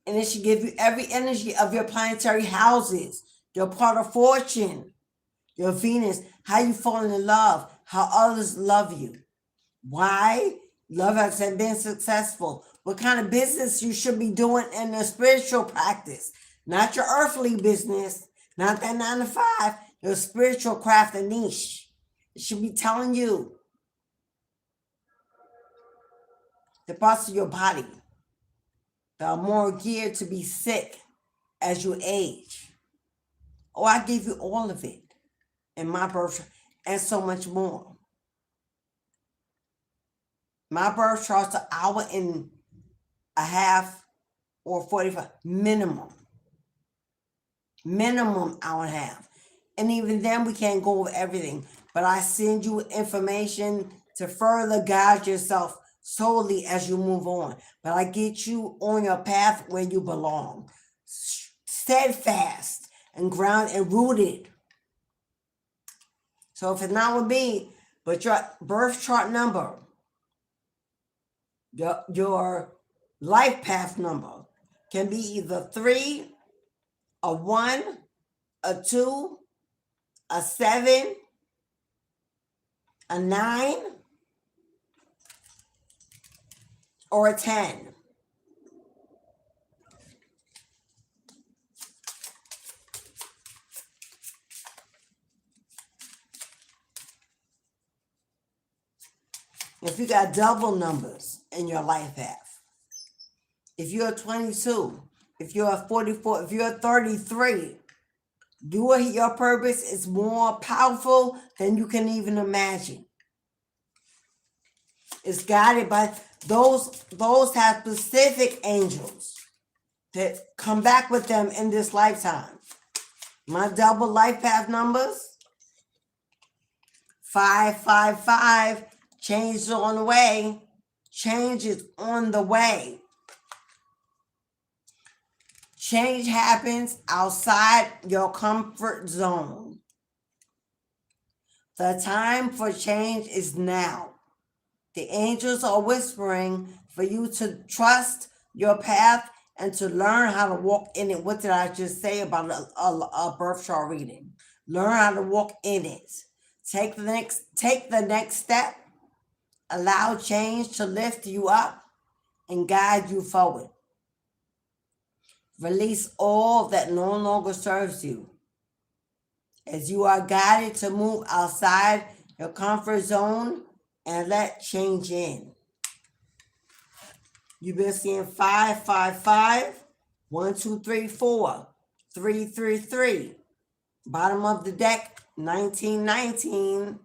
A: And it should give you every energy of your planetary houses, your part of fortune, your Venus, how you fall in love, how others love you, why love has been successful, what kind of business you should be doing in the spiritual practice, not your earthly business, not that 9 to 5, your spiritual craft and niche. It should be telling you the parts of your body that are more geared to be sick as you age. Oh, I give you all of it in my birth chart and so much more. My birth chart's an hour and a half or 45 minimum. Minimum hour and a half. And even then we can't go over everything. But I send you information to further guide yourself solely as you move on. But I get you on your path where you belong. Steadfast and grounded and rooted. So if it's not with me, but your birth chart number, your life path number can be either 3, a 1, a 2, a 7, a 9, or a 10. If you got double numbers in your life path, if you're 22, if you're 44, if you're 33, your purpose is more powerful than you can even imagine. It's guided by those have specific angels that come back with them in this lifetime. My double life path numbers, 555, Change is on the way. Change is on the way. Change happens outside your comfort zone. The time for change is now. The angels are whispering for you to trust your path and to learn how to walk in it. What did I just say about a birth chart reading? Learn how to walk in it. Take the next step. Allow change to lift you up and guide you forward. Release all that no longer serves you, as you are guided to move outside your comfort zone and let change in. You've been seeing 555, 1, 2, 3, 4, 3, 3, 3. Bottom of the deck, 1919.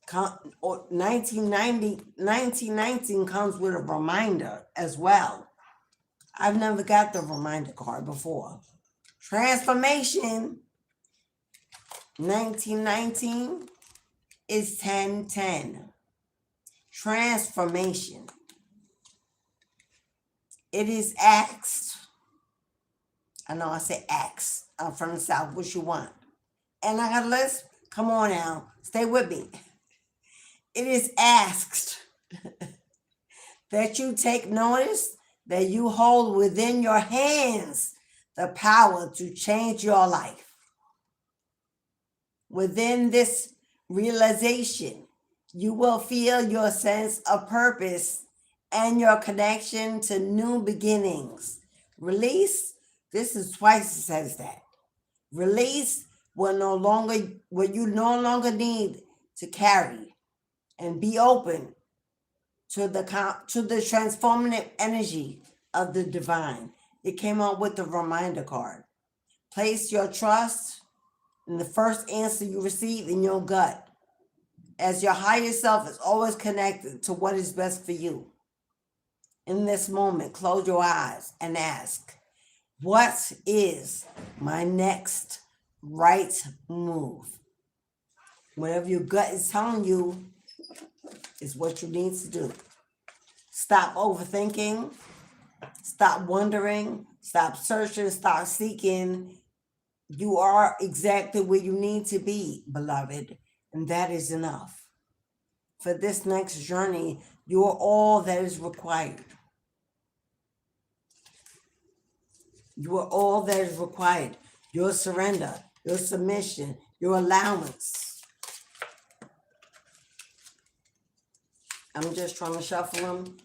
A: 1919 comes with a reminder as well. I've never got the reminder card before. Transformation. 1919 is 1010. Transformation. It is asked. I know I say asked. I'm from the South. What you want? And I got a list. Come on now. Stay with me. It is asked that you take notice that you hold within your hands the power to change your life. Within this realization, you will feel your sense of purpose and your connection to new beginnings. Release, this is twice it says that. Release what you no longer need to carry, and be open to the transformative energy of the divine. It came out with the reminder card. Place your trust in the first answer you receive in your gut, as your higher self is always connected to what is best for you. In this moment, close your eyes and ask, what is my next right move? Whatever your gut is telling you is what you need to do. Stop overthinking. Stop wondering. Stop searching. Stop seeking. You are exactly where you need to be, beloved, and that is enough. For this next journey, you are all that is required. You are all that is required. Your surrender, your submission, your allowance. I'm just trying to shuffle them,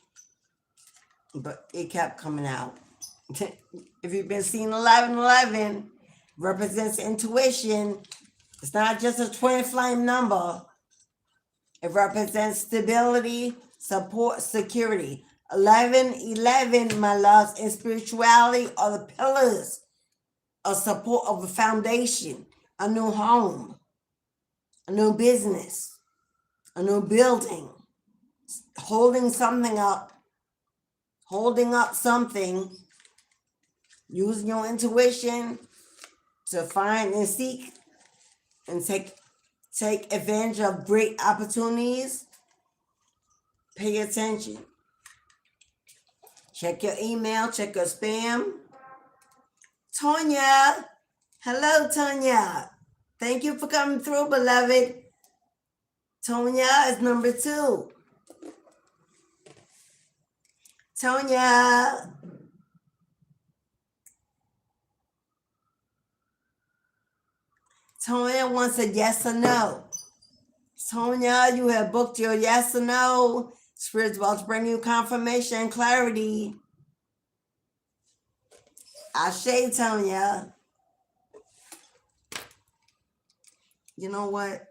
A: but it kept coming out. If you've been seeing 1111, represents intuition. It's not just a twin flame number. It represents stability, support, security. 1111, my loves, in spirituality are the pillars of support of a foundation, a new home, a new business, a new building. Holding something up, holding up something, using your intuition to find and seek and take advantage of great opportunities. Pay attention. Check your email, check your spam. Tonya, hello Tonya. Thank you for coming through, beloved. Tonya is number 2. Tonya. Tonya wants a yes or no. Tonya, you have booked your yes or no. Spirit's about to bring you confirmation and clarity. Ashe, Tonya. You know what?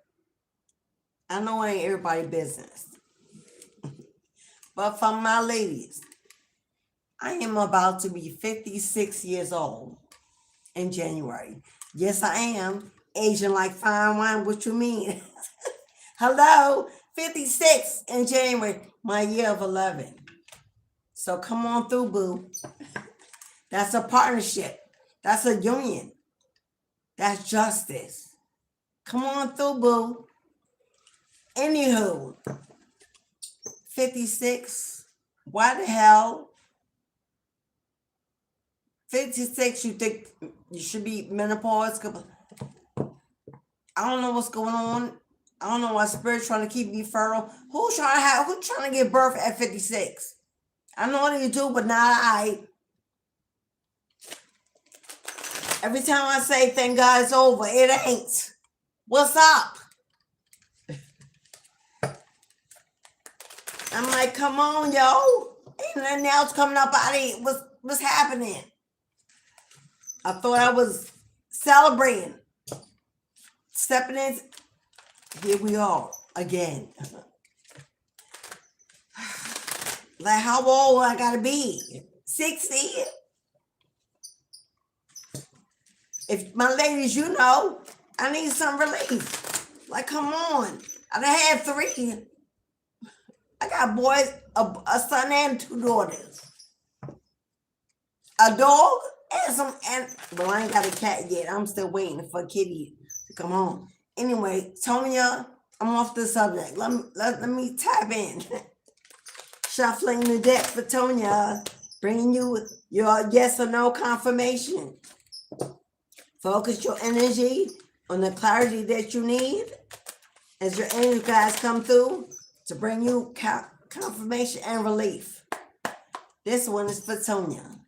A: I know it ain't everybody's business. But for my ladies, I am about to be 56 years old in January. Yes, I am. Aging like fine wine. What you mean? Hello? 56 in January. My year of 11. So come on through, boo. That's a partnership. That's a union. That's justice. Come on through, boo. Anywho, 56. Why the hell? 56, you think you should be menopause? I don't know what's going on. I don't know why spirit's trying to keep me fertile. Who's trying to give birth at 56? I know what you do, but not I. Every time I say thank God it's over, it ain't. What's up? I'm like, come on, yo. Ain't nothing else coming up out of it. What's happening? I thought I was celebrating. Stepping in. Here we are again. Like, how old I gotta be? 60? If my ladies, you know, I need some relief. Like, come on. I done had 3. I got boys, a son and 2 daughters. A dog well, I ain't got a cat yet. I'm still waiting for Kitty to come home. Anyway, Tonya, I'm off the subject. Let me tap in. Shuffling the deck for Tonya, bringing you your yes or no confirmation. Focus your energy on the clarity that you need as your angel guides come through to bring you confirmation and relief. This one is for Tonya.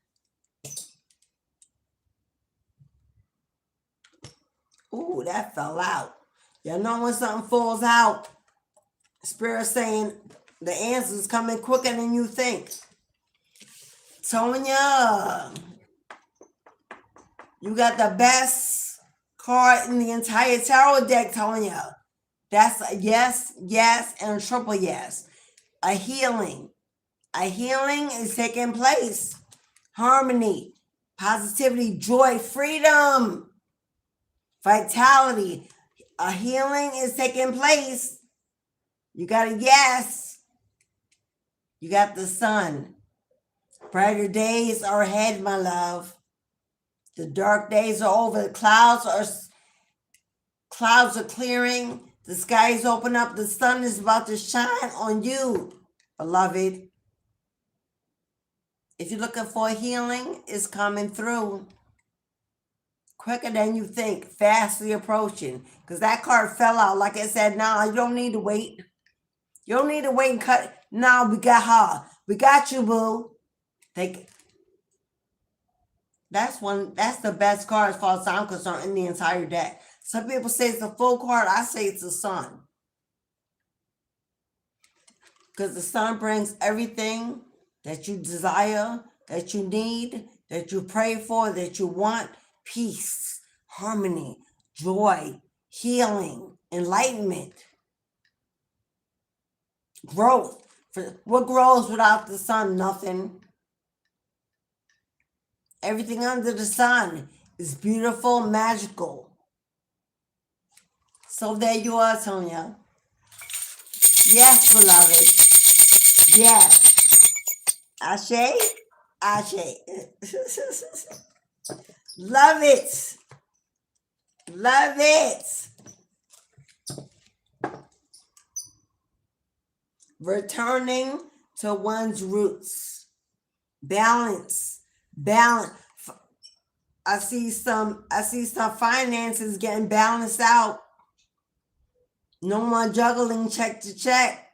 A: Ooh, that fell out. You know when something falls out, Spirit saying the answer's coming quicker than you think. Tonya, you got the best card in the entire tarot deck, Tonya. That's a yes, yes, and a triple yes. A healing. A healing is taking place. Harmony, positivity, joy, freedom, vitality. A healing is taking place. You got a yes. You got the sun. Brighter days are ahead, my love. The dark days are over. The clouds are clearing. The skies open up. The sun is about to shine on you, beloved. If you're looking for a healing, it's coming through. Quicker than you think. Fastly approaching. Because that card fell out. Like I said, nah, you don't need to wait. You don't need to wait and cut. Nah, we got her. We got you, boo. That's the best card as far as I'm concerned in the entire deck. Some people say it's a full card. I say it's the sun. Because the sun brings everything that you desire, that you need, that you pray for, that you want. Peace, harmony, joy, healing, enlightenment, growth. What grows without the sun? Nothing. Everything under the sun is beautiful, magical. So there you are, Tonya. Yes, beloved. Yes. Ashe? Ashe. Love it. Love it. Returning to one's roots. Balance. I see some finances getting balanced out. No more juggling check to check.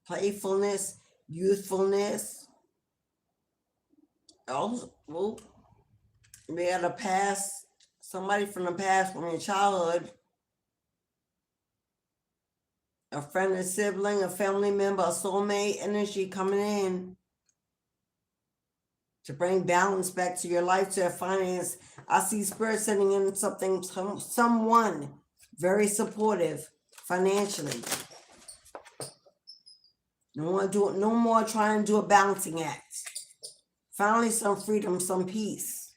A: Playfulness, youthfulness. Oh, we got a past, somebody from the past, from your childhood. A friend, a sibling, a family member, a soulmate energy coming in to bring balance back to your life, to your finance. I see Spirit sending in someone very supportive financially. No more trying to do a balancing act. Finally, some freedom, some peace.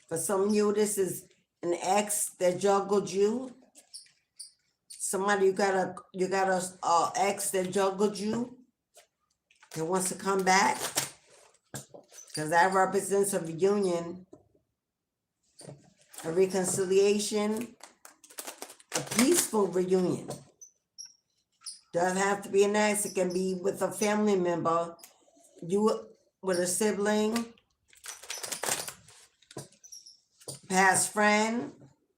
A: For some of you, this is an ex that juggled you. Somebody you got a ex that juggled you that wants to come back, because that represents a reunion, a reconciliation, a peaceful reunion. Doesn't have to be an ex. It can be with a family member, you with a sibling, past friend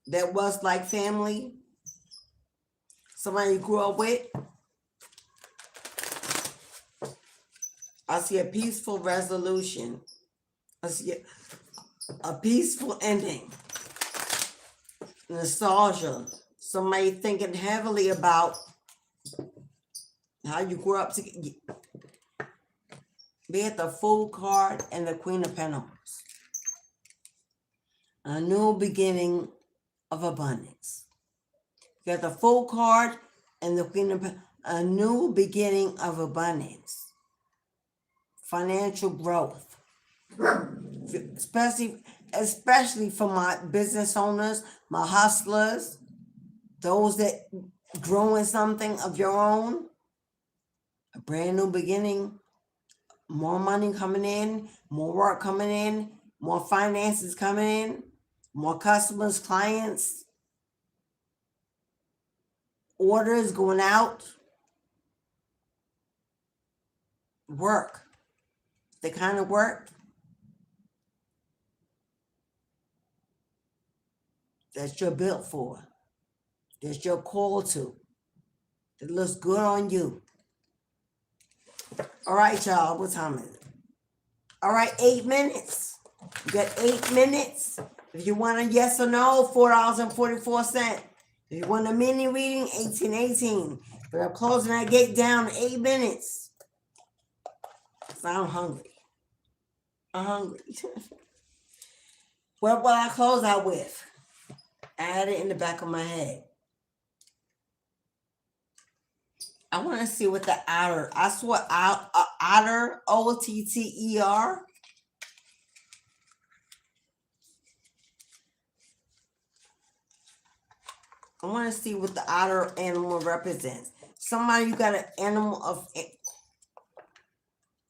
A: that was like family, somebody you grew up with. I see a peaceful resolution. I see a peaceful ending. Nostalgia. Somebody thinking heavily about how you grew up to be at the Fool card and the Queen of Pentacles. A new beginning of abundance. You got the Fool card and the Queen of Pentacles. A new beginning of abundance. Financial growth. Especially for my business owners, my hustlers, those that growing something of your own. A brand new beginning. More money coming in, more work coming in, more finances coming in, more customers, clients, orders going out, work, the kind of work that you're built for, that you're called to, that looks good on you. All right, y'all, what time is it? All right, 8 minutes. You got 8 minutes. If you want a yes or no, $4.44. If you want a mini reading, $18.18. But I'm closing that gate down in 8 minutes. So I'm hungry. I'm hungry. What will I close out with? I had it in the back of my head. I want to see what the otter. I saw otter, O-T-T-E-R. I want to see what the otter animal represents. Somebody, you got an animal of.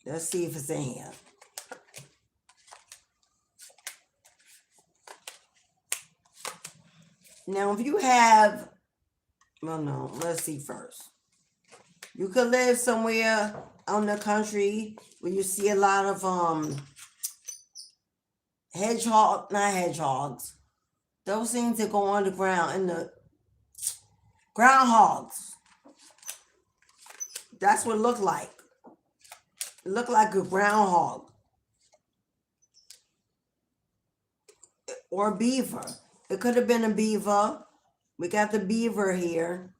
A: Let's see if it's in here. Now, if you have, no, let's see first. You could live somewhere out in the country where you see a lot of not hedgehogs. Those things that go underground in the groundhogs. That's what it looked like. It looked like a groundhog. Or beaver. It could have been a beaver. We got the beaver here.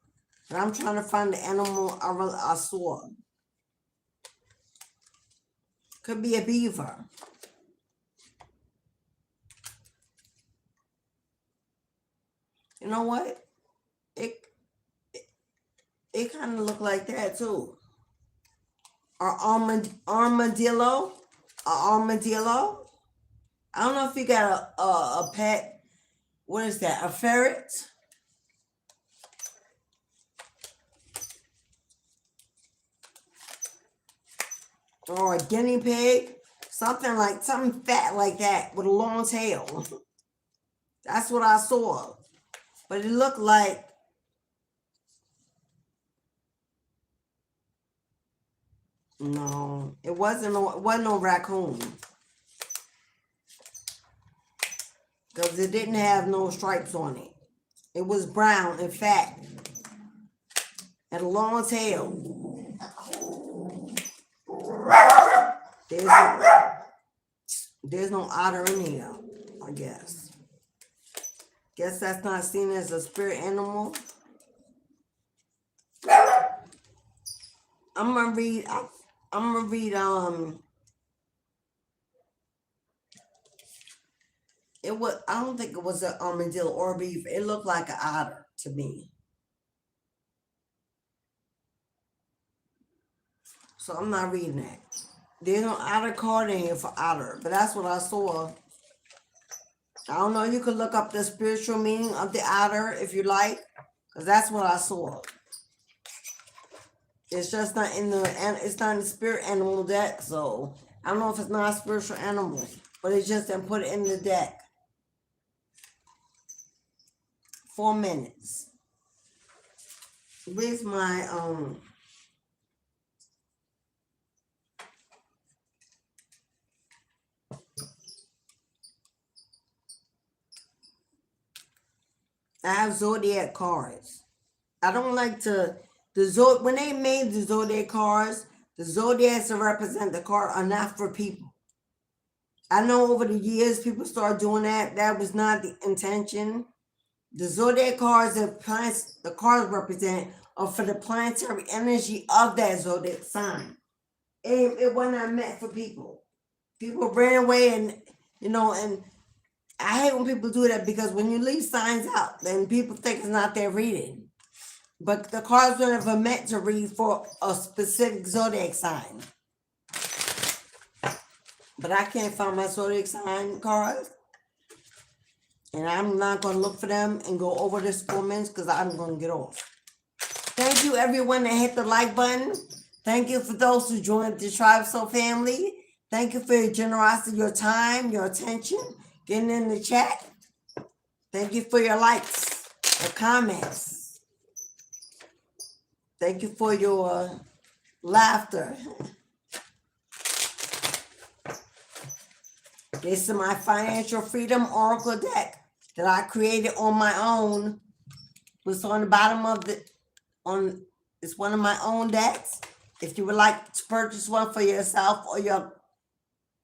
A: But I'm trying to find the animal I saw. Could be a beaver. You know what? It kind of looked like that too. Or armadillo. Armadillo. I don't know if you got a pet. What is that? A ferret? Or a guinea pig, something fat like that with a long tail. That's what I saw. But it looked like no, it wasn't no raccoon. Because it didn't have no stripes on it. It was brown and fat. Had a long tail. There's no otter in here, I guess. Guess that's not seen as a spirit animal. I'm gonna read I don't think it was an armadillo or a beaver. It looked like an otter to me. So I'm not reading that. There's no otter card in here for otter, but that's what I saw. I don't know. You could look up the spiritual meaning of the otter if you like. because that's what I saw. It's just not in the, and it's not in the spirit animal deck. So I don't know if it's not a spiritual animal, but it just didn't put it in the deck. 4 minutes. Where's my I have Zodiac cards. I don't like to when they made the Zodiac cards, the Zodiacs that represent the card are not for people. I know over the years people started doing that. That was not the intention. The Zodiac cards that the cards represent are for the planetary energy of that Zodiac sign. It was not meant for people. People ran away and, and I hate when people do that, because when you leave signs out, then people think it's not their reading. But the cards were never meant to read for a specific Zodiac sign. But I can't find my Zodiac sign cards. And I'm not going to look for them and go over this 4 minutes, because I'm going to get off. Thank you, everyone that hit the like button. Thank you for those who joined the Tribe Soul family. Thank you for your generosity, your time, your attention, getting in the chat. Thank you for your likes, your comments. Thank you for your laughter. This is my Financial Freedom Oracle deck that I created on my own. It's on the bottom of it's one of my own decks. If you would like to purchase one for yourself or your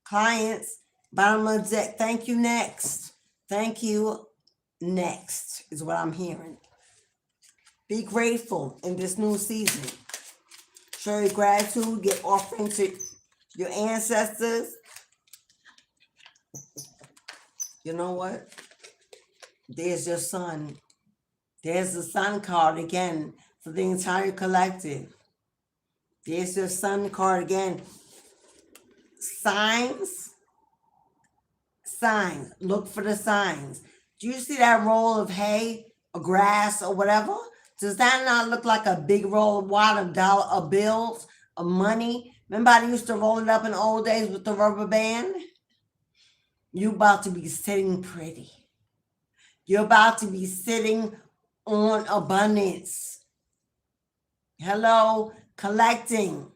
A: clients, bottom of the deck. Thank you, next. Thank you, next is what I'm hearing. Be grateful in this new season. Show your gratitude. Give offering to your ancestors. You know what? There's your sun. There's the sun card again for the entire collective. There's your sun card again. Signs. Signs. Look for the signs. Do you see that roll of hay or grass or whatever? Does that not look like a big roll of bills, of money? Remember I used to roll it up in the old days with the rubber band? You're about to be sitting pretty. You're about to be sitting on abundance. Hello, collecting,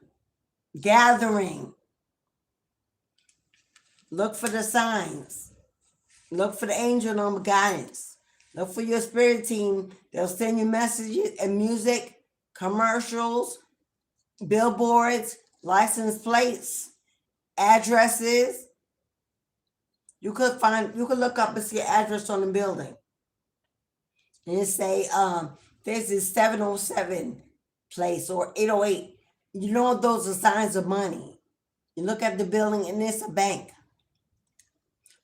A: gathering. Look for the signs. Look for the angel number guidance. Look for your spirit team. They'll send you messages and music, commercials, billboards, license plates, addresses. You could look up and see an address on the building. And it say, this is 707 place or 808. You know those are signs of money. You look at the building and it's a bank.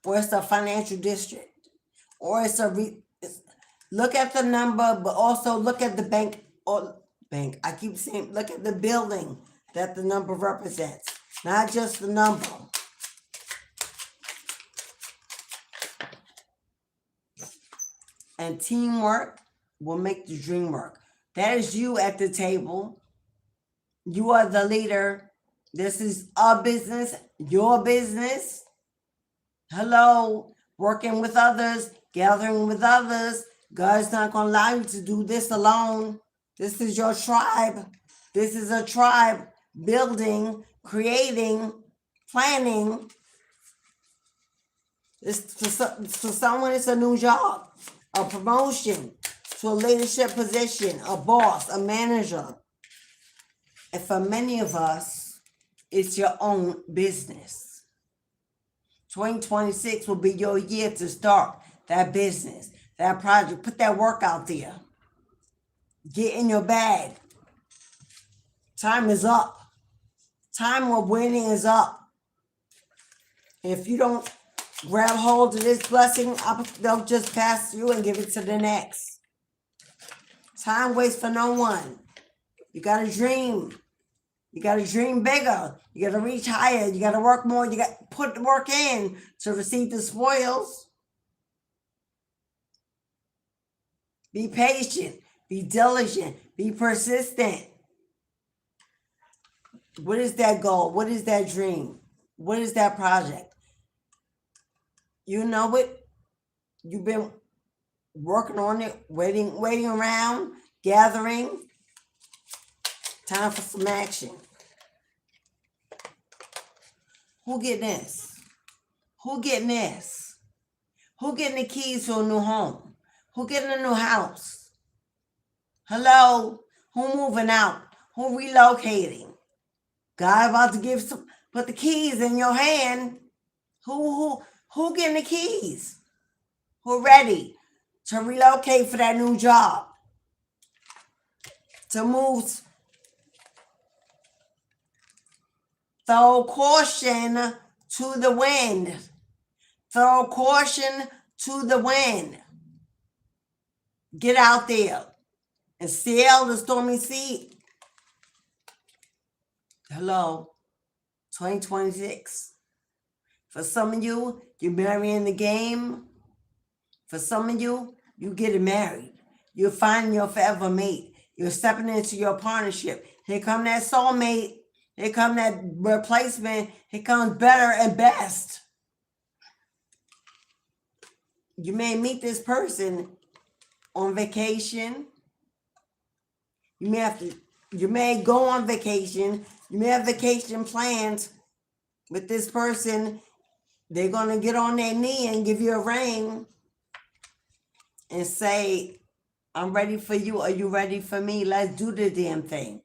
A: Or it's a financial district. Or it's look at the number, but also look at the bank. I keep saying, look at the building that the number represents. Not just the number. And teamwork will make the dream work. That is you at the table. You are the leader. This is a business, your business. Hello, working with others, gathering with others. God's not going to allow you to do this alone. This is your tribe. This is a tribe building, creating, planning. For someone, it's a new job, a promotion to a leadership position, a boss, a manager. And for many of us, it's your own business. 2026 will be your year to start that business, that project. Put that work out there. Get in your bag. Time is up. Time of winning is up. If you don't grab hold of this blessing, they'll just pass you and give it to the next. Time waits for no one. You got to dream. You got to dream bigger. You got to reach higher. You got to work more. You got to put the work in to receive the spoils. Be patient. Be diligent. Be persistent. What is that goal? What is that dream? What is that project? You know it. You've been working on it, waiting around, gathering. Time for some action. Who getting this? Who getting this? Who getting the keys to a new home? Who getting a new house? Hello? Who moving out? Who relocating? God about to put the keys in your hand. Who getting the keys? Who ready to relocate for that new job? To move. Throw caution to the wind. Throw caution to the wind. Get out there and sail the stormy sea. Hello, 2026. For some of you, you're marrying the game. For some of you, you getting married. You're finding your forever mate. You're stepping into your partnership. Here come that soulmate. Here come that replacement. Here comes better and best. You may meet this person on vacation. You may go on vacation. You may have vacation plans with this person. They're going to get on their knee and give you a ring and say, I'm ready for you. Are you ready for me? Let's do the damn thing.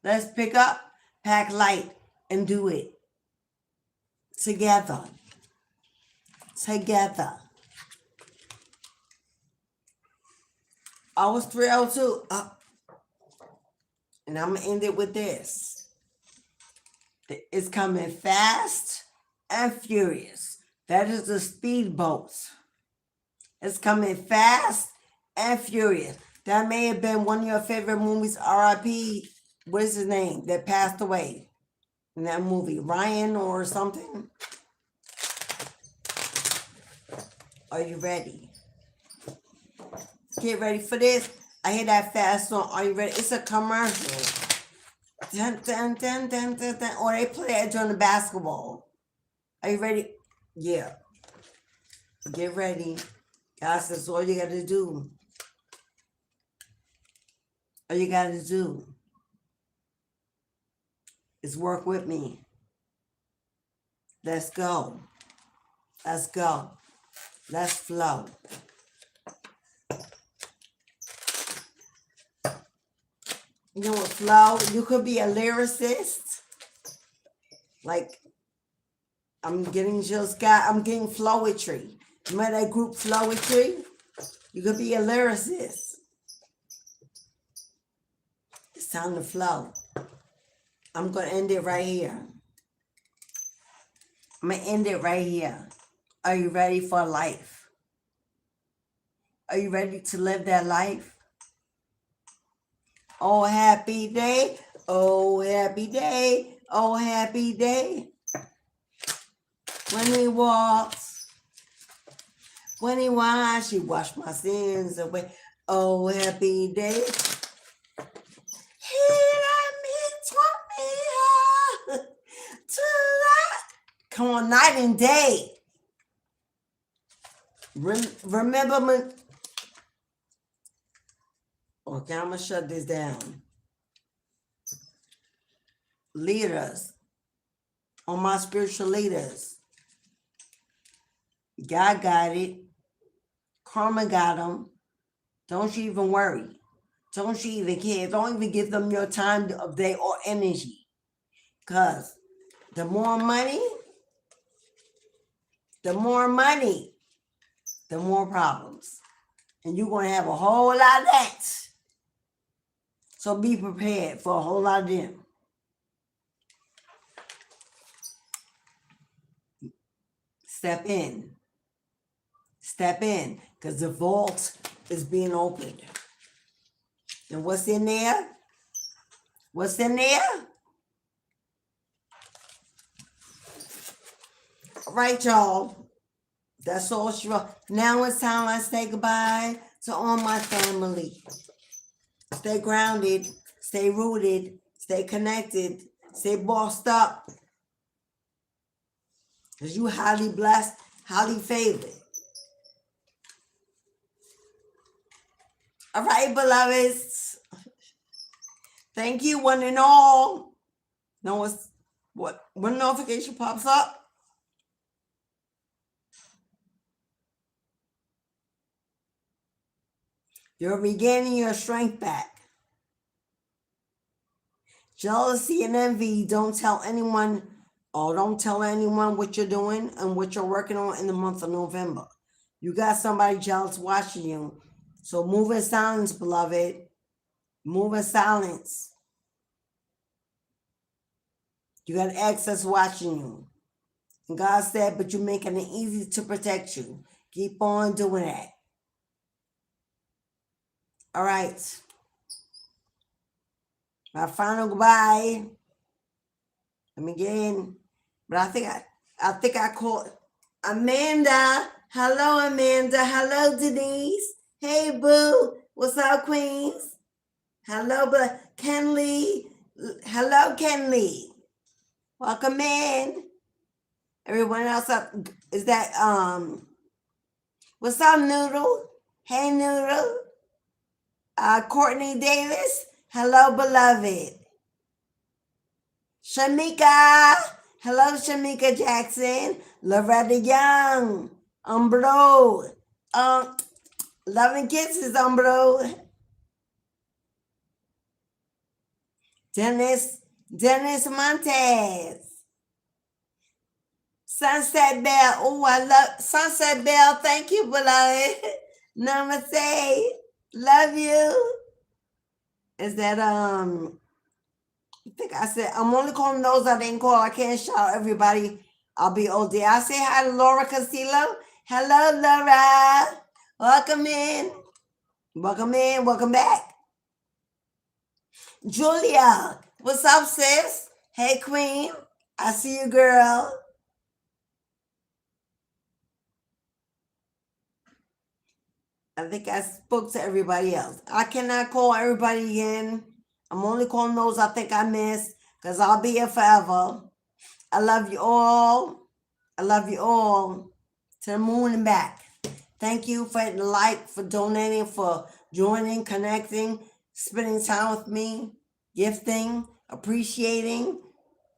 A: Let's pick up, pack light, and do it. Together. Together. I was 302. And I'm going to end it with this. It's coming fast and furious. That is the speedboat. It's coming fast and furious. That may have been one of your favorite movies, R.I.P. What is his name that passed away in that movie? Ryan or something? Are you ready? Get ready for this. I hear that fast song. Are you ready? It's a commercial. Dun, dun, dun, dun, dun, dun. Or they play it during the basketball. Are you ready? Yeah. Get ready. God says all you got to do. All you got to do is work with me. Let's go. Let's go. Let's flow. You know what, flow? You could be a lyricist. Like, I'm getting flowetry. Remember that group Flowetry? You could be a lyricist. It's time to flow. I'm going to end it right here. I'm going to end it right here. Are you ready for life? Are you ready to live that life? Oh, happy day. Oh, happy day. Oh, happy day. When he walks, when he washes, he washed my sins away. Oh, happy day. He let me, taught me how to love. Come on, night and day. Remember me. Okay, I'm going to shut this down. Leaders. On my spiritual leaders. God got it. Karma got them. Don't you even worry. Don't you even care. Don't even give them your time of day or energy. Because the more money, the more problems. And you're going to have a whole lot of that. So be prepared for a whole lot of them. Step in. Step in. Because the vault is being opened. And what's in there? What's in there? All right, y'all. That's all she wrote. Now it's time. Let's say goodbye to all my family. Stay grounded, stay rooted, stay connected, stay bossed up. Because you highly blessed, highly favored. All right, beloveds. Thank you, one and all. Know what when notification pops up, you're regaining your strength back. Jealousy and envy, don't tell anyone what you're doing and what you're working on in the month of November. You got somebody jealous watching you. So move in silence, beloved. Move in silence. You got access watching you. And God said, but you're making it easy to protect you. Keep on doing that. All right. My final goodbye. Let me get in. But I think I called Amanda. Hello, Amanda. Hello, Denise. Hey, boo. What's up, Queens? Hello, Kenley. Hello, Kenley. Welcome in. Everyone else up. Is that what's up, Noodle? Hey, Noodle. Courtney Davis. Hello, beloved. Shamika. Hello, Shamika Jackson. Loretta Young. Umbro. Love and kisses, Umbro. Dennis Montez. Sunset Bell. Oh, I love Sunset Bell. Thank you, beloved. Namaste. Love you. Is that I think I said I'm only calling those I didn't call. I can't shout everybody. I'll be OD. I say hi to Laura Castillo. Hello, Laura. Welcome in. Welcome in. Welcome back. Julia, what's up, sis? Hey, Queen. I see you, girl. I think I spoke to everybody else. I cannot call everybody again. I'm only calling those I think I missed because I'll be here forever. I love you all. I love you all. To the moon and back. Thank you for hitting like, for donating, for joining, connecting, spending time with me, gifting, appreciating.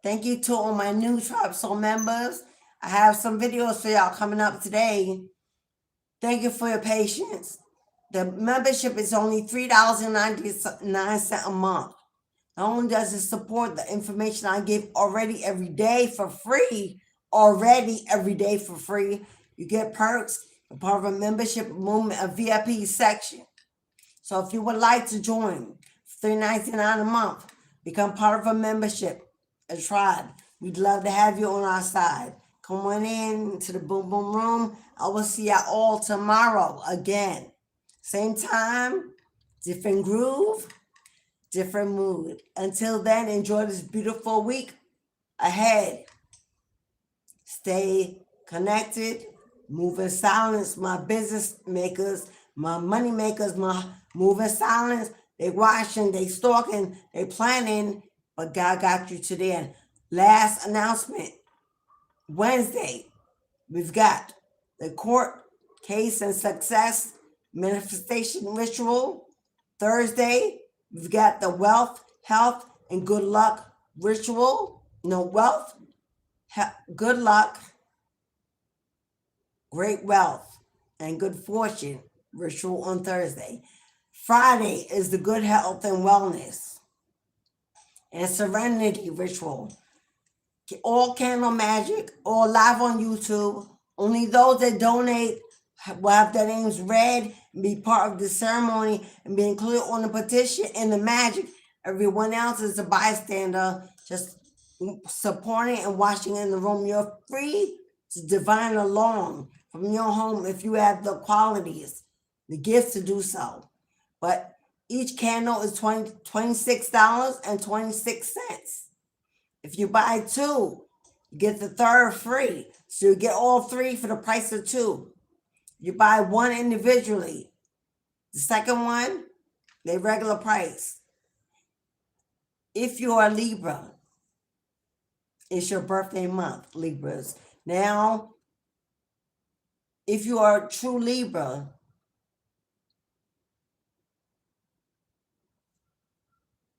A: Thank you to all my new Tribe Soul members. I have some videos for y'all coming up today. Thank you for your patience. The membership is only $3.99 a month. Not only does it support the information I give already every day for free, you get perks, a part of a membership movement, a VIP section. So if you would like to join, $3.99 a month, become part of a membership, a tribe. We'd love to have you on our side. Come on in to the Boom Boom Room. I will see you all tomorrow again. Same time, different groove, different mood. Until then, enjoy this beautiful week ahead. Stay connected. Move in silence. My business makers, my money makers, my move in silence. They watching, they stalking, they planning, but God got you to the end. Last announcement. Wednesday, we've got the court case and success manifestation ritual. Thursday, we've got the wealth, health, and good luck ritual. No, wealth, good luck, great wealth, and good fortune ritual on Thursday. Friday is the good health and wellness and serenity ritual. All candle magic, all live on YouTube. Only those that donate will have their names read and be part of the ceremony and be included on the petition and the magic. Everyone else is a bystander, just supporting and watching in the room. You're free to divine along from your home if you have the qualities, the gifts to do so. But each candle is $26.26. If you buy two, you get the third free. So you get all three for the price of two. You buy one individually, The second one, they regular price. If you are Libra, it's your birthday month, Libras. Now, if you are a true Libra,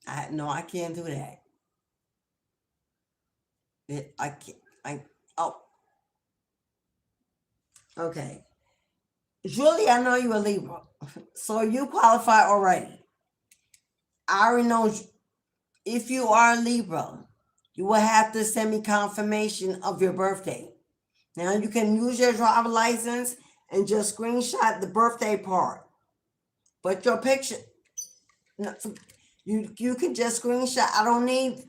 A: I can't do that. I can't. Oh, okay. Julie, I know you're a Libra, so you qualify already. I already know if you are a Libra, you will have to send me confirmation of your birthday. Now you can use your driver license and just screenshot the birthday part. But your picture, you can just screenshot. I don't need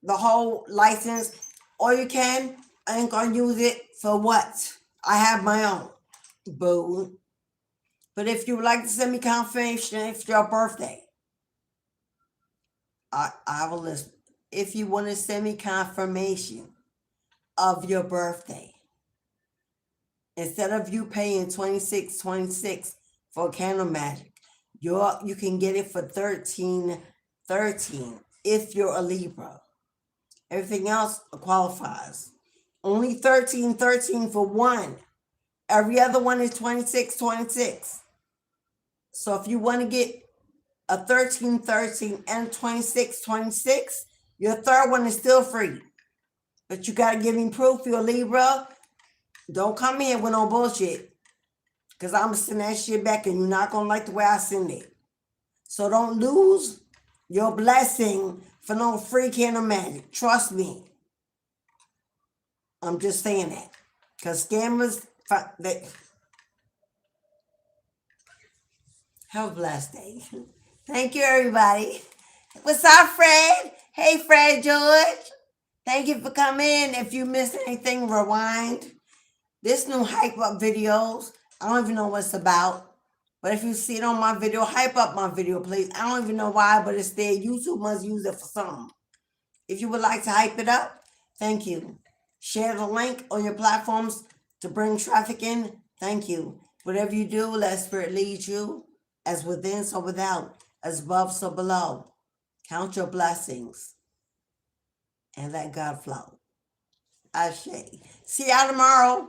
A: the whole license. Or you can, I ain't gonna use it for what? I have my own. Boo. But if you would like to send me confirmation, it's your birthday, I will listen. If you want to send me confirmation of your birthday, instead of you paying $26.26 for Candle Magic, you can get it for $13.13 if you're a Libra. Everything else qualifies. Only $13.13 for one. Every other one is $26.26. So if you want to get a $13.13 and $26.26, your third one is still free. But you got to give me proof you're a Libra. Don't come here with no bullshit, because I'm going to send that shit back and you're not going to like the way I send it. So don't lose your blessing for no free Candle Magic. Trust me. I'm just saying that. Because scammers, have a blessed day. Thank you, everybody. What's up, Fred? Hey, Fred George. Thank you for coming. If you missed anything, rewind. This new hype up videos, I don't even know what it's about. But if you see it on my video, hype up my video, please. I don't even know why, but it's there. YouTube must use it for something. If you would like to hype it up, thank you. Share the link on your platforms to bring traffic in. Thank you. Whatever you do, let Spirit lead you. As within, so without. As above, so below. Count your blessings and let God flow. Ashe. See y'all tomorrow.